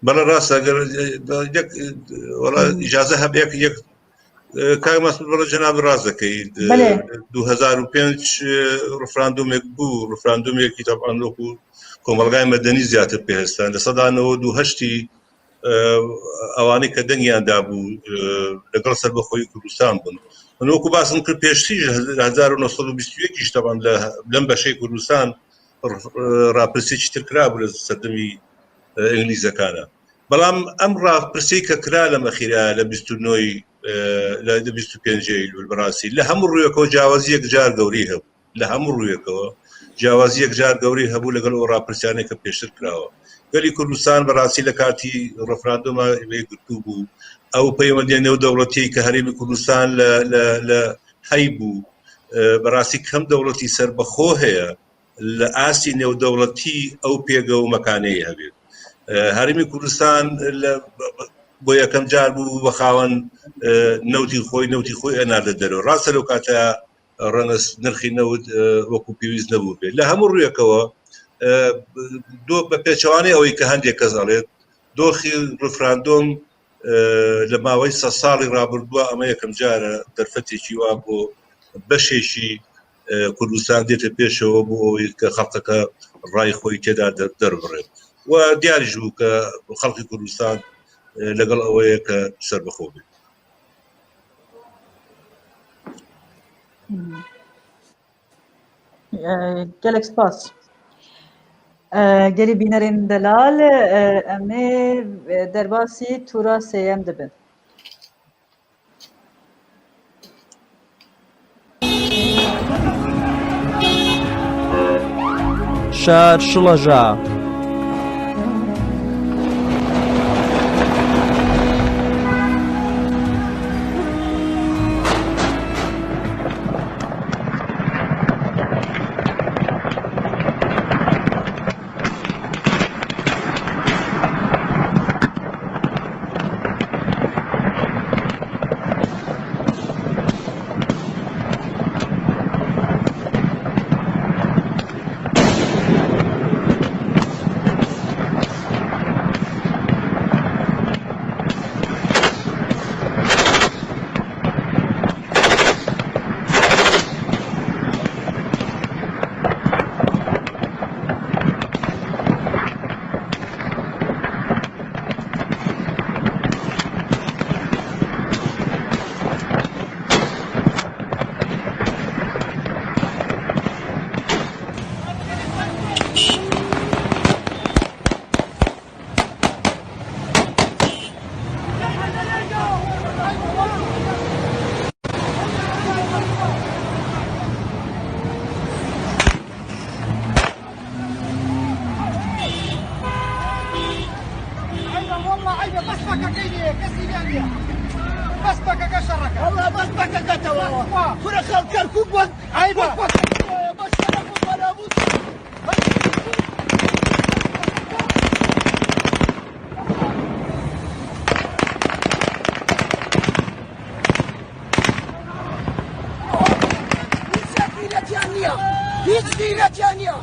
بله راست اگر یک ولی اجازه هب یک کار مسئول برای جناب رازه که 2005 رفراندومێک بوو رفراندومێکی طبعا وەکو کۆمەڵگای مەدەنی زیاتر پێهێستان لە سەدا 92 ئەوانەی کە دەنگیاندا بوو لەگەڵ سەربەخۆیی کوردستان بوون من وەکو باسم کرد پێشتریش 1921 طبعا لەم بەشەی کوردستان ڕاپرسێکی تر کرابوو لە سەردەمی ئینگلیزەکانە بەڵام ئەم ڕاپرسەی کە کرا لەم ئەخیرا لە 29 لە 25 بەڕاستی لە هەموو ڕوویەکەوە جیاوازیەک جار گەوری هەبوو لە هەموو ڕوویەکەوە جیاوازیەک جار گەوری هەبوو لەگەڵ ئەو ڕاپرسیانەی کە پێشتر کراوە گەلی کوردستان بەڕاستی لە کاتی ڕەفراندۆما گرتوو بوو ئەو پەیوەندیە نێودەوڵەتیی کە هەرێمی کوردستان لە هەی بوو بەڕاستی کەم دەوڵەتی سەربەخۆ هەیە لە ئاسی نێودەوڵەتی ئەو پێگە و مەکانەیە هەبێت هەرێمی کوردستان بۆ یەکەم جار بوو بە خاوەن نەوتی خۆی ئەناردە دەرەوە ڕاستە لەو کاتە ڕەنگە نرخی نەوت وەکو پێویست نەبوو بێت لە هەموو ڕوویەکەوە بە پێچەوانەی ئەوەی کە هەندێک کەس ئەڵێت دۆخی ڕفراندۆم لە ماوەی 100 ساڵی ڕابردووە ئەمە یەکەم جارە دەرفەتێکی وا بۆ بەشێکی کوردستان دێتە پێشەوە بۆ ئەوەی کە خەڵکەکە ڕای خۆی تێدا دەربڕێت و دیاریش بوو کە خەڵکی کوردستان لەگەڵ ئەوەیە کە سەربەخۆ بێت gelek spas gelî bînerên delal em ê derbasî tura sêyem dibin شار شڵەژا بس بقى قشرك والله بس بقى قتوا فرخ الكركوب عيبه بس نییە هیچ زیرەکیان نییە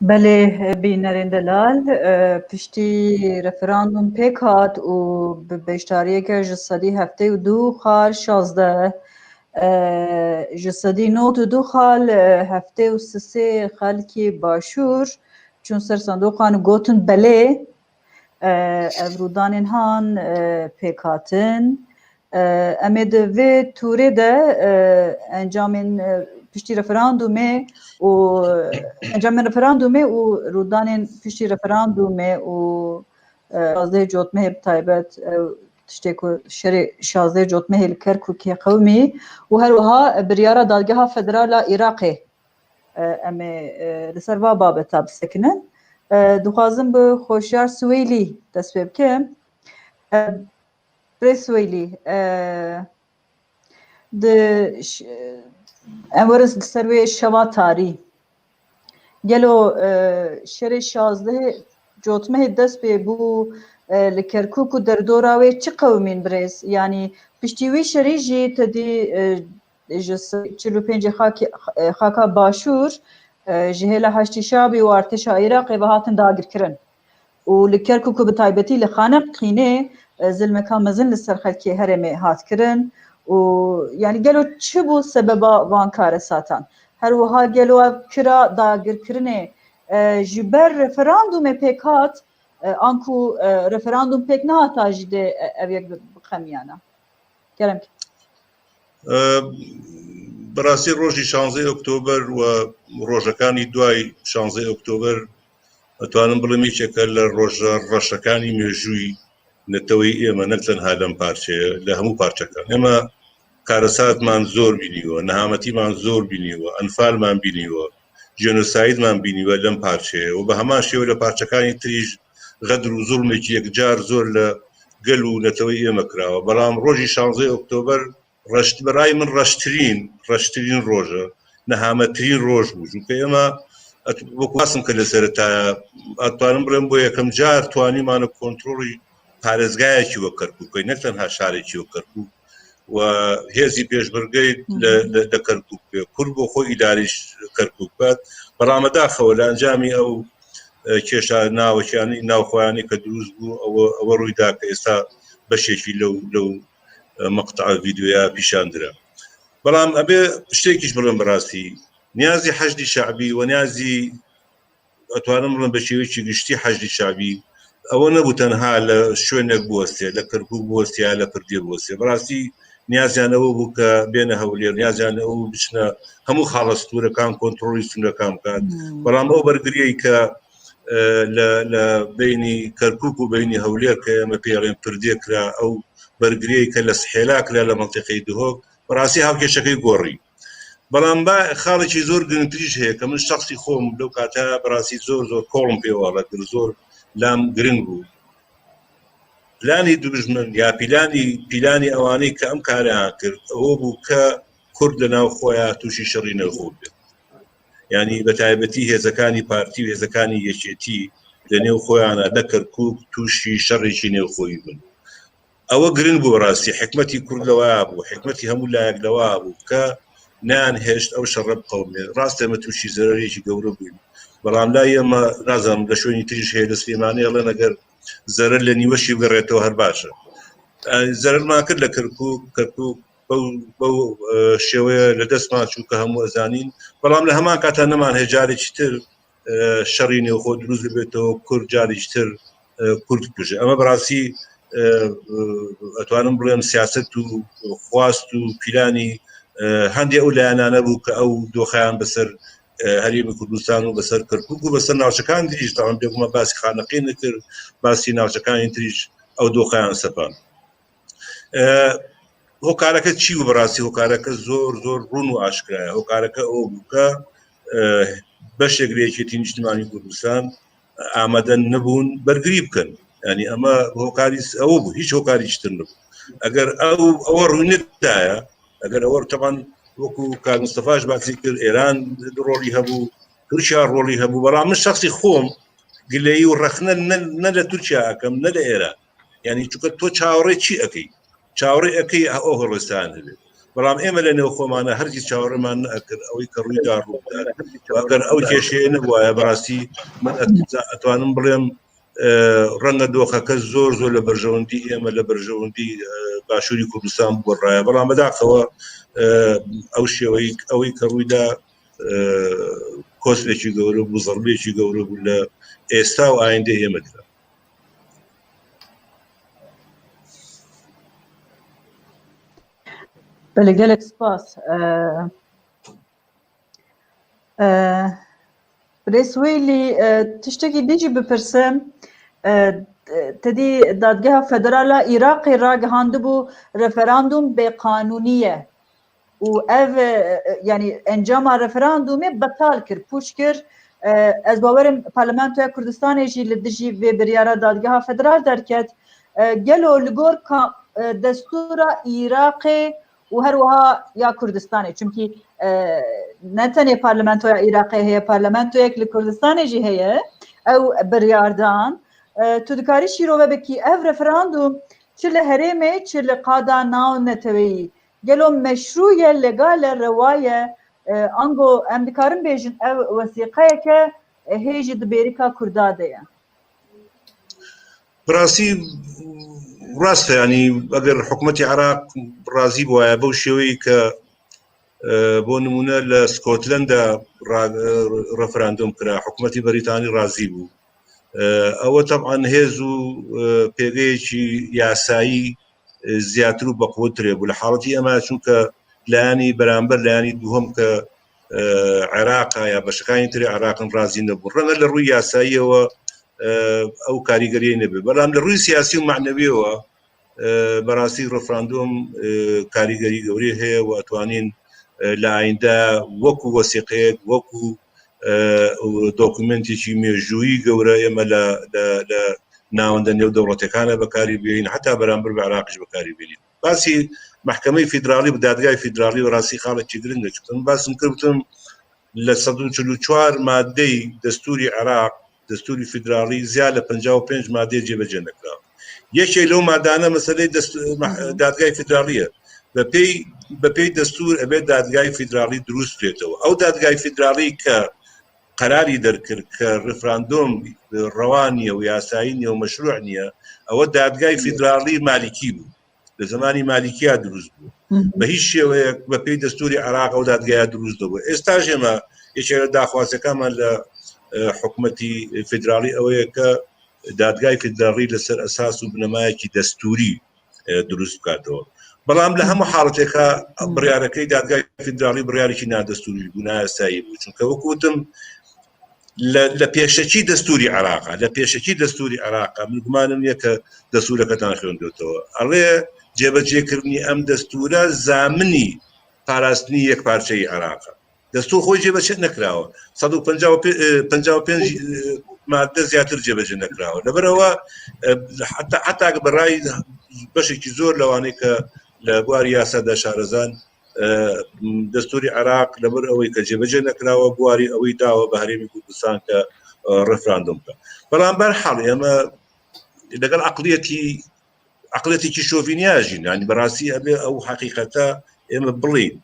بله بینرین دلال پشتی رفراندوم پیک هات و به بیشتریه که جسدی هفته و دو خال 16 جسدی نوت و دو خال هفته و سه خالکی باشور چون سر صندوقان گوتن بله افرودان هان پیک هاتن امید و توره ده انجام پشتی رفراندومه و انجام رفراندومه و رودان پشتی رفراندومه و 16 جوتمه تایبت تشتی که شری 16 جوتمه الکرکوکی قومی و هر وها بریارا دادگاه فدرال عراقی امی لسر و بابتا بسکنن دخوازم به خوشیار سویلی دست که بری سویلی امروز سروی شوا تاری گلو شر 16 جوتمه دست به بو لکرکوک و در دوراوی چه قومین برز یعنی پشتیوی شریجی تدی 45 خاکا باشور جهل هشتی شابی و ارتش عراقی و هاتن داگر کرن و لکرکوک به تایبتی لخانق قینه ظلم کامزن لسر خلکی هرمی هات کرن و یعنی گلو چه بو سببا وانکار ساتان هر وها گلو کرا داگر کرنه جبر رفراندوم پیکات آنکو رفراندوم پیک نه تاجده اویک بخمیانا گرم بەڕاستی ڕۆژی 16 ئۆکتۆبر و ڕۆژەکانی دوای 16 ئۆکتۆبر ئەتوانم بڵێم یەکێکە لە ڕۆژە ڕەشەکانی مێژووی نەتەوەی ئێمە نەک تەنها لەم پارچەیە لە هەموو پارچەکان ئێمە کارەساتمان زۆر بینیوە نەهامەتیمان زۆر بینیوە ئەنفالمان بینیوە جێنۆسایدمان بینیوە لەم پارچەیە و بە هەمان شێوە لە پارچەکانی تریش غەدر و زوڵمێکی یەکجار زۆر لە گەل و نەتەوەی ئێمە کراوە بەڵام ڕۆژی 16 ئۆکتۆبر بەڕای من ڕەشترین ڕۆژە نەهامەترین ڕۆژ بوو چونکە ئێمە وەکواسم کە لە سەرەتایە ئەتوانم بڵێم بۆ یەکەم جار توانیمانە کۆنتڕۆڵی پارێزگایەکی وە کەرکووک نەک تەنها شارێکی وە کەرکووک و هێزی پێشبڕگەی لە کەرکووک بێ کورد بۆ خۆی ئیداریش کەرکووک بات بەڵامەداخەوە لە ئەنجامی ئەو کێشە ناوەکیانی ناوخۆیانی کە دروست بوو ئەوە ڕوویدا کە ئێستا بەشێکی لەو مقطع ڤیدیۆیا پیشاندرا بەڵام ئەبێ شتێکیش بڵێم بەڕاستی نیازی حەشدی شعبی و نیازی ئەتوانم بڵێم بە شێوەیەکی گشتی حەشدی شعبی ئەوە نەبوو تەنها لە شوێنێک بوەستێ لە کەرکووک بوەستیا لە پردیە بوەستێ بەڕاستی نیازیان ئەوە بوو کە بێنە هەولێر نیازیان ئەوە بچنە هەموو خاڵەستورەکان کۆنتڕۆڵی سونەکان بکات بەڵام ئەو بەرگریەی کە لە بینی کەرکووک و بینی هەولێر کە ئێمە پێڵێن پردیە کرا ئەو بەرگریەی کە لە سحێلا کرا لە مەنتیقەی دهۆک بەڕاستی هاوکێشەکەی گۆڕی بەڵام با خاڵێکی زۆر گرنگتریش هەیە کە من شخصی خۆم لەو کاتە بەڕاستی زۆر کۆڵم پێوەڵە زۆر لام گرنگ بوو پلانی دوژمن یا پیلانی ئەوانەی کە ئەم کاریان کرد ئەوە بوو کە کورد لە ناو خۆیان تووشی شەڕی نەخۆ بێت یعنی بە تایبەتی هێزەکانی پارتی و هێزەکانی یەکێتی لە نێو خۆیانە لە کەرکووک تووشی شەڕێکی نێوخۆی بن ئەوە گرنگ بوو ڕاستی حکمەتی کورد لەوە بوو حکمەتی هەموو لایەک لەوە بوو کە نان هێشت ئەو شەڕە بقەومێ ڕاستە ئێمە تووشی زەرەرێکی گەورە بووین بەڵام لای ئێمە نازانم لە شوێنی تریش هەیە لە سلێمانێ ئەڵێن ئەگەر زەرەر لە نیوەشی بگەڕێتەوە هەر باشە زەرەرمان کرد لە کەرکووک بەو شێوەیە لە دەستمان چوو کە هەموو ئەزانین بەڵام لە هەمان کاتە نەمان هەیە جارێکی تر شەڕی نێوخۆ دروست بێتەوە کورد جارێکی تر کورد بکوژێ ئەمە بەڕاستی ئەتوانم بڵێم سیاست و خواست و پیلانی هەندێک ئەو لایەنانە بوو کە ئەو دۆخەیان بەسەر هەرێمی کوردستان و بەسەر کەرکووک و بەسەر ناوچەکان تریش تاوان بێگومە باسی خانەقی نەکرد باسی ناوچەکانی تریش ئەو دۆخەیان سەپان هۆکارەکە چی و بەڕاستی هۆکارەکە زۆر زۆر ڕوون و ئاشکرایە هۆکارەکە ئەو بووکە بەشێک لە یەکێتی نیشتیمانی کوردستان ئامادە نەبوون بەرگری بکەن ینی ئەمە هۆکاری ئەوە بوو هیچ هۆکاریشتر نبوو ئەگەر ئەوە ڕوونێتدایە ئەگەر ئەوە تەمان وەکو کاک مستەفاش باسی کرد ئێران ڕۆڵی هەبوو تورکیا ڕۆڵی هەبوو بەڵام من شخصی خۆم گلەیی و ڕەخنە نە لە تورکیا ئەەکەم نە لە ئێران ینی چونکە تۆ چاوەڕێ چی ئەەکەی چاوەڕێ ئەەکەی ئەو هەڵستان هەبێت بەڵام ئێمە لە نێو خۆمانە هەرگیز چاوەڕێمان نەکرد ئەوەی کە ڕوویدا ڕوودا ئەگەر ئەو کێشەیە نەبووایە بەڕاستی من ئەتوانم بڵێم ڕەنگە دۆخەکە زۆر زۆر لە بەرژەوەندی ئێمە لە بەرژەوەندی باشووری کوردستان بۆڕایە بەڵام بەداخەوە ئەو شێوەی ئەوەی کە ڕوویدا کۆسلێکی گەورە بوو زەڕبێکی گەورە بوو لە ئێستا و ئایندە ئێمەدا بله gelek spas. Reswêlî tiştekî dijî bipirsim tedî Dadgeha Federala Iraqê ragihandibû referandum bêqanûnî ye û ev yanî encama referandumê betal kir pûç kir ez bawerim Parlamentoya Kurdistanê jî li dijî vê biryara Dadgeha Federal derket gelo li gor destûra Iraqê û her wiha ya Kurdistanê çünkî ne tenê parlamentoya Iraqê heye parlamentoyek li Kurdistanê jî heye ew biryardan tu dikarî şîrovebekî ev referandum çi li herêmê çi li qada naw neteweyî gelo meşrû ye legal e rewa ye ango em dikarin bêjin ev wesîqeyeke hê jî di bêrîka Kurda de ye براسي راسته يعني اگر حكومتي عراق رازي بوايا بو شوي ك بو نمونه لسكوتلندا رفراندوم كرا حكومتي بريطاني رازي بو او طبعا هزو بيغيشي ياساي زياترو بقوتري بو لحالتي اما چونك لاني برامبر لاني دوهم ك عراق يا بشكاين تري عراق رازي نبو رنا للروي ياساي و او کاریگەری نەبێ بەڵام لە ڕووی سیاسی و معنەویەوە بەڕاستی ڕفراندۆم کاریگەری گەورەی هەیە و ئەتوانین لە ئایندا وەکو وەسیقەیەک وەکو دۆکومنتێکی مێژوویی گەورە ئێمە لە ناوەندە نێو دەوڵەتەکانە بەکاری بێنین حتا بەرامبەر بە عراقیش بەکاری بێنین باسی محکەمەی فیدراڵی بە دادگای فیدراڵی و ڕاستی خاڵێکی گرنگە چون باسم کردم لە 144 مادەی دەستوری عراق دستوری فیدرالی زیاد لە 55 مادەی جێبەجێ نەکراوە یەکێک لەو مادانە مەسەلەی دادگای فیدرالیە بەپێی دەستور ئەبێت دادگای فیدرالی دروست بێتەوە ئەو دادگای فیدرالی کە قەراری دەرکرد کە ڕفراندۆم ڕەوا نیە و یاسایی نیە و مەشروع نییە ئەوە دادگای فیدرالی مالیکی بوو لە زمانی مالیکیا دروست بوو بە هیچ شێوەیەک بەپێی دەستوری عراق ئەو دادگایە دروست دەبوو ئێستاش ئێمە یەکێک لە داخوازەکانمان لە حکومەتی فیدرالی ئەوەیە کە دادگای فیدرالی لەسەر ئەساس و بنەمایەکی دەستوری دروست بکاتەوە بەڵام لە هەموو حاڵەتێکە بڕیارەکەی دادگای فیدرالی بڕیارێکی نادەستوری بوو نایاسایی بوو چونکە وەکوتم لە پێشەکی دەستوری عراقا لە پێشەکی دەستوری عراقا من گومانم نییە کە دەستورەکەتان خوێندوێتەوە ئەڵێ جێبەجێکردنی ئەم دەستورە زامنی پاراستنی یەک پارچەی عراقا دەستور خۆی جێبەجێ نەکراوە 155 مادە زیاتر جێبەجێ نەکراوە لەبەرەوە حتا بەڕای بەشێکی زۆر لەوانەیە کە لە بواری یاسادا شارەزان دەستوری عراق لەبەر ئەوەی کە جێبەجێ نەکراوە بواری ئەوەی داوە بە هەرێمی کوردستان کە ڕفراندۆم بکە بەڵام بەرحاڵ ئێمە لەگەڵ عەقڵەتێکی شۆڤینیاژین ینی بەڕاستی ئەبێ ئەو حەقیقەتە ئێمە بڵین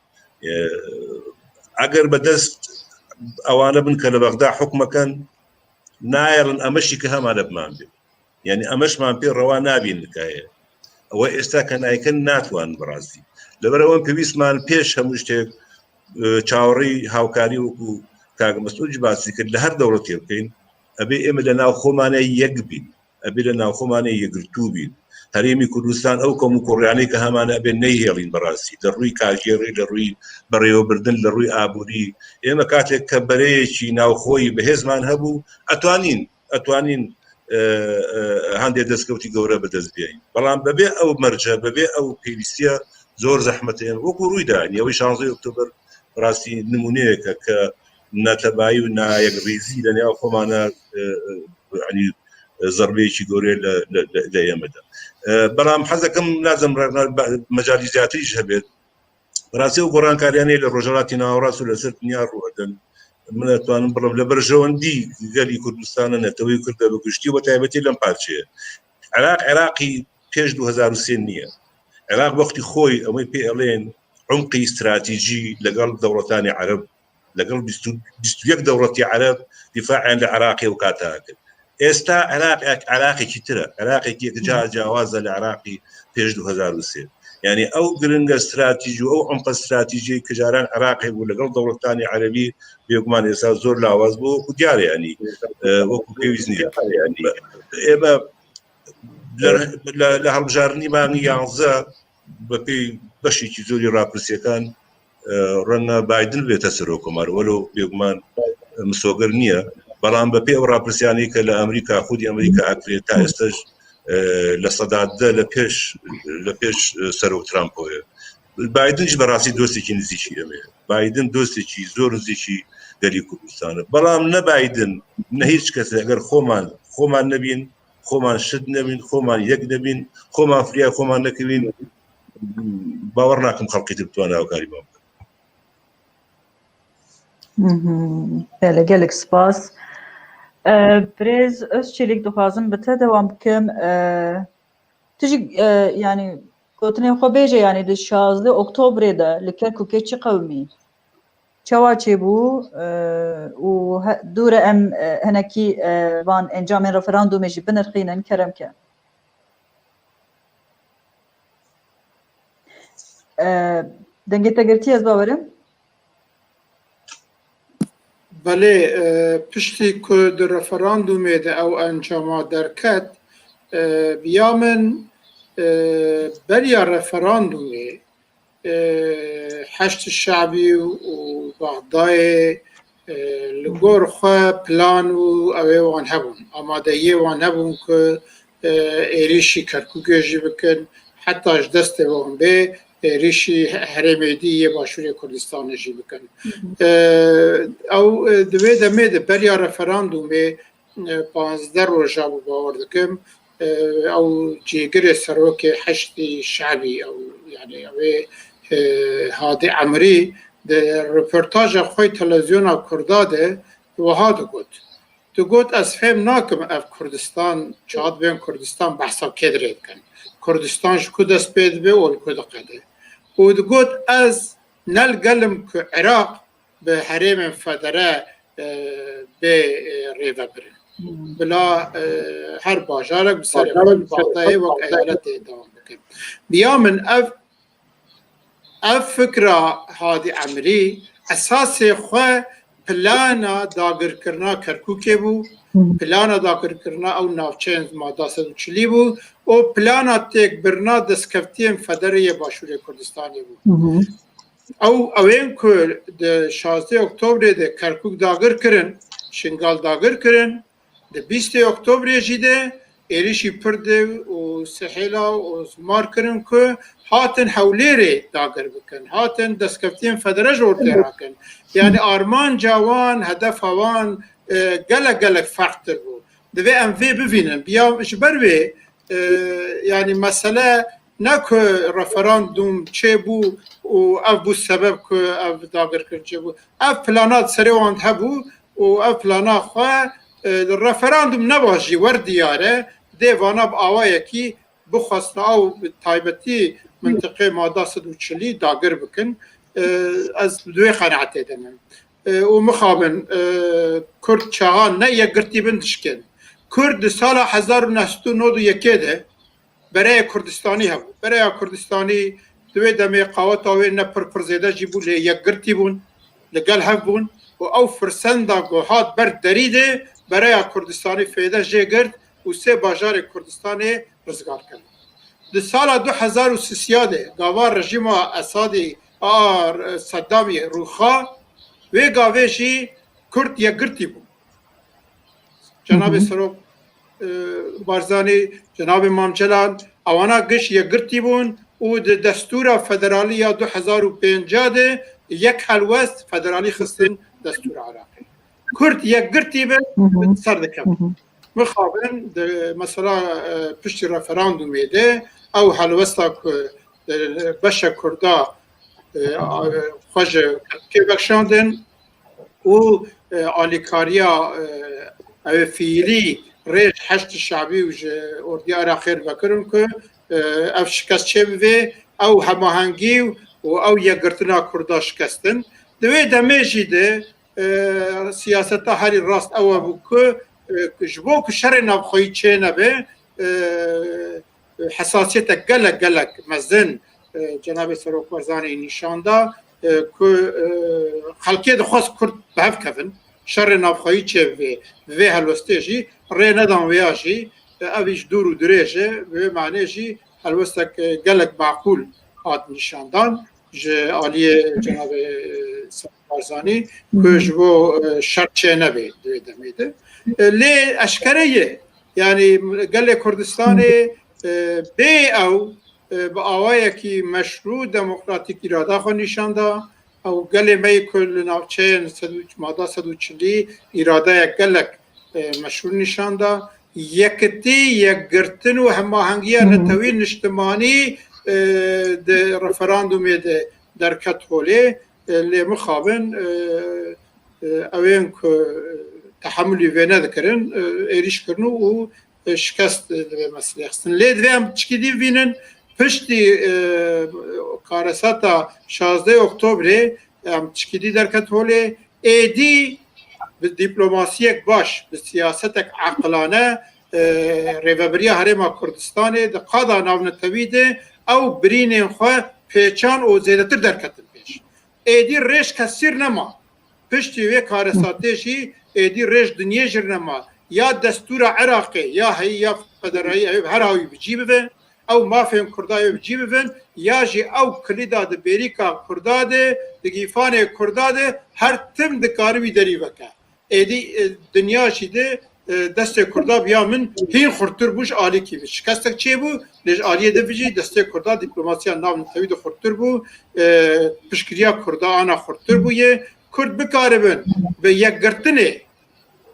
ئەگەر بەدەست ئەوانە بن کە لە بەغدا حکومەکەن نایەڵن ئەمەشی کە هەمانە بمان بێ یعنی ئەمەشمان پێ ڕەوا نابین نکایە ئەوە ئێستا کە نایکەن ناتوان بەڕاستی لەبەرەوە پێویستمان پێش هەموو شتێک چاوەڕێی هاوکاری وەکو کاک مەسعود باسی کرد لە هەر دەوڵەتێ بکەین ئەبێ ئێمە لە ناو خۆمانە یەک بین ئەبێ لە ناو خۆمانە یەکگرتوو بین هەرێمی کوردستان ئەو کەم و کوڕیانەی کە هەمانە ئەبێ نەیهێڵین بەڕاستی لە ڕووی کاژێڕی لە ڕووی بەڕێوەبردن لە ڕووی ئابووری ئێمە کاتێک کە بەرەیەکی ناوخۆی بەهێزمان هەبوو ئەتوانین هەندێک دەستکەوتی گەورە بەدەست بێین بەڵام بەبێ ئەو مەرجە بەبێ ئەو پێویستیە زۆر زەحمەتێن وەکو ڕوویدا ئەوەی 16 ئۆکتۆبر ڕاستی نمونەیەکە کە ناتەبایی و نایەکڕێزی لە نێو خۆمانە زەربەیەکی گەورەیە لە ئێمەدا بەڵام حەزەکەم لازم مەجالی زیاتریش هەبێت ڕاستی و گۆڕانکاریانەیە لە ڕۆژهەڵاتی ناوەڕاست و لەسەر دنیا ڕوئەدەن من ئەتوانم بڵم لە بەرژەوەندی گەلی کوردستانە نەتەوەی کوردە بە گشتی و تایبەتی لەم پارچەیە عێراقی پێش 2003 نییە عێراق وەختی خۆی ئەوەی پێ ئەڵێن عمقی استراتیژی لەگەڵ دەوڵەتانی عەرب لەگەڵ 21 دەوڵەتی عەرب دیفاعیان لە عێراقی و کاتا کرد ئێستا عێراقێکی ترە عێراقێکی جیاوازە لە عێراقی پێش 2003 يعني او گرنگ استراتیژی و او عمق استراتیژی که جاران عراقی بوو لەگەڵ دەوڵەتانی عەرەبی بێگومان ئێستا زۆر لاواز بوو و دیارە ینی وەکو پێویست نییە ئێمە لە هەڵبژاردننی مانگی 11 بەپێی بەشێکی زۆری ڕاپرسیەکان ڕەنگە بایدن بێتە سەرۆک کۆمار وەلو بێگومان مسۆگەر نییە بەڵام بەپێی ئەو ڕاپرسیانەی کە لە ئەمریکا خودی ئەمریکا ئاکرێت تا ئێستاش لە سەدادە لە پێش سەرۆک ترامپۆیە بایدنش بەڕاستی دۆستێکی نزیکی ئەمێ بایدن دۆستێکی زۆر نزیکی گەلی کوردستانە بەڵام نە بایدن نە هیچ کەس ئەگەر خۆمان نەبین خۆمان شت نەبین خۆمان یەک نەبین خۆمان فریا خۆمان نەکەوین باوەڕ ناکەم خەڵکی تر بتوانە هاوکاری بۆ بەڵێ gelek spas برێز ئەس چێلێک دخوازم بتە دەوام بکەم تژی ینی گوتنێ خۆ بێژە ینی لە 16 ئۆکتۆبرێدا لە کەرکووکێ چی قەومی چاوا چێبوو و دوورە ئەم هەنەکی وان ئەنجامێن ڕەفەراندومێژی بنرخینن کەرەمکە دەنگێتە گرتی ئەس باوەرم بله پشتی که در رفراندومه ده او انجام درکت بیامن بریا رفراندومه حشد شعبی و بغدای لگور خواه پلان و اوه وان هبون آماده یه وان هبون که ایریشی کرکوگیجی بکن حتی اش دست وان به ریشی هرمدی یه باشوری کردستان جی بکن او دوی دمه ده بریا رفراندومه 15 روزا باور دکم او جیگر سروک حشد شعبی او یعنی اوه هادی عمری ده رپورتاج خوی تلویزیون کرداده وها دو گوت از فهم ناکم اف کردستان چاد بین کردستان بحثا کدرید کن کردستان شکو دست پید به اول کد قده و دگوت از نلگلم که عراق به حریم فدره به ریوه برن بلا هر باجارک بسر خود باقتای وقت ایالت دوام بکن بیا من اف فکره هادی عمری اساس خواه پلانا داگر کرنا کرکوکه بو پلانا داگر کرنا او نافچین ماده 140 بو و پلانا تک برنا دستکفتیم فدره باشور کردستانی بو او اوین که ده 16 اکتبر ده کرکوک داگر کرن شنگال داگر کرن ده 20 اکتبر جیده ایریشی پرده و سحیلا و زمار کرن که هاتن حولیره داگر بکن هاتن دستکفتیم فدره جور تیراکن یعنی آرمان جوان هدف هوان گلک فرق تر بود دوی ام وی ببینن بیا جبر وی یعنی مسئله نه که رفراندوم چه بو و اف بو سبب که اف داگر کرد چه بو اف پلانات سریواند هبو و اف پلانات خواه رفراندوم نباشی ور دیاره دیوانا با آوائه کی بخواستن او تایبتی منطقه ماده 140 داگر بکن از دوی قناعت دنم و مخابن کرد چاهان نه یک گرتی بندشکن کرد سال 1991 ده برای کردستانی هم برای کردستانی دوی دمی قوات آوی نه پرزیده جی بون یک گرتی بون لگل هم بون و او فرسنده گوهات بر دریده برای کردستانی فیده جی گرد و سه باجار کردستانی رزگار کرد ده سال 2013 ده گاوار رژیم اسادی صدامی روخا و گاوشی کرد یک گرتی بود جناب سروک بارزاني جناب امام جلال اوانا گش یگرتی بون و دستور فدرالی 2005 ده یک هلوست فدرالی خستن دستور عراقی کرد یگرتی به سر دکم مخابن مثلا پشت رفراندوم ده او هلوستا بشه کردا خوش که بخشاندن و آلیکاریا فیلی ریج حشت شعبی و اردی عراقی بکرن که اف شکست چه بوه او هماهنگی و او یگرتنا کردا شکستن دوی دمیجی ده سیاستا هری راست او بو که جبو که شر نبخوی چه نبه حساسیت گلک مزن جناب سروک وزانی نشانده که خلقی دخواست کرد به هف کفن شر نبخوی چه و هلوسته جی ری ندان ویا جی اویش دور و دریجه و معنی جی هلوسته گلک معقول آد نشاندان آلیه جناب سروک وزانی که جبو شر چه نبه دوی دمیده لی اشکره یعنی گل کردستان بی او با آوایی که مشروع دموکراتیک اراده خو نشان دا او گل می کل نافچین ماده 140 اراده یک گلک مشروع نشان دا یکتی یک گرتن و هماهنگی نتوین اجتماعی ده رفراندوم ده در کتوله لی مخابن اوین که تحملی و ندکرن ایریش کرنو و شکست مسئله خستن لید ویم چکی بینن پشتی کارساتا 16 اکتبر چکی در کتوله ایدی به دیپلماسی باش به سیاست عقلانه ریوبریا هرما کردستان ده قادا ناونتویده او برین خواه پیچان و زیدتر در کتن پیش ایدی ریش کسیر نما پشتی وی کارساتشی ایدی ریش دنیا جرنما یا دستور عراقی یا هی فدرایی هر هایی بجیبه و او مافیم کردای بجیبه و یا جی او کلیدا ده بریکا کرداده دگیفان کرداده هر تم دکاروی دری وکه ایدی دنیا شیده دست کردا بیا من هین خورتر بوش آلی کی بش شکستک چی بو لیج آلیه دفجی دست کردا دیپلماسیا نام نتوید خورتر بو پشکریا کردا آنا خورتر بویه کرد بکاربن به یک گرتنه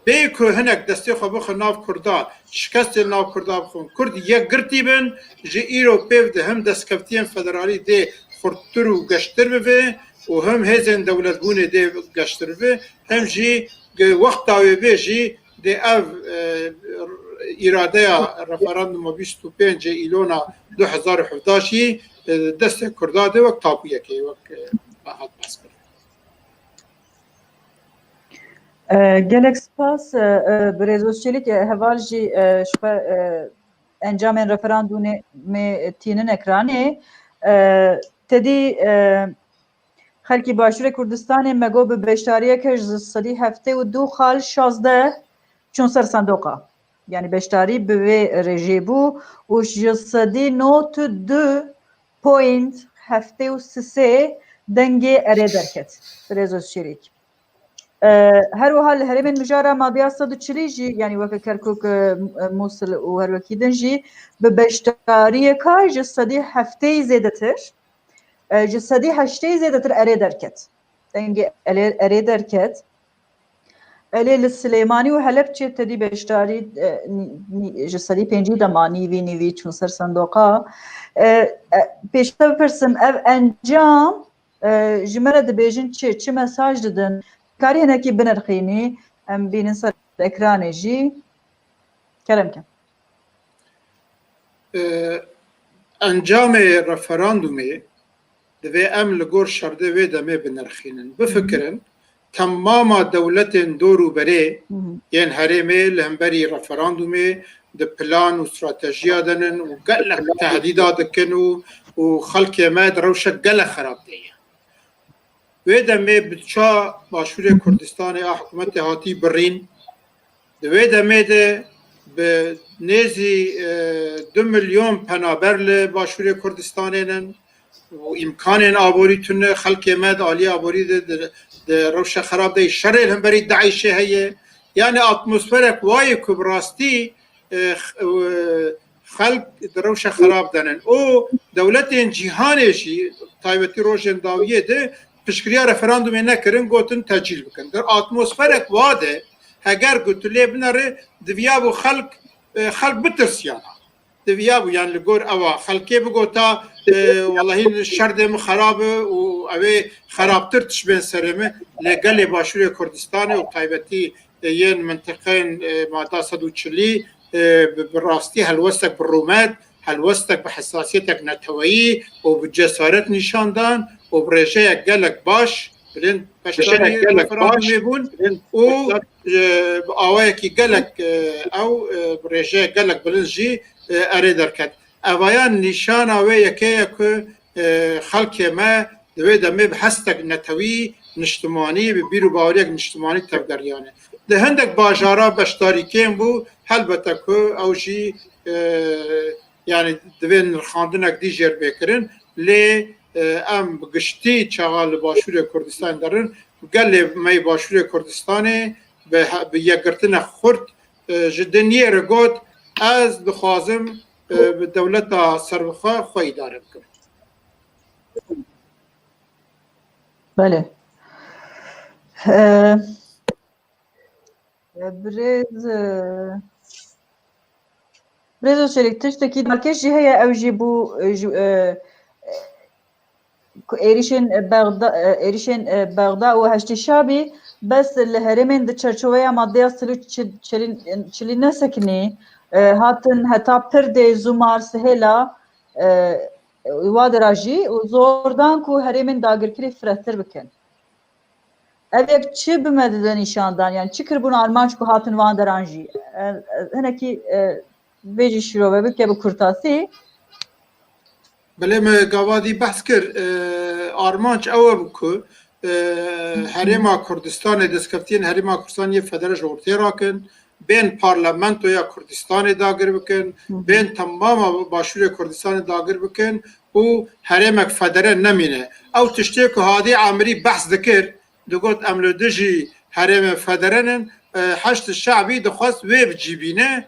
به که هنک دستی خواه بخون ناف کردا شکست ناف کردا بخون کرد یک گرتی بن جی ایرو پیو ده هم دستکفتین فدرالی ده خورتر و گشتر بوه و هم هزین دولت بونه ده گشتر بوه هم جی وقت داوی بی جی ده او اراده رفراندوم 25 ایلونا 2017 دست کردا ده وقت تابویه که وقت باحت بس کرد gelek spas برزوشچلی که هوال جی شپه انجام رفراندوم تینن اکرانه تدی خلکی باشور کردستان مگو به بشتاریه که صدی هفته و دو خال 16 چون سر صندوقه یعنی بشتاری به رژی بو و صدی نوت 2 پوینت هفته و سه دنگه اره درکت برزوشچلی هر وحال هرم مجارة ما بيصد تشريجي يعني وقت كركوك موصل وهر وكيدن جي ببشتارية كا جسدي هفتي زيدتر جسدي هشتي زيدتر أري دركت دنجي أري دركت ألي للسليماني وهلب چه تدي بشتاري جسدي بينجي دما نيوي چون سر صندوقا بيشتا بپرسم اف انجام جمرة دبيجن چه مساج ددن کاری هنکی بنرخینی ام بینن سر اکران جی کلم کن انجام رفراندومی دوی ام لگور شرده وی دمه بنرخینن بفکرن تمام دولت دورو بره یعن هرمه لهمبری رفراندومی ده پلان و استراتژیا دنن و گلک تهدیدات کنو و خلق ماد روشه گلک خراب دیه و دمه بچا باشور کردستان حکومت هاتی برین و دمه ده به نزی 2 میلیون پنابر باشور کردستانن و امکان آبوری تونه خلق مد عالی آبوری ده روش خراب ده شر هم برای داعش هیه یعنی اتمسفر وای کبراستی خلق دروشه خراب دنن او دولتین جیهانشی تایبتی روشن داویه ده پشکریا رفراندوم نکرن گوتن تجیل بکن در اتمسفرک واده هگر گوتلی بنره دویابو خلق بترسیانا دویابو یعنی لگور اوا خلقی بگوتا والله شردم خرابه و اوه خرابتر تشبین سرمه لگل باشور کردستان و تایبتی ین منطقه ماده 140 بالراستي هالوستك بالرومات هالوستك بحساسيتك نتويي وبجسارت نشاندان وبرجاء قالك باش بلين باشتاني رفراندوم يبون و بآوايكي قالك او برجاء قالك بلنجي اري دركت اوایان نشانا ويكي خلق ما دوي دمي بحستك نتوي نشتماني ببيرو باوريك نشتماني تفقريانه ده هندك باجارا بشتاريكين بو هلبته که اوجی یعنی دوین خواندنک دیجر بکرن لی ام گشتی چغال باشور کردستان دارن گل می باشور کردستانی به یگرتن خورد جدنیه رگوت از دخوازم به دولت سرخواه خواهی دارم کرد. بله. بريز شريك تشتكي مالكيش هي او جيبو ايريشن بغداد وهشتي شابي بس الهرمين دي تشرشوية مادية سلو تشلي نسكني هاتن هتا پرده زومار سهلا واد راجي وزوردان كو هرمين داگر كري فرهتر بكن evet çi bimediden nişandan yani çıkır bunu Almanç ku hatın van deranji heneki veji şirove bike bu kurtasi بله ما گوادی بحث کر آرمانچ اوه بکو هریما کردستان دستکفتین هریما کردستان یه فدرش ارتیا راکن بین پارلمنتو یا کردستان داگر بکن بین تمام باشور کردستان داگر بکن و هریمک فدره نمینه او تشتی که هادی عمری بحث دکر دقوت املودجی هرم فدرنن حشد الشعبي دخواست ويب جيبينه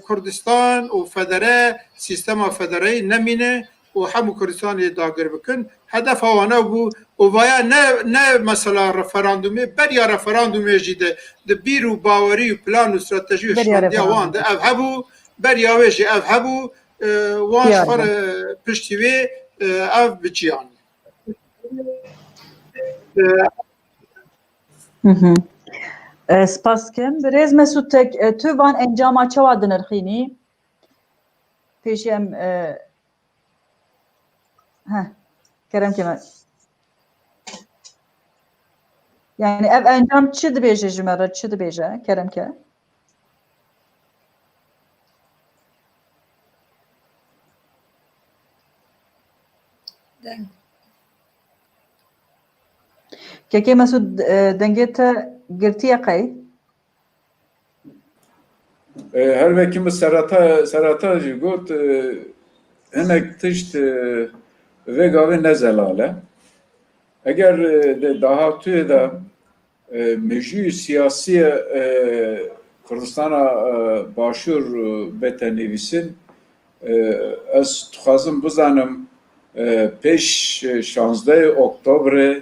كردستان وفدره سيستم فدري نمينه وحمو كردستان يداغر بكن هدف هوانا بو وفايا نه مثلا رفراندومي بريا رفراندومي جيده دبيرو باوري وبلان واستراتيجي وشماندي وان ده افهبو بريا ويجي افهبو وان فر پشتيوي اف بجيان سپاس کم برز مسعود تک تو وان انجام چوا دنرخینی پیشم ها کرم که yani ev enjam çi dibêje ji me re çi dibêje kerem ke Keke Mesud dengê te girtiye qey her vekimiz serata jî got hinek tişt vê gavê nezelale eger dahatûyê de mejû siyasî Kurdistana başûr bete nivîsin ez dixwazim bizanim pêş 16 Oktobrê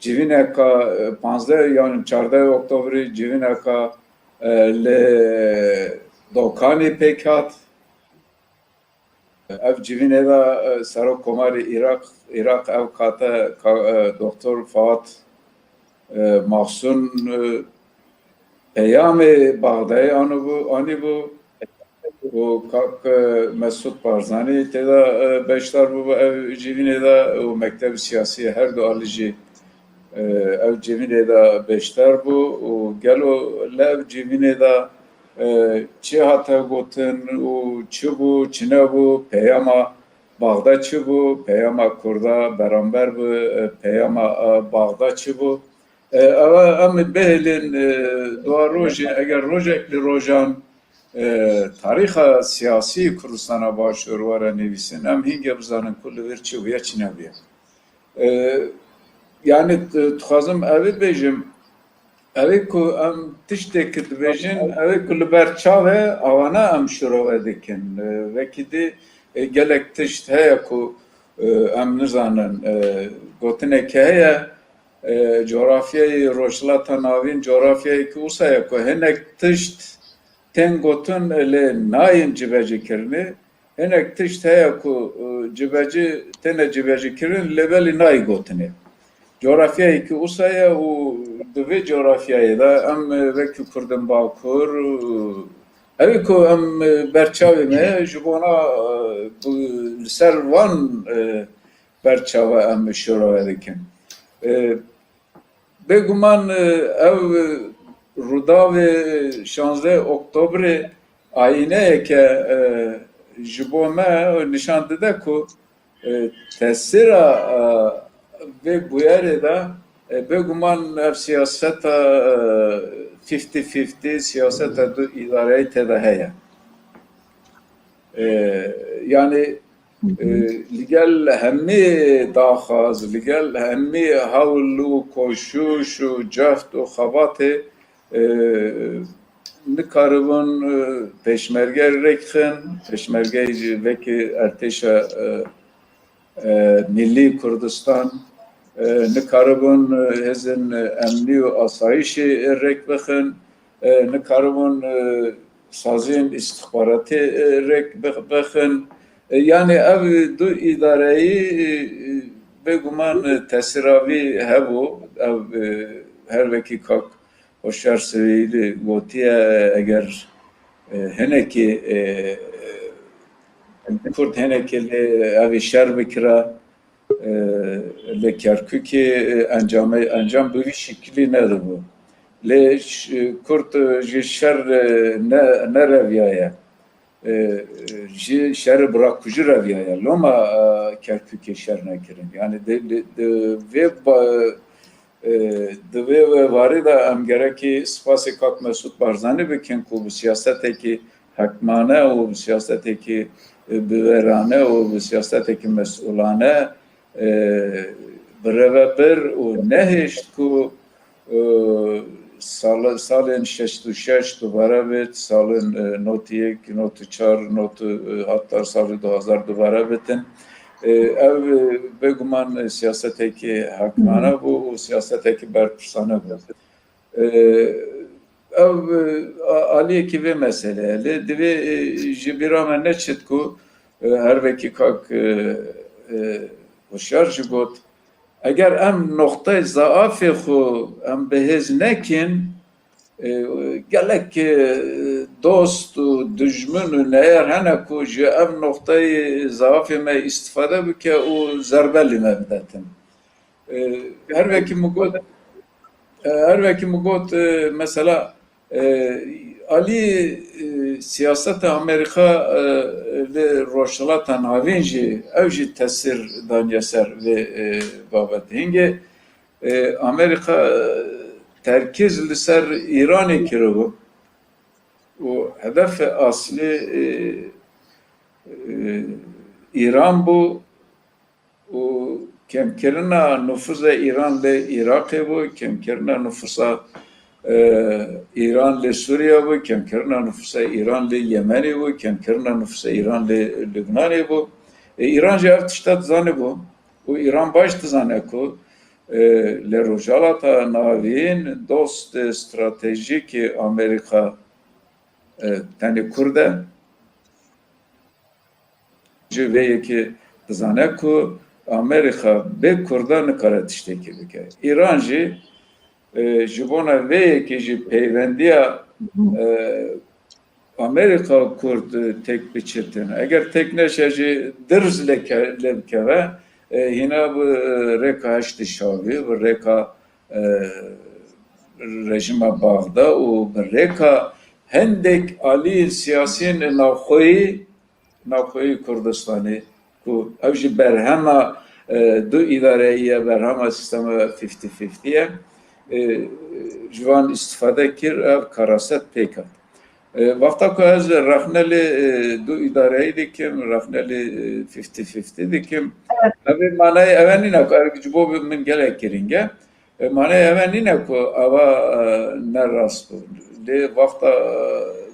civîneka 15 yani 14 Oktobrê civîneka li Dokanê pêk hat ev civînê de Serokkomarê Iraq ev kate Doktor Fuat Mahsun peyamê Baxdayê anîbû û kak Mesud Barzanî tê de beşdar bû ev civînê de û mekteb siyasî her du alî jî ev civînê de beşdar bû û gelo li ev civînê de çi hate gotin û çi bû çi nebû peyama Baxda çi bû peyama Kurda beramber bi peyama Baxda çi bû em bihêlin duwa rojê eger rojek li rojan tarîxa siyasî Kurdistana Başûr were nivîsin em hînge bizanin ku li vir çi bûye çi nebûye yani dixwazim evê bêjim Evê ku em tiştekî dibêjin, evê ku li ber çavê awana em şîrove dikin. Vekî dî gelek tişt heye ku em nizanin. Gotinekî heye coğrafyayê Rojhilata Navîn coğrafyayekî wisa ye ku hinek tişt tên gotin lê nayên civecîkirinê, hinek tişt heye ku civecî têne civecîkirin lêbelî nayê gotinê. Coğrafyayekî wisa ye û di vê coğrafyayê de em vekî Kurdin Bakur evê ku em berçavê me ji bona li ser van berçava em şîrove dikin. Bêguman ev rûdavê 16 Oktobrê ayîneyeke ji bo me nişan dide ku tesîra vê bûyerê de bêguman ev siyaseta 50-50 siyaseta du îdareyê têde heye. Yani li gel hemî daxwaz, li gel hemî hewl û koşûş û cehd û xebatê nikaribin pêşmerge rêkxin, pêşmergeyê jî vekî Ertêşa Millî Kurdistan nikaribin hêzên emnî û asayişê rêk bixin, nikaribin sazên istixbaratê rêk bixin. Yani ev du îdareyî bêguman tesîravî hebû, ev her vekî kak Hoşyar Sivîlî gotiye eger hinekî Kurd hinekî lê evî şer bikira lê Kerkûkê encam bi vî şeklî nedibû. Lê Kurd ji şer nereviyaye. Ji şerê birak jî reviyaye. Loma Kerkûkê şer nekirin. Yani di vê varî de em gerekî spasê Kak Mesûd Barzanî bikin ku bi siyasetekî hekmane û bi siyasetekî bivêrane û bi siyasetekî mes'ûlane birêvebir û nehêşt ku salên 66 dubare bêt, salên notî 1, notî 4, notî hatta salê 2000 dubare bitin. Ev bêguman siyasetekî hekmane bû û siyasetekî berpirsane bû. Ev aliyekî vê meseleye lê divê ji bîra me neçit ku her vekî kak Hoşyar jî got eger em noxtayê zaafê xwe em bihêz nekin gelek dost û dijmin û neyer hene ku ji ev noxtayê zaafê me îstifade bike û zerbelê me bidetin. Her vekî min got mesela alî siyaseta Amerîka li Rojhilata Navîn jî ew jî tesîr daniye ser vê babetê. Hingê Amerîka terkîz li ser İranê kiribû û hedefê aslî İran bû û kemkirina nüfuza İran lê Iraqê bû, kemkirina nüfusa İran lê Sûriye bû, kemkirina nüfusa İran lê Yemenê bû, kemkirina nüfusa İran lê Lübnanê bû. İran jî ev tişta dizanibû û İran baş dizane ku li Rojhilata Navîn dost stratejîkê Amerîka tenê Kurd e ji vê yekê dizane ku Amerîka bê Kurda nikare tiştekî bike. İran jî ji bona vê yekê jî peyvendiya Amerîka Kurd tek biçirtin. Eger tek neşe jî dirz lê bikeve hîna bi rêka heştê şavî, bi rêka rejima Bağda û bi rêka hindek alî siyasiyên navxweyî Kurdistanê ku ev jî berhema du îdareyî berhema sistema 50-50 ye ji van îstifade kir ev karaset pêk hat. Vaqta ku ez rexnelê du îdareyî dikim, rexnelê 50-50 dikim, evê manayê ev nîne ku ev ji bo min gelek giring e. Mane hemen yine ku ava ne rast bu. De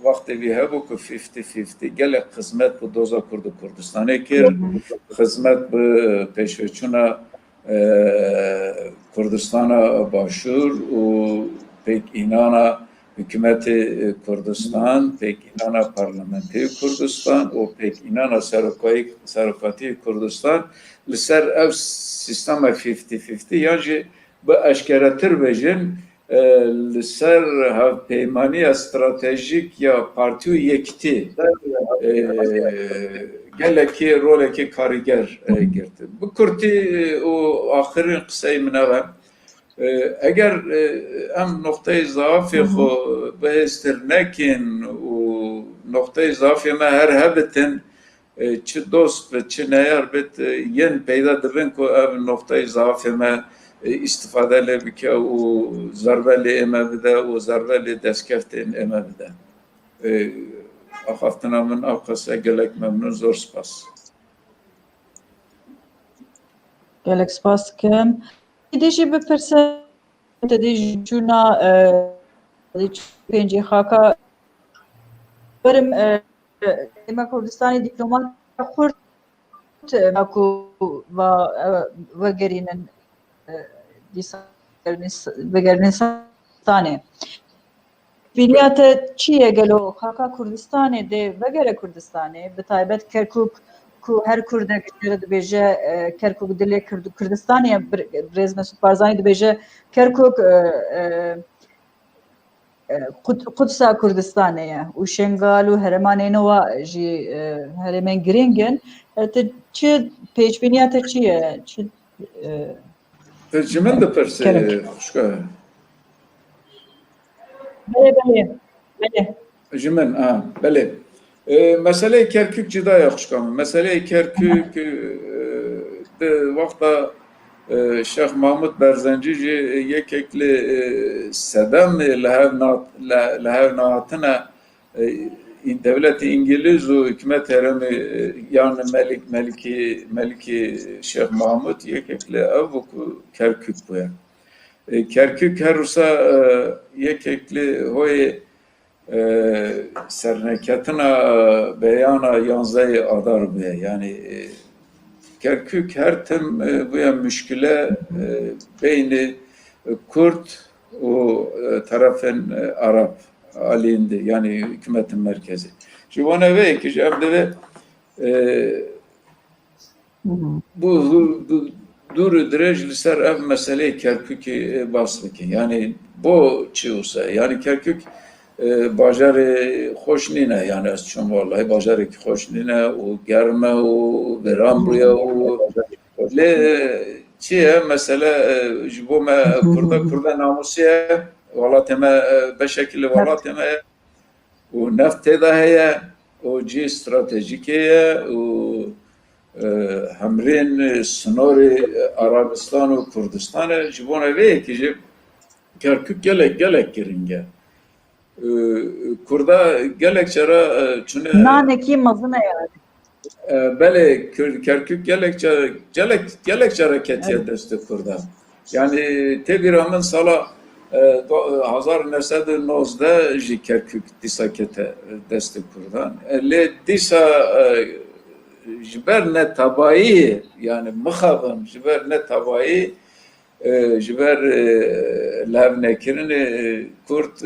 vakti vi hebu ku 50-50 gelek hizmet bu doza kurdu Kurdistan'e kir hizmet bu peşveçuna Kurdistan'a başvur o pek inana hükümeti Kurdistan, pek inana parlamentoyu Kurdistan, o pek inana serokati Kurdistan liser ev sistema 50-50 yani bu eşkeretir vejin liser peymaniya stratejik ya partiyo yekti geleki roleki kariger girdi. Bu kurti o ahirin kısayı minavem eğer em noktayı zaafı xo behestir nekin o noktayı zaafı me her hebetin çi dost ve çi neyar bit yen peyda dibin ku ev noktayı zaafı me istifade bike o zarbeli emevide o zarbeli deskeftin emevide axaftina min avqasa gelek memnun zor spas. Gelek spas kim? Dişi bir perse dedi cuna penci haka benim ema Kurdistan'ı diplomat kurt aku ve gerinin vegerinin stane Biniyate çiye gelo haka Kurdistan'ı de vegere Kurdistan'ı betaybet Kerkuk ku her Kurde de beje Kerkuk dile Kurdistan'ı Brez Mesut Barzani de beje Kerkuk Kudüs'a Kurdistan'ı u Şengalu Heremanenova ji Heremen Gringen te çi page biniyate çiye çi Tercümen de perse hoşka. Bele. Tercümen bele. Mesele Kerkük cida yakışkamı. Mesele Kerkük de vakta Şeyh Mahmud Berzencici yekekli sedem lehevnatına devleti İngiliz o hükümet heremi yani Meliki Şeyh Mahmud yekekli evuku Kerkük bu ya. Kerkük her usa yekekli hoy serneketine beyana yanzayı adar bu ya. Yani Kerkük her tim bu ya müşküle beyni Kürt o tarafın Arap aleyhinde yani hükümetin merkezi. Şu bana ve ki evde bu dur derece ser ev mesele Kerkük'ü baslık yani bu çiğsa yani Kerkük bajarı hoş nine yani açım vallahi bajarı hoş nine o germe o veram buraya o le çiğ mesele bu me kurda namusiye valla tema beşekli valla tema o nefte da heye o ci stratejik heye o همرین سنوری عربستان و کردستان جوانه وی که کرکک گلک گرینگه کرده گلک چرا چونه nane ki mazına yani بله کرکک گلک چرا کتیه دست کرده yani تبی رامن سالا 1919 جی کرکک دیسا کته دست کردن لی دیسا جبر ne tabayi yani mıxabın jber ne tabayi jber levnekirini Kurt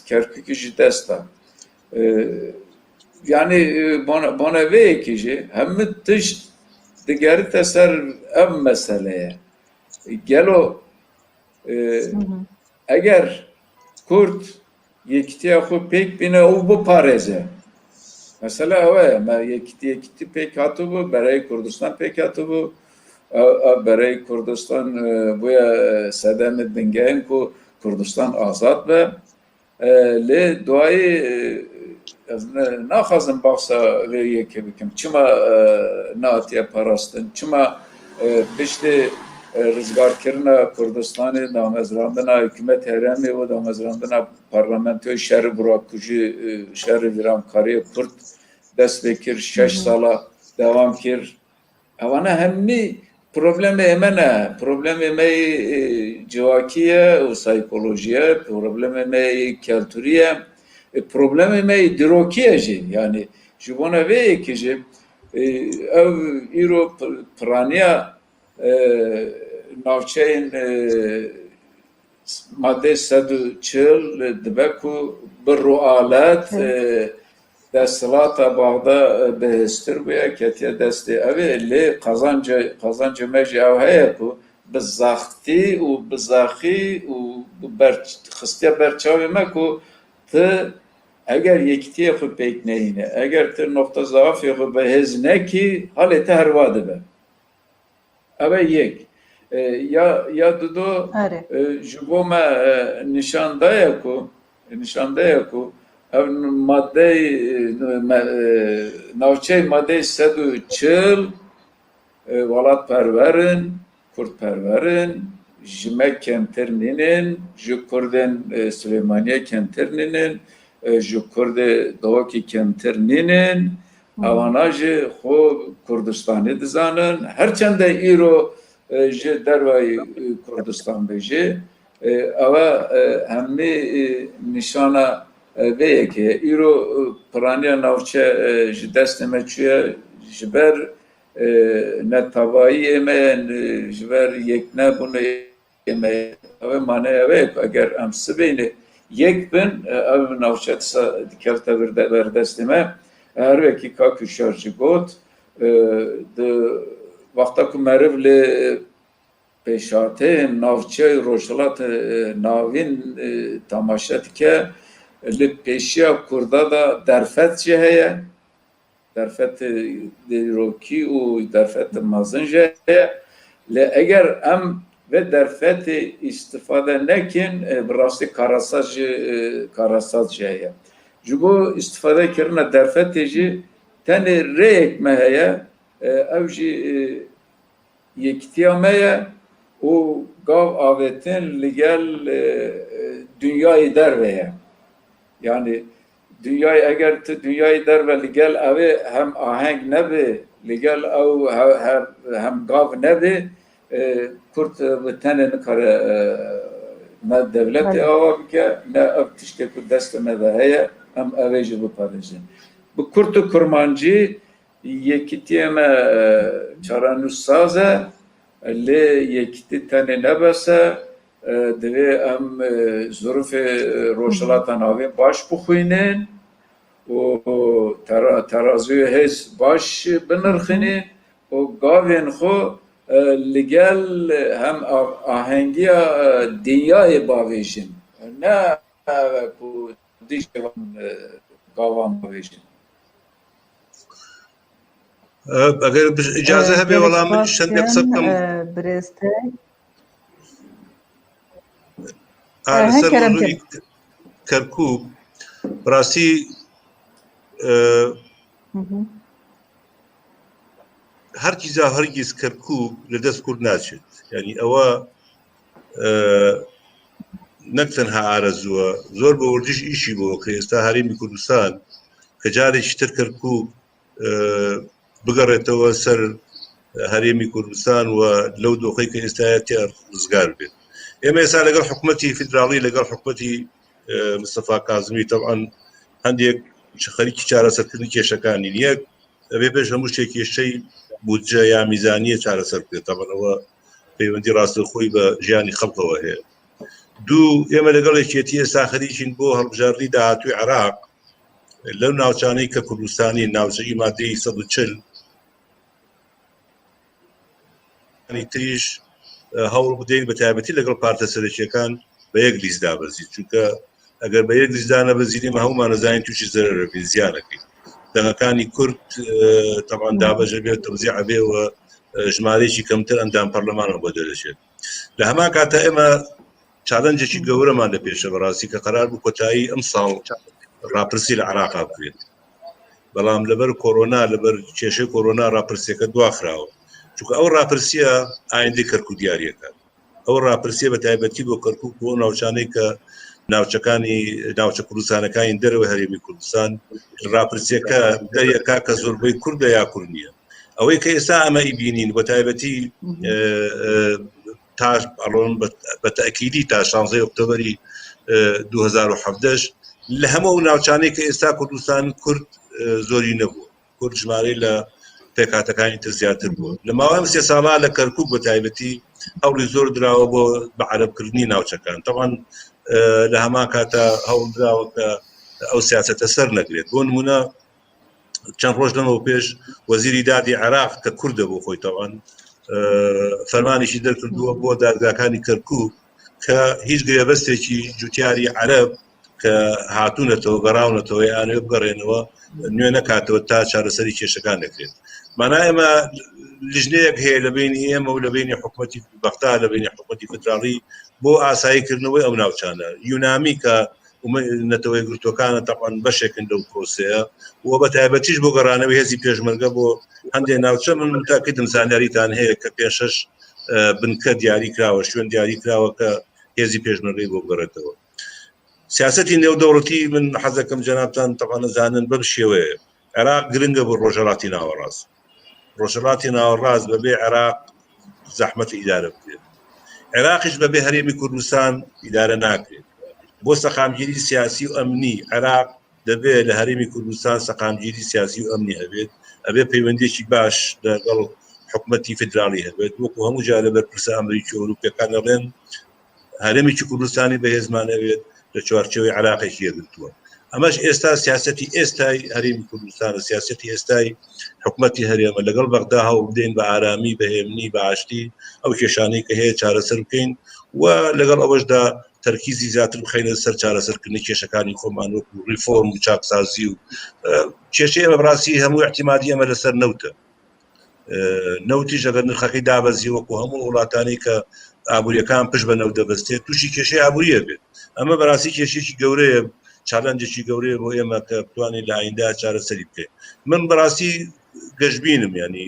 Kerkük'ü jidesta yani bana ve ki hem tış digeri teser ev meseleye gelo eğer Kurt yektiye xu pek bine o bu pareze mesela evet, ben yekti pek hatı bu, berey Kurdistan pek hatı bu, berey Kurdistan bu ya sedem dengeyen ku Kurdistan azat ve le duayı naxazım baksa ve yekebikim, çima naatiye parastın, çima işte rızgar kirna Kurdistan'ı damezrandına hükümet heremi ve damezrandına parlamentoy şerri bırakıcı şerri viram kariye Kürt dest vekir 6 sala devam kir. Avana hemni Problemi eme ne? Problemi me civakiye o psikolojiye, problemi me kültüriye, problemi me dirokiye jî. Yani ji bona vê ki jî ev îro piraniya navçeyên madde 140 dibe ku bi rualet destılata bağda behestir buya ketiye desti evi li kazancı meci ev heye ku bi zaxti û bi zaxî û xistiya berçavê me ku tu eger yekitiye xwe pêk neyîne, eger tu nokta zaafê xwe behêz nekî halê te herva dibe. Ev e yek. Ya dudu ji bo me nişandaya ku ev madde navçey madde 140 welatperwerin, Kurdperwerin, ji me kemtirnînin, ji Kurdên Süleymaniye kemtirnînin, ji Kurdê Dawakî kemtirnînin, ewana jî xwe Kurdistanê dizanin, herçende îro ji dervayê Kurdistan de jî ew hemî nîşana vêyekê îro piraniya navçe ji destê me çûye ji ber netavayiyê me ji ber yeknebûnê me ew mane ew ê ku eger em sibênê yek bin ev navçe dikevte ber destê me her wekî ka ku şer jî got di Vakta ku meriv li pêşateyên navçeyê Rojhilat navîn temaşe dike li pêşiya Kurda da derfet jî heye, derfetê dîrokî û derfetê mezin jî heye. Li eger em ve derfetê îstifade nekin bi rastî karasaz jî heye. Ji bo îstifadekirina derfetê jî tenê rêyek me heye ev jî yekitiya me ye û gav avêtin li gel dünyayê derve ye. Yani dünyayê eger tu dünyayê derve li gel evê hem aheng nebe li gel ew hem gav nebe Kurd bi tenê nikare ne devletê ava bike ne ev tiştê ku destê me de heye em evê jî biparêzin. Bi Kurd û Kurmancî yekitiye me çaranûs saz e lê yekitî tenê nebese divê em zirûfê rojhilata navê baş bixwînin û teraziyê hêz baş binirxînin û gavên xwe li gel hem ahengiya dinyayê bavêjin ne ku dijî gavan bavêjin. Eger icazə hebe wala min şende qisa bikim ser mevzûyê Kerkûk rastî herkîza hergîz Kerkûk li dest Kurd naçêt. Yani ewa nek tenha arezû e zor bi wirdiş îşî bû ku êsta Herêmê Kurdistan ki carekî tir Kerkûk بگەڕێتەوە سەر هەرێمی کوردستان و لەو دۆخەی کە ئێستا تێ ڕزگار بێت. ئێمە ئێستا لەگەڵ حکوومەتی فیدراڵی لەگەڵ حکوومەتی مستەفا کازمی تەبعاً هەندێک خەریکی چارەسەرکردنی کێشەکانی یەک ئەبێ پێش هەموو شتێک کێشەی بودجە یا میزانیە چارەسەر بکرێت. تەبعاً پەیوەندی ڕاستەوخۆی بە ژیانی خەڵکەوە هەیە. دوو ئێمە لەگەڵ یەکێتی ئێستا خەریکین بۆ هەڵبژاردنی داهاتووی عێراق لەو ناوچانەی کە کوردستانی ناوچەی مادەی 140 تریش هەوڵ بدەین بە تایبەتی لەگەڵ پارتە سەرەکیەکان بە یەک لیست دابەزین چونکە ئەگەر بە یەک لیست دانەبەزینیم هەموومان دەزانین تووشی زەرەرەکەی زیانەکەی دەنگەکانی کورد تەبعاً دابەژە بێت تەوزیع بێ و ژمارەیەکی کەمتر ئەندام پەرلەمانەوە بۆ دەرەچێت. لە هەمان کاتە ئێمە چالەنجێکی گەورەمان لە پێشە بەڕاستی کە قەرار بوو کۆتایی ئەم ساڵ راپرسی لە عێراقا بکرێت بەڵام لەبەر کۆرۆنا لەبەر کێشەی کۆرۆنا راپرسیەکە دواخراوە چونکە ئەو راپرسیە ئایندەی کەرکووک دیاریەکە ئەو راپرسیە بە تایبەتی بۆ کەرکووک بۆ ناوچانەی کە ناوچە کوردستانەکانی دەرەوە هەرێمی کوردستان راپرسیەکە دەریەکا کە زۆربەی کوردە یا کورد نییە ئەوەی کە ئێستا ئەمە ئیبینین بە تایبەتی تا ئەڵۆن بە تەئکیدی تا 16 ئۆکتۆبەری 2017 لە هەموو ناوچانەی کە ئێستا کوردستان کورد زۆری نەبوو کورد ژمارەی لە پێکهاتەکانی تر زیاتر بوو لە ماوەی 3 ساڵا لە کەرکووک بە تایبەتی هەوڵی زۆر دراوە بۆ بە عەرەبکردنی ناوچەکان طبعاً لە هەمان کاتە هەوڵ دراوە کە ئەو سیاسەتە سەر نەگرێت بۆ نمونە چەند ڕۆژ لەمەوە پێش وەزیری دادی عێراق کە کوردە بۆ خۆی طبعاً فەرمانێکی دەرکردووە بۆ دادگاکانی کەرکووک کە هیچ گرێبەستێکی جوتیاری عەرەب کە هاتوونەتەوە گەڕاونەتەوە یانێ بگەڕێنەوە نوێ نەکاتەوە تا چارەسەری کێشەکان دەکرێت مانای ئێمە لیژنەیەک هەیە لە بینی ئێمە و لە بینی حکوومەتی بەغدا لە بینی حکوومەتی فدراڵی بۆ ئاساییکردنەوەی ئەو ناوچانە یونامی کە نەتەوەی گرتوەکانە تەقەن بەشێکن لەو پرۆسەیە و بە تایبەتیش بۆ گەڕانەوەی هێزی پێشمەرگە بۆ هەندێک ناوچە من متاکدم زانیاریتان هەیە کە پێشەش بنکە دیاری کراوە شوێن دیاری کراوە کە هێزی پێشمەرگەی بۆ بگەڕێتەوە سیاسەتی نێودەوڵەتی من حەزەکەم جەنابتان تەقەن زانن بەم شێوەیە عێراق گرنگە بۆ ڕۆژهەڵاتی ناوەڕاست ڕۆژهەڵاتی ناوەڕاست بەبێ عێراق زەحمەت ئیدارە بکرێت عێراقیش بەبێ هەرێمی کوردستان ئیدارە ناکرێت بۆ سەقامگیری سیاسی و ئەمنی عێراق دەبێت لە هەرێمی کوردستان سەقامگیری سیاسی و ئەمنی هەبێت ئەبێ پەیوەندێکی باش لەگەڵ حکوومەتی فدراڵی هەبێت وەکو هەموو جا لەبەر پرسە ئەمریکی و ئەوروپیەکان دەڵێن هەرێمێکی کوردستانی بەهێزمانەوێت لە چوارچێوەی عێراقێکی یەکگرتووە ئەمەش ئێستا سیاسەتی ئێستای هەرێمی کوردستانە سیاسەتی ئێستای حکوومەتی هەرێمە لەگەڵ بەغدا هەوڵ بدەین بە ئارامی بەهێمنی بە ئاشتی ئەو کێشانەی کە هەیە چارەسەر بکەین و لەگەڵ ئەوەشدا تەرکیزی زیاتر بخەینە سەر چارەسەرکردنی کێشەکانی خۆمان وەکو ریفۆرم و چاپسازی و کێشەی ئەمە بەڕاستی هەموو احتیمادی ئەمە لەسەر نەوتە نەوتیش ئەگەر نرخەکەی دابەزی وەکو هەموو وڵاتانی کە ئابوووریەکان پشت بە نەوت دەبەستێت تووشی کێشەی ئابووریە بێت ئەمە بەڕاستی کێشێکی گەورەیە چالەنجێکی گەورەیە بۆ ئێمە کە بتوانین لە ئایندا چارەسەری بکەین من بەڕاستی گەشتبینم ینی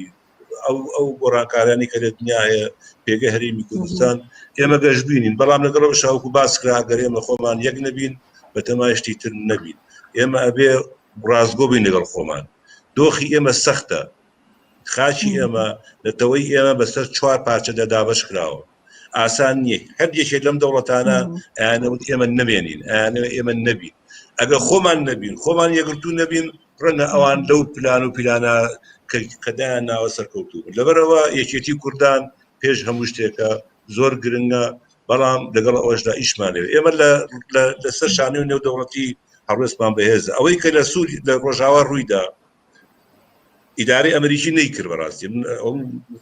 ئەو گۆڕانکارانی کە لە دنیا هەیە پێگەی هەرێمی کوردستان ئێمە گەشتبینین بەڵام لەگەڵەوە شاوکو باس کرا ئەگەر ئێمە خۆمان یەک نەبین بە تەمایشتی تر نەبین ئێمە ئەبێ ڕازگۆ بین لەگەڵ خۆمان دۆخی ئێمە سەختە خاچی ئێمە لەتەوەی ئێمە بەسەر 4 پارچەدا دابەش کراوە ئاسان نییە هەردێکێک لەم دەوڵەتانە ئەیانەوت ئێمە نەبێنین ئەیانەوە ئێمە نەبین ئەگەر خۆمان نەبین خۆمان یەکگرتوو نەبین ڕەنە ئەوان لەو پلان و پیلانە کەدایان ناوە سەرکەوتوو لەبەرەوە یەکێتی کوردان پێش هەموو شتێکە زۆر گرنگە بەڵام لەگەڵ ئەوەشدا ئیشمانێت ئێمە لەسەر شانەی نێودەوڵەتی هەڵوێستمان بەهێزە ئەوەی کە لە سووری لە ڕۆژاوا ڕوویدا ئیدارەی ئەمریکی نەیکرد بەڕاستی ئەو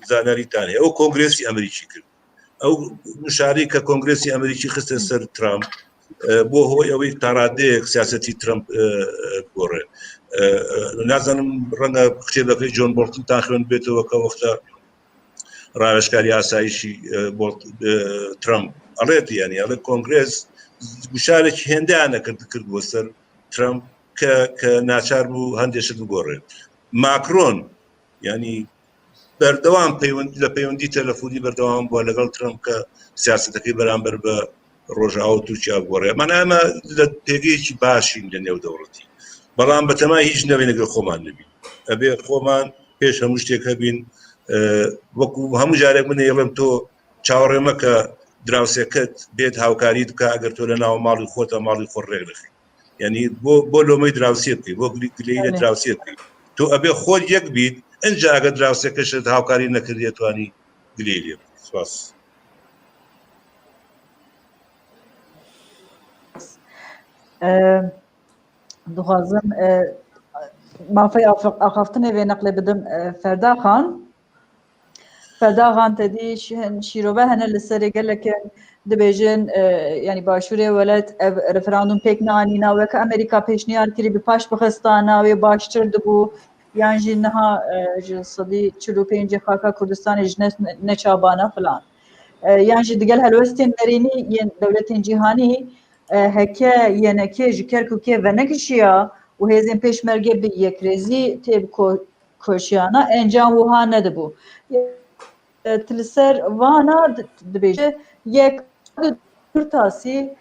زانیاریتان هەیە ئەو کۆنگرێسی ئەمریکی کرد ئەو مشاری کە کۆنگرێسی ئەمریکی خستە سەر ترامپ بۆ هۆی ئەوەی تاڕادەیەک سیاسەتی ترامپ گۆڕێ نازانم ڕەنگە کتێبەکەی جۆن بۆڵتن تا خوێن بێتەوە کە وەختە ڕاوێژکاری ئاسایشی ترامپ ئەڵێت یانی ئەڵێ کۆنگرێس گوشارێکی هێندەیانە کردووە سەر ترامپ کە ناچار بوو هەندێشت بگۆڕێت ماکرۆن ینی بەردەوام لە پەیوەندی تەلەفۆنی بەردەوام بووە لەگەڵ ترامپ کە سیاسەتەکەی بەرامبەر بە ڕۆژاوا و تورکیا بگۆڕێ مانای ئەمە لە پێگەیەکی باشین لە نێودەوڵەتی بەڵام بەتەمای هیچ نەبێنەگەر خۆمان نبین ئەبێ خۆمان پێش هەموو شتێک هەبین وەکو هەموو جارێک من ئێڵم تۆ چاوەڕێمە کە دراوسێکت بێت هاوکاری بکە ئەگەر تۆ لە ناو ماڵی خۆتە ماڵی خۆ ڕێک دەخی یعنی بۆ لۆمەی دراوسێ بکەی بۆ گلەی لە دراوسێ بکەی تۆ ئەبێ خۆت یەک بیت ئەنجا ئەگەر دراوسێکەشت هاوکاری نەکردی توانی گلەی لێ بکەی سپاس دخوازم مافەی ئاخافتنێ وێ نەقلێ بدەم فەردا خان تەدی شیرۆڤە هەنە لەسەرێ گەلێکە دەبێژن ینی باشوورێ وەلات رفراندوم پێک نانی ناوەکە ئەمریکا پێشنیار کردی بە پاش بخستان ناوێ باشتر دەبوو یان ژی نەها سەدی 45 خاکە کوردستانی ژ نەچابانە فلان یان ژی دگەل هەلوەستێن دەرینی یەن دەولەتên cîhanî heke yenekê ji Kerkûkê venekişiya û hêzên pêşmerge bi yekrêzî tê bi koşiyana encam wiha nedibû li ser vana dibêje yek tasî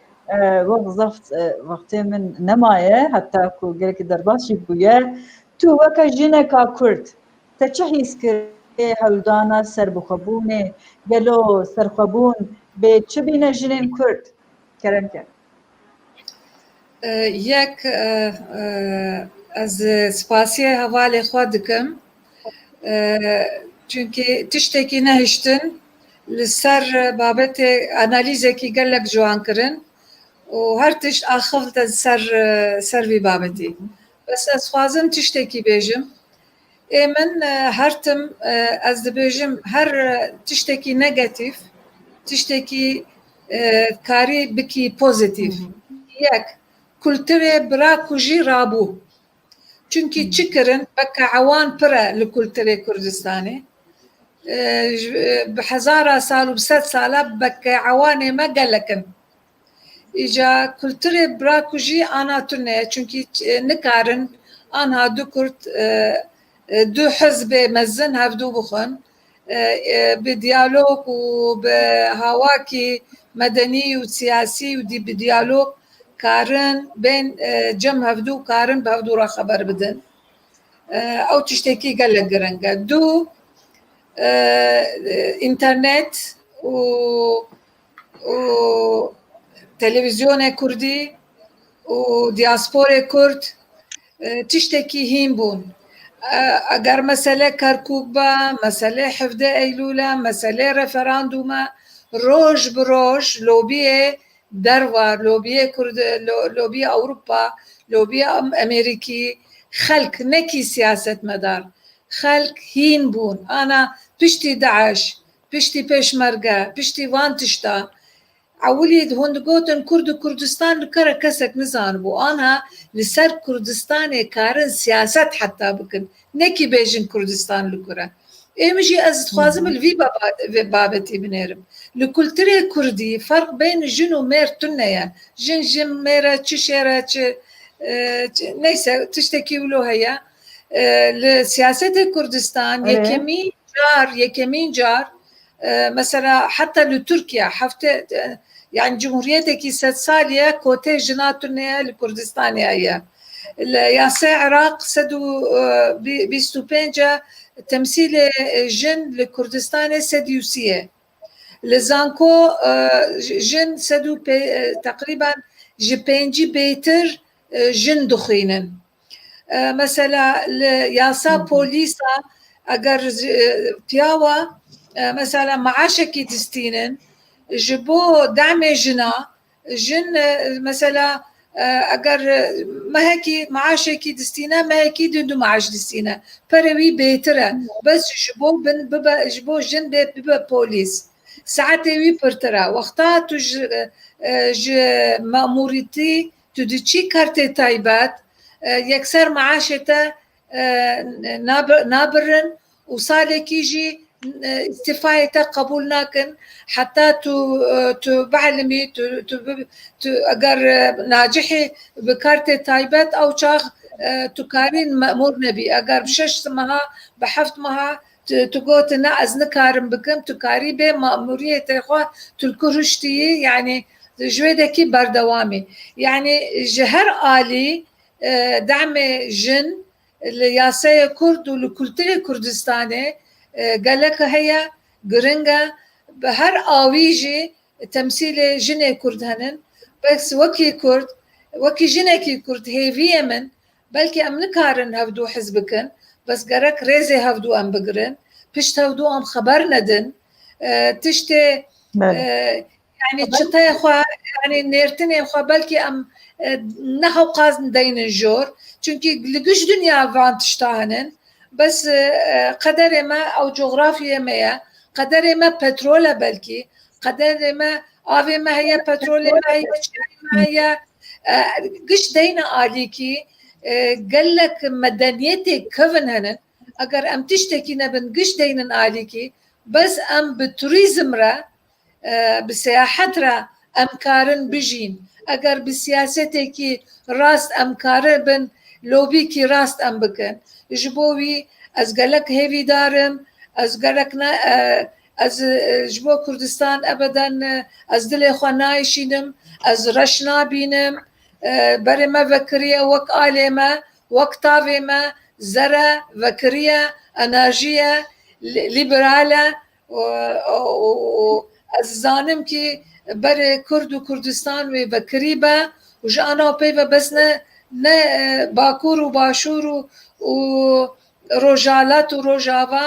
wextê min nemaye heta ku gelekî derbas jî bûye tu weke jineka Kurd تشهيس كري هلدانا سربخبوني قالوا سرخبون بتشبين جنين كرد كرم كان یک از سپاسیه حواله خوا دکم چونکه تشتکی نهشتن لسر بابت انالیزکی گلک جوان کرن و هر تشت آخفت سر وی بابتی بس از خوازم تشتکی بیجم من هرتم از دبیجم هر تشتکی نگاتیف تشتکی کاری بکی پوزیتیف یک کلتره براکوجی رابو چونکی چکرن بکا عوان پره لکلتره کردستانی بحزارة سال وبست سالة بكى عواني ما قالكن إجا كلتري براكوجي أنا تنه چونكي نكارن أنا دو كرت دو حزب مزن هفدو بخن بديالوج وبهواكي مدني وسياسي ودي بديالوج كارن بين جم هفدو كارن بهفدو را خبر بدن أو تشتكي قالك قرنقا دو انترنت و تلفزيون كردي و دياسپور كرد تشتكي هين بون اگر مسألة كركوك با مسألة حفظ ايلولا مسألة رفراندوما روج بروج لوبية دروا لوبية كرد لوبية اوروبا لوبية امريكي خلق نكي سياسة مدار خلق هين بون انا بشتي داعش بشتي بيشمرقة بشتي وانتشتا عوليد هون قوتن كردستان لكرة كسك نزان بو انا لسر كردستان كارن سياسات حتى بكن نكي بيجن كردستان لكرة مجي از خوازم الفي بابتي بنيرم لكلتري كردي فرق بين جن ومير تنيا جن ميرا تشيرا نيسا تشتكي ولو هيا لسياسة كردستان يكمين جار مثلا حتى لتركيا حفتة يعني جمهوريتك 6 سالية كوتي جناتنا لكردستان هي ياسع عراق سدو بيستوبينجا تمثيل جن لكردستان سديوسية لزانكو جن سدو تقريبا جبينجي بيتر جن دخينن مثلا ياسا بوليسا اگر بياوا مثلا معاشكي تستينن جبو دعم جنا جن مثلا اگر ما هيكي معاشكي دستينا ما هيكي دو معاش دستينا بروي بيتره بس جبو جن بيبا بوليس ساعتي وي برترا وقتا تج ماموريتي تدشي كارتي تايبات يكسر معاشته نابرن وصالك يجي استفايته قبول ناكن حتى تو بعلمي تو اگر ناجحي بكارتي تايبات او شاغ تكارين مأمور نبي اگر بشش مها بحفت مها تقوت ناز نكارم بكم تكاري به مأمورية تخوا تلكرشتي يعني جويدكي بردوامي يعني جهر آلي دعم جن الياسية كرد ولكلتري كردستاني قال لك هي قرنجا بهر آويجي تمثيل جنة كرد هنن بس وكي كرد وكي جنكي كرد هي في يمن بلكي أم نكارن هفدو حزبكن بس قرك ريزي هفدو أم بقرن بشت هفدو أم خبر ندن تشتي يعني تشتي خوا يعني نيرتني خوا بلكي أم نحو قازن دين الجور çünkü لقش دنيا فان تشتاهنن بس قدر ما أو جغرافيا ما قدر ما بترول بلكي قدر ما آوي ما هي بترول ما هي ما هي قش دينا عليكي قال لك مدنيتك كفن هنن أجر أم تشتكي نبن قش دينا عليكي بس أم بتوريزم را بسياحة را أم كارن بجين أجر بسياستك راست أم كارن بن لوبيكي راست أم بكن جبوي از قالك هيفي دارم از قالك از جبو كردستان ابدا از دل خواناي شينم از رشنا بينم بري ما فكريا وك آلي ما وك طاوي ما زرا فكريا انرژی لیبراله و از زانم که بر کرد و کردستان و بکریبه و جانا پیوه بس نه باکور و باشور و روجالات و روجاوا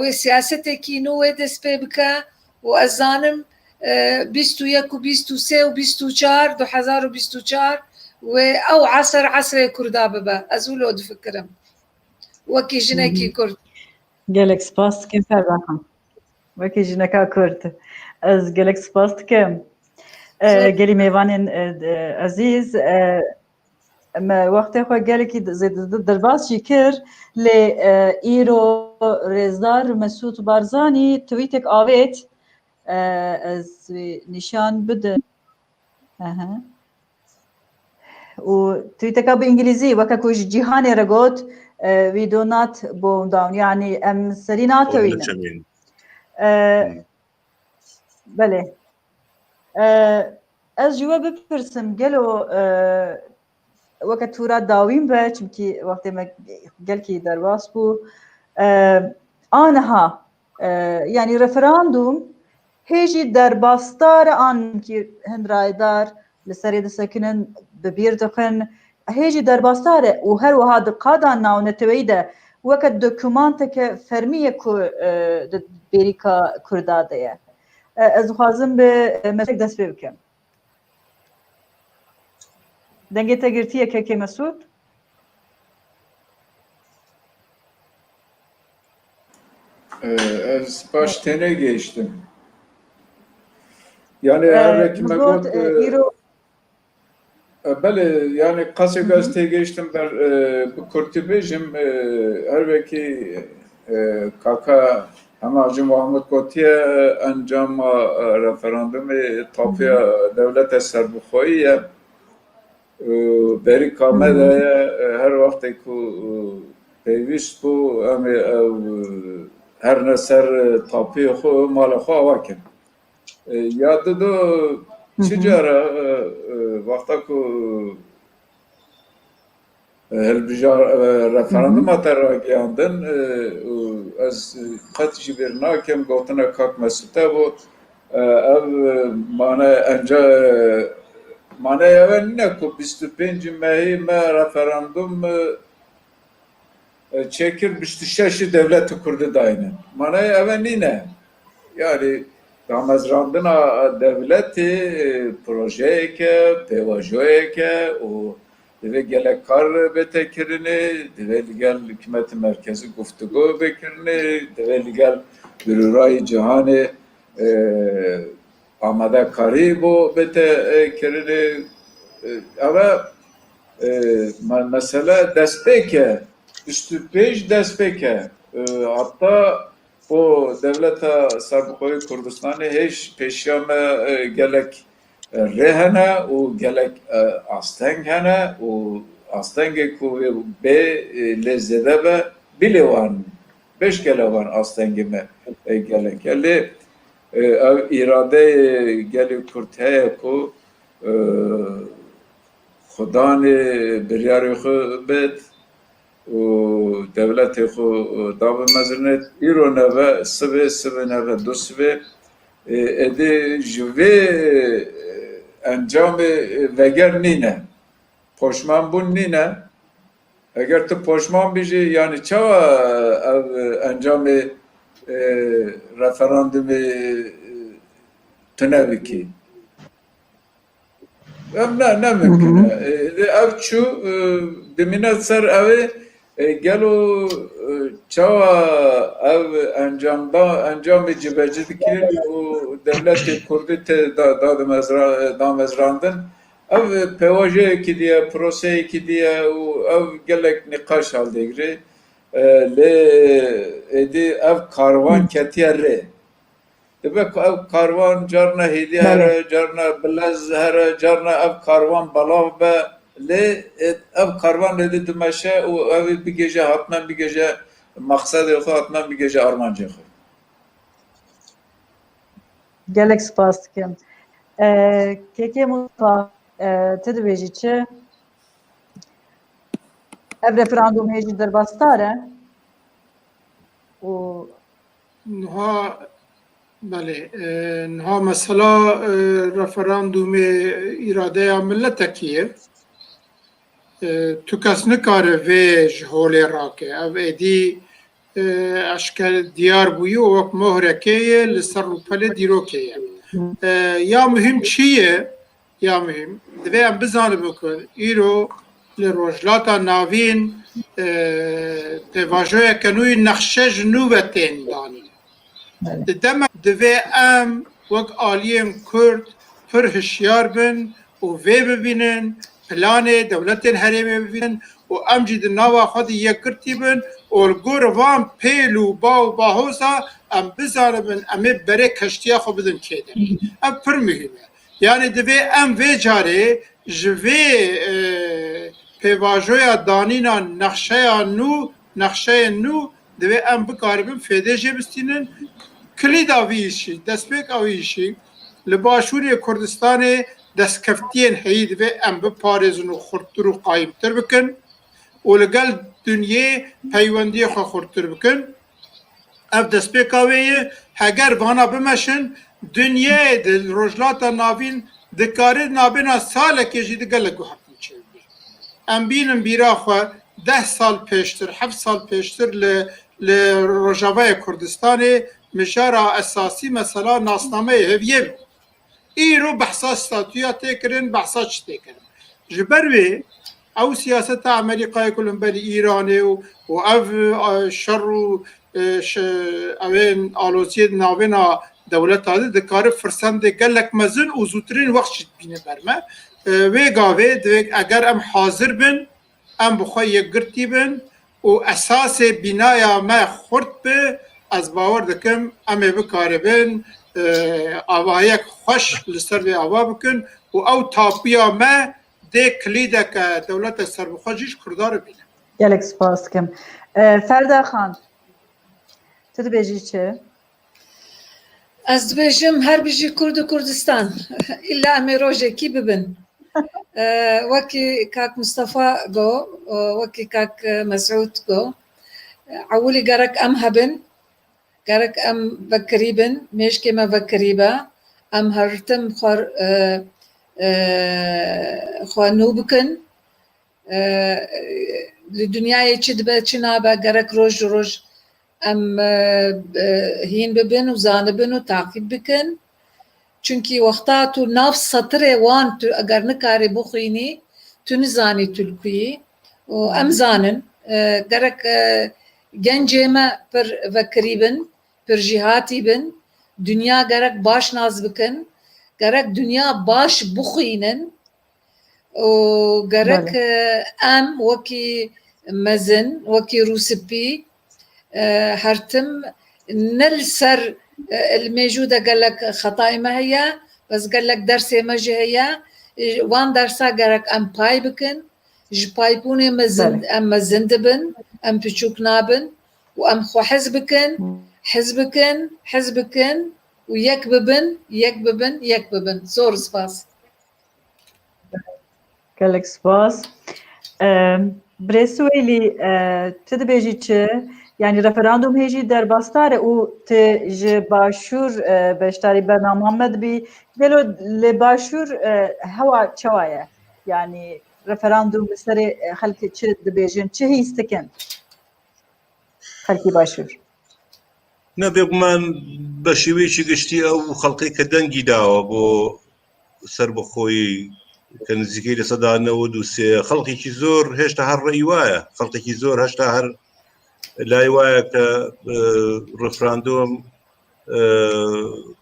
و سیاست کینو و دست پی بکه و از زانم 21 و 23 و 24 2024 و او عصر کردا ببه از اولو دفکرم وکی جنکی کرد gelek spas dikim Ferdahan. Wekî jineka Kurd. Ez gelek spas dikim. Gelî mêvanên ezîz me wextê xwe gelekî derbas jî kir lê îro Rêzdar Mesûd Barzanî tweetek avêt ez nîşan bidim. û tweeteka bi îngilîzî weke ku ji cîhanê re got we do not bow down yani em serî nakewînin. Belê. Ez ji we bipirsim gelo weke tûra dawîn be çimkî wextê me gelkî derbas bû aniha yani referandum hêjî derbastar an ki hin raydar li serê disekinin bi bîr dixin hêjî derbastar e û her wiha di qadan navneteweyî de weke dokûmanteke fermî ku di bêrîka Kurda de ye. Ez dixwazim bi Mesûd dest pê bikim. Dengê te girtiye kekê Mesûd? Ez baş tene geçtim. Yani her me got bele yani qasê gazetê geçtim ber bu Kurtî bêjim her vekî kaka Hemacı Muhammed gotiye encama referandumê tapiya devleta serbixweyî ye berî kame de her wextê ku pêwîst bû em ê ew her ne ser tapiyê xwe malê xwe ava kin. Ya dido çi cara wexta ku hilbijara referanduma te ragiyandin ez qet jî bêr nakim gotina Kak Mesûd bû ev manaya ew nîne ku 25 Mehî me referandum çekir 26 devleti Kurdî dayînin. Manaya ew nîne. Yani damezrandina devletê projeyeke, pêvajoyeke û divê gelek kar bête kirinê, divê li gel hikûmetê merkezî guftugû bikirinê, divê li gel birûrayê cîhanê amadekarî bû bête kirinê. Ev mesele destpêk e, 25 destpêk e. Hatta o devleta serbixweyî Kurdistanê hêj pêşiya me gelek rê hene û gelek asteng hene û astengê ku bê lê zêde be bilê wan beş gele wan astengê me gelek lê ev îradeyê gelê Kurd heye ku xudanê biryarê xwe bêt û devletê xwe dabimezirîne îro neve sivê neve du sivê êdî ji vê encamê veger nîne poşmanbûn nîne eger tu poşman bijî yani çawa ev encamê referandumê tune bikî em ne mümkün e ev çû dimîne ser evê gelo çawa ev encamê cibecî dikirin û devletê Kurdî tê damezrandin ev pêvajeyekî diye proseyekî diye û ev gelek nîqaş haldêgirê lê êdî ev karvan ketiye rê dibe ku ev karvan carna hêdî here carna bilez here carna ev karvan belav be lê ev karvan êdî dimeşe û ev bigêje hatmen bigêje maqsedê xwe hatmen bigêje armancê xwe. Gelek spas dikim. Kekê Mustafa te dibêjî çi? Ev referandum hêjî derbastar e? و نها بله نها مثلا رفراندوم اراده ملتکیه تو کس نکاره ویج هولی راکه او ایدی اشکال دیار بویی و وقت مهرکیه لسر و پل دیروکیه یا مهم چیه یا مهم دوی ام بزانه بکن ایرو لروجلاتا ناوین تواجه کنوی نقشه جنوبتین دانی دم دوی ام وقت آلیم کرد پر هشیار بن و وی ببینن پلان دولتین هریمه ببینن و ام جید نوا خود یک کرتی بن و الگور وان پیلو با هوسا ام بزانه بن امه بره کشتیا خو بدن چه در ام پر مهمه یعنی دوی ام وی جاره جوی پیواجویا دانینا نقشه نو دوی ام بکاربن فیده جه بستینن کلید آویشی دستپیک آویشی لباشوری کردستان دستکفتین هید و ام بپارزن و خورتر و قایمتر بکن و لگل دنیا پیوندی خوا خورتر بکن اف دستپیک آویه هگر وانا بمشن دنیا دل رجلاتا ناوین دکاره نابینا ساله که جید گلگو حقن چه بی ام بینم بیرا خوا 10 سال پیشتر 7 سال پیشتر لرجاوه کردستان مشارع اساسی مثلا ناسنامه هویه بی ایرو بحثا ستاتویا تکرن بحثا چه تکرن جبروی او سیاست امریکای کلن بلی ایرانه و او شر و اوین آلوزی ناوینا دولت آده دکاره فرسنده گلک مزن و زودترین وقت شد بینه برمه وی گاوه دوی اگر ام حاضر بن ام بخواه یک گرتی بن و اساس بینایا ما خورد به از باور دکم امه بکاره بن آوایک خوش لسر به آوا بکن و او تاپیا ما ده کلیده که دولت سر بخواجیش کردار بینه gelek spas kim. Ferda Xan, tu dibêjî çi? Ez dibêjim her bijî Kurd û Kurdistan illa em ê rojekî bibin. Wekî kak Mustafa got, wekî kak Mesûd got, ewilî gerek em hebin, gerek em vekirî bin, mêşkê me vekirî be, em hertim xwe nû bikin, li dunyayê çi dibe çi nabe gerek roj ji roj em hîn bibin û zanibin û taqîb bikin. Çünkü wexta tu nav satirê wan tu eger nikarî bixwînî, tu nizanî tulkuyî û em zanin gerek gencê me pir vekirî bin, pir jîhatî bin, dünya gerek baş naz bikin, gerek dünya baş bixwînin û gerek em wekî mezin, wekî rûspî hertim ne li ser الموجودة قال لك خطأي ما هي بس قال لك درسي ما جي هي وان درسا قال لك ام باي بكن جبايبوني مزند ام مزندبن ام بتشوك نابن وام خو حزبكن ويكببن زور سباس Gelek spas. Bresweli tu dibêjî çi? Yani referandum hêjî derbastar e û te ji başûr beşdarî bername me dibî gelo li başûr hewa çawa ye? Yani referandum li serê xelkê çi dibêjin, çi hîs dikin xelkî başûr? نه بێگومان بە شێوەیەکی گشتی ئەو خەڵقی کە دەنگی داوە بۆ سەربەخۆیی کە نزیکەی لە سەدا 93 خەڵکێکی زۆر هێشتا هەر ڕێی وایە خەڵکێکی زۆر هێشتا هەر لای وایە کە ڕفراندۆم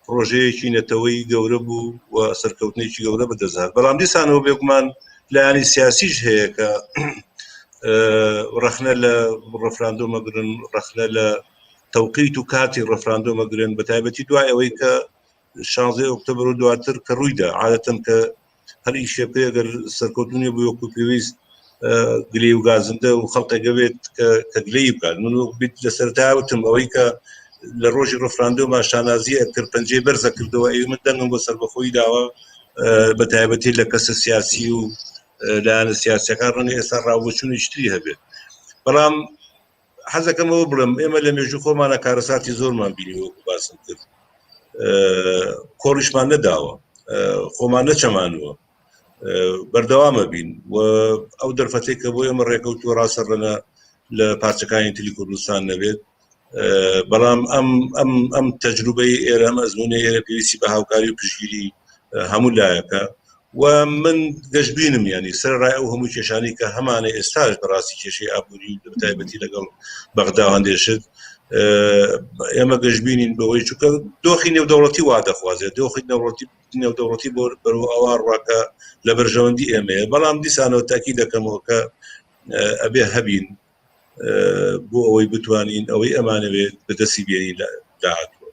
پرۆژەیەکی نەتەوەی گەورە بوو و سەرکەوتنێکی گەورە بەدەستهات بەڵام دیسانەوە بێگومان لایانی سیاسیش هەیە کە ڕەخنە لە ڕفراندۆمەگرن ڕەخنە لە تەوقیت و کاتی ڕفراندۆمەگرن بە تایبەتی دوای ئەوەی کە 16 ئۆکتۆبر و دواتر کە ڕوویدا عادەتەن کە هەر ئیشێ پێ ئەگەر سەرکەوتنی بوو وەکو پێویست گلەی و گازندە و خەڵکێکە بێت کە گلەی بکات من بیت لە سەرتاوتم ئەوەی کە لە ڕۆژی ڕفراندۆمە شانازیە کرد پەنجەی بەرزە کردەوە ئەی من دەنگم بۆ سەربەخۆیی داوە بە تایبەتی لە کەسە سیاسی و لایەنە سیاسیەکان ڕەنگە ئێستا ڕاوبۆچوونی شتری هەبێت بەڵام حەزەکەمەوە بڵم ئێمە لە مێژوو خۆمانە کارەساتی زۆرمان بینی وەکو باسم کرد کۆڕیشمان نەداوە خۆمان نەچەمانوە بەردەوامە بین و ئەو دەرفەتێک کە بۆ ئێمە ڕێکەوتووە ڕاستەڕەنە لە پارچەکانی تلی کوردستان نەبێت بەڵام ئەم تەجروبەی ئێرە ئەم ئەزمونەی ئێرە پێویستی بە هاوکاری و پشگیری هەموو لایەکە و من گەشتبینم ینی سەرڕای ئەو هەموو کێشانی کە هەمانە ئێستاش بەڕاستی کێشەی ئابووری بەتایبەتی لەگەڵ بەغدا هەندێشت ئێمە گەشتبینین بەوەی چووکە دۆخی نێودەوڵەتی وا دەخوازێت دۆخی نێودەوڵەتی بۆ بەرەو ئەوان ڕاکە لە بەرژەوەندی ئێمەیە بەڵام دیسانەوە تاکی دەکەمەوە کە ئەبێ هەبین بۆ ئەوەی بتوانین ئەوەی ئەمانەوێت بەدەستی بێنی داهاتوە.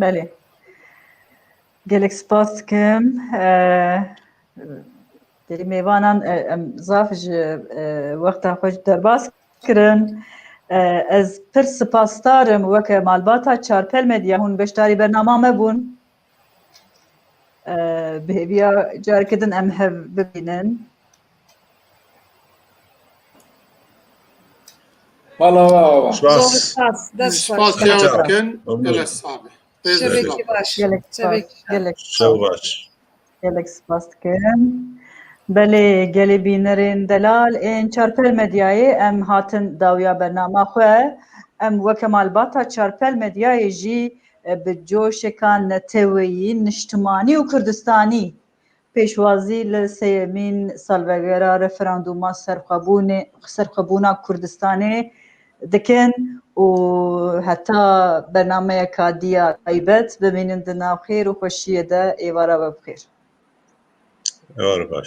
بەێ gelek spas dikim derî mêvanan em zaf ji wexta xwe ji derbas kirin ez pir spasdarim weke malbata Çarpel Medya hûn beşdarî bernama me bûn bi hêviya carekê din em hev bibînin. سپاس جوابکن gelek sabe. Gelek spas dikim. Belê gelê bînerên delal ên Çarpel Medyayê em hatin dawiya bernama xwe em weke malbata Çarpel Medyayê jî bi coşekan neteweyî niştimanî û Kurdistanî pêşwazî li sêyemîn salvegera referandûma serxwebûna Kurdistanê dikin û heta bernameyeka diya taybet bimînin di navxêr û xweşiyê de êvara we bixêr. Êvar baş.